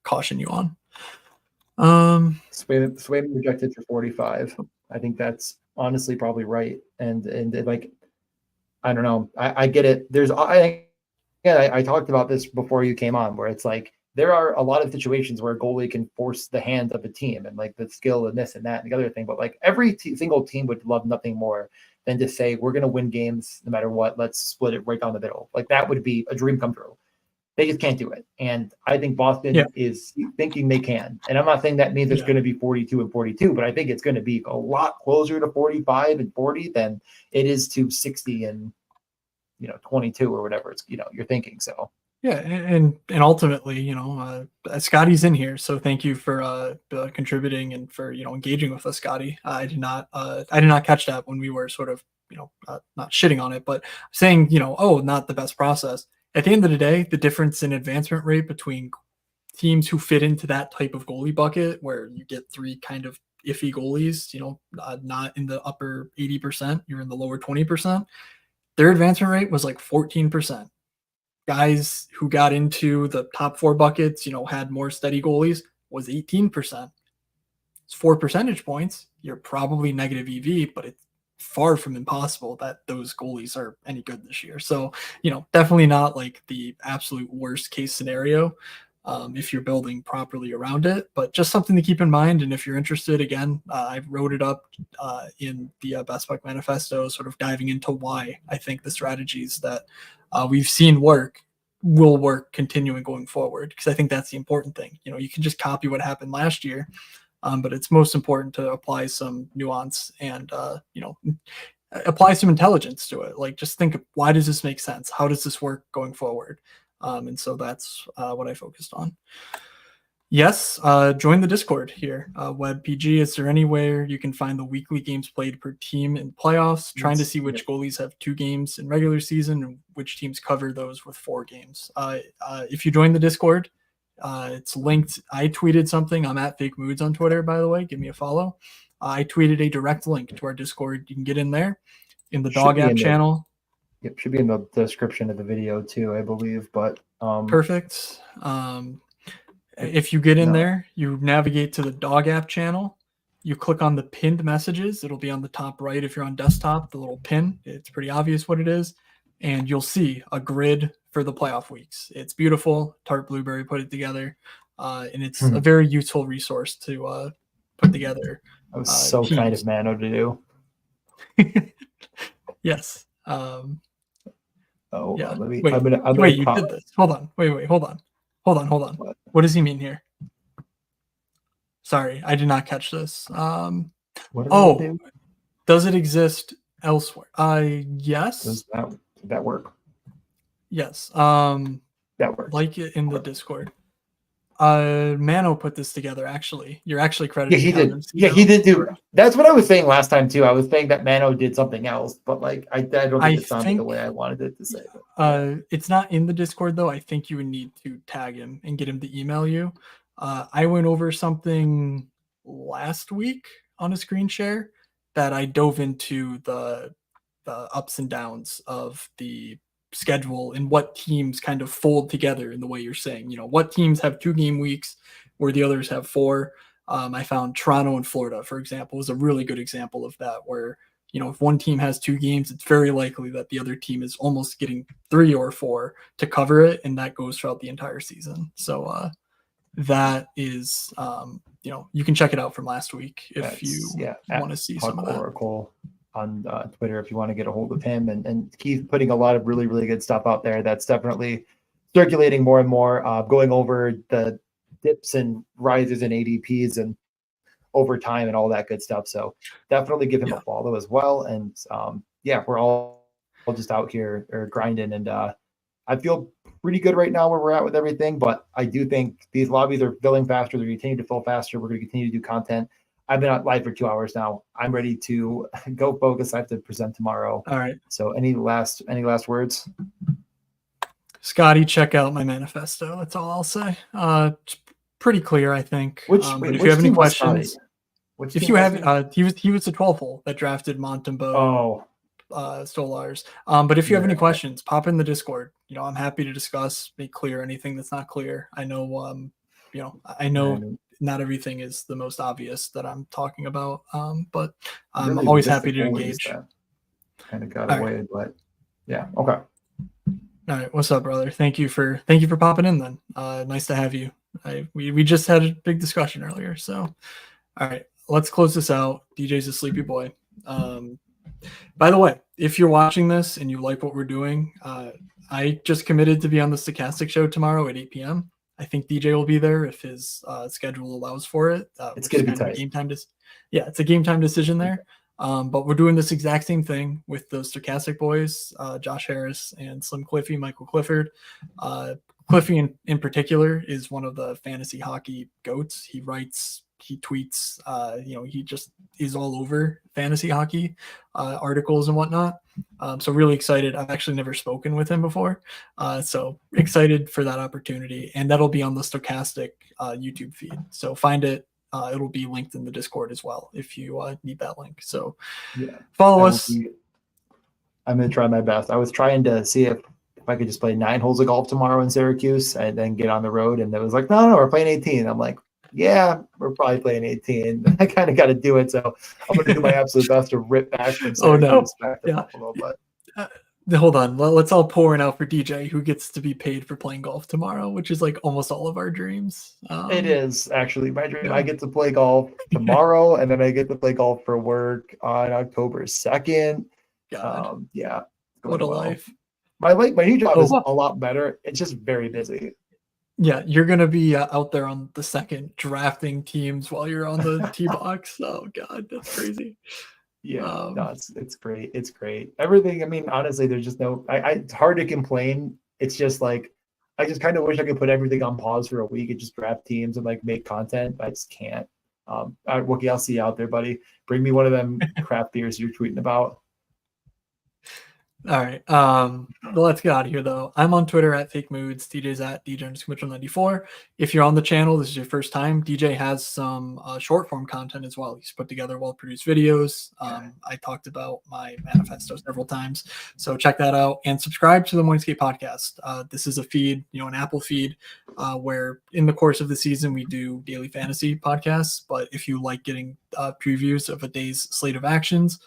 caution you on. Swayman projected for 45. I think that's honestly probably right. And like, I don't know. I get it. I talked about this before you came on, where it's like there are a lot of situations where a goalie can force the hand of a team and like the skill and this and that and the other thing. But like every single team would love nothing more than to say, we're going to win games no matter what. Let's split it right down the middle. Like that would be a dream come true. They just can't do it. And I think Boston is thinking they can. And I'm not saying that means it's going to be 42 and 42, but I think it's going to be a lot closer to 45 and 40 than it is to 60 and 22 or whatever it's you're thinking. So yeah, and ultimately, Scotty's in here, so thank you for contributing and for engaging with us, Scotty. I did not catch that when we were sort of not shitting on it, but saying not the best process. At the end of the day, the difference in advancement rate between teams who fit into that type of goalie bucket, where you get three kind of iffy goalies, not in the upper 80%, you're in the lower 20%. Their advancement rate was like 14%. Guys who got into the top four buckets, had more steady goalies, was 18%. It's 4 percentage points. You're probably negative EV, but it's far from impossible that those goalies are any good this year. So, definitely not like the absolute worst case scenario if you're building properly around it, but just something to keep in mind. And if you're interested, again, I wrote it up in the Best Buck Manifesto, sort of diving into why I think the strategies that we've seen will work continuing going forward, because I think that's the important thing. You can just copy what happened last year, but it's most important to apply some nuance and apply some intelligence to it. Like just think, why does this make sense? How does this work going forward? And so that's what I focused on. Yes, join the Discord here. WebPG, is there anywhere you can find the weekly games played per team in playoffs? Trying to see which goalies have 2 games in regular season and which teams cover those with 4 games. If you join the Discord, it's linked. I tweeted something. I'm at Fake Moods on Twitter, by the way. Give me a follow. I tweeted a direct link to our Discord. You can get in there in the Dog app channel. Yep, should be in the description of the video too, I believe. But perfect. If you get in there, you navigate to the Dog app channel. You click on the pinned messages. It'll be on the top right if you're on desktop, the little pin. It's pretty obvious what it is. And you'll see a grid for the playoff weeks. It's beautiful. Tart Blueberry put it together. And it's a very useful resource to put together. That was so teams. Kind of Mano to do. Yes. Yeah. Wait, you did this. Hold on. Wait, hold on. Hold on. What does he mean here? Sorry, I did not catch this. What do Oh, they do? does it exist elsewhere? Yes. Does that work? Yes. That works. Like it in the Discord. Mano put this together. Actually, you're actually Yeah, crediting he did. him. Yeah, he did do. That's what I was saying last time too. I was saying that Mano did something else, but like I don't think it sounded the way I wanted it to say. It's not in the Discord though. I think you would need to tag him and get him to email you. I went over something last week on a screen share that I dove into the ups and downs of the schedule and what teams kind of fold together in the way you're saying. You know, what teams have 2 game weeks where the others have 4. I found Toronto and Florida, for example, was a really good example of that, where, you know, if one team has 2 games, it's very likely that the other team is almost getting 3 or 4 to cover it, and that goes throughout the entire season. So that is, you know, you can check it out from last week if you want to see some of that. Oracle on Twitter if you want to get a hold of him, and Keith putting a lot of really, really good stuff out there that's definitely circulating more and more, going over the dips and rises and ADPs and over time and all that good stuff. So definitely give him a follow as well. And we're all just out here or grinding, and I feel pretty good right now where we're at with everything, but I do think these lobbies are filling faster. They're continuing to fill faster. We're going to continue to do content. I've been on live for 2 hours now. I'm ready to go focus. I have to present tomorrow. All right. So any last words? Scotty, check out my manifesto. That's all I'll say. It's pretty clear, I think. If you have any questions, if you have, he was the 12th hole that drafted Montembeau, Stolars. But if you have any questions, pop in the Discord. You know, I'm happy to discuss, make clear anything that's not clear. I know, you know, I know not everything is the most obvious that I'm talking about, but I'm really always happy to engage. Kind of got away, but yeah, okay. All right, what's up, brother? Thank you for popping in. Then, nice to have you. We just had a big discussion earlier, so all right, let's close this out. DJ's a sleepy boy. By the way, if you're watching this and you like what we're doing, I just committed to be on the Stochastic show tomorrow at 8 p.m. I think DJ will be there if his schedule allows for it. It's going to be tight. It's a game time decision there. But we're doing this exact same thing with the Stochastic boys, Josh Harris and Slim Cliffy, Michael Clifford. Cliffy in particular is one of the fantasy hockey goats. He writes, he tweets, you know, he just is all over fantasy hockey articles and whatnot. So really excited. I've actually never spoken with him before. So excited for that opportunity. And that'll be on the Stochastic YouTube feed. So find it. It'll be linked in the Discord as well if you need that link. So follow us. I'm going to try my best. I was trying to see if I could just play 9 holes of golf tomorrow in Syracuse and then get on the road. And it was like, no, we're playing 18. I'm like, yeah, we're probably playing 18. I kind of got to do it. So I'm going to do my absolute best to rip back from Syracuse back to Buffalo. But hold on. Let's all pour it out for DJ, who gets to be paid for playing golf tomorrow, which is like almost all of our dreams. It is actually my dream. I get to play golf tomorrow, and then I get to play golf for work on October 2nd. What a life. My new job is a lot better. It's just very busy. Yeah, you're going to be out there on the 2nd drafting teams while you're on the tee box. Oh, God, that's crazy. Yeah, no, it's great. It's great. Everything. I mean, honestly, there's just no. It's hard to complain. It's just like I just kind of wish I could put everything on pause for a week and just draft teams and like make content. But I just can't. All right, Wookie, I'll see you out there, buddy. Bring me one of them craft beers you're tweeting about. All right. Let's get out of here though. I'm on Twitter at Fake Moods. DJ's at DJ_Mitchell94. If you're on the channel, this is your first time. DJ has some short form content as well. He's put together well-produced videos. I talked about my manifesto several times, so check that out and subscribe to the Morningscape podcast. This is a feed, an Apple feed, where in the course of the season we do daily fantasy podcasts. But if you like getting previews of a day's slate of actions,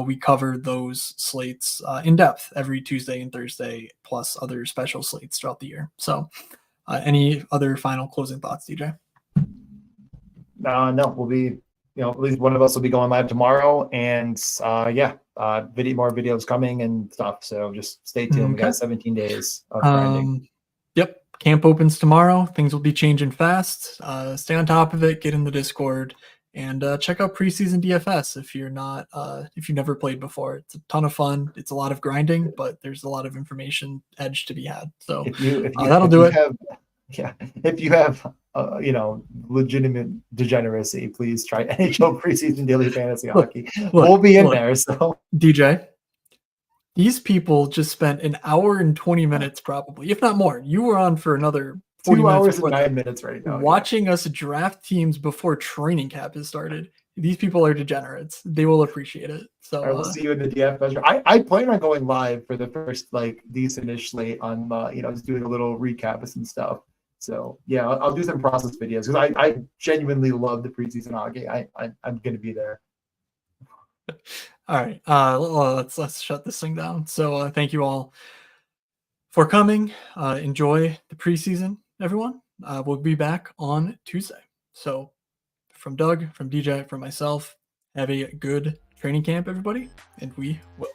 we cover those slates in depth every Tuesday and Thursday, plus other special slates throughout the year. So any other final closing thoughts, DJ? No, we'll be, at least one of us will be going live tomorrow, and more videos coming and stuff. So just stay tuned. We got 17 days of grinding. Yep. camp opens tomorrow. Things will be changing fast. Stay on top of it. Get in the Discord and check out preseason DFS if you're not if you've never played before. It's a ton of fun. It's a lot of grinding, but there's a lot of information edge to be had. So that'll do it. If you have legitimate degeneracy, please try NHL preseason daily fantasy hockey. We'll be in there. So DJ, these people just spent an hour and 20 minutes, probably, if not more. You were on for another 2 hours and 9 minutes right now. Watching us draft teams before training camp has started. These people are degenerates. They will appreciate it. So I will see you in the DFS. I plan on going live for the first decent-ish slate on just doing a little recap of some stuff. So yeah, I'll do some process videos because I genuinely love the preseason hockey. I'm gonna be there. All right, let's shut this thing down. So thank you all for coming. Enjoy the preseason, everyone. We'll be back on Tuesday. So from Doug, from DJ, from myself, have a good training camp, everybody, and we will.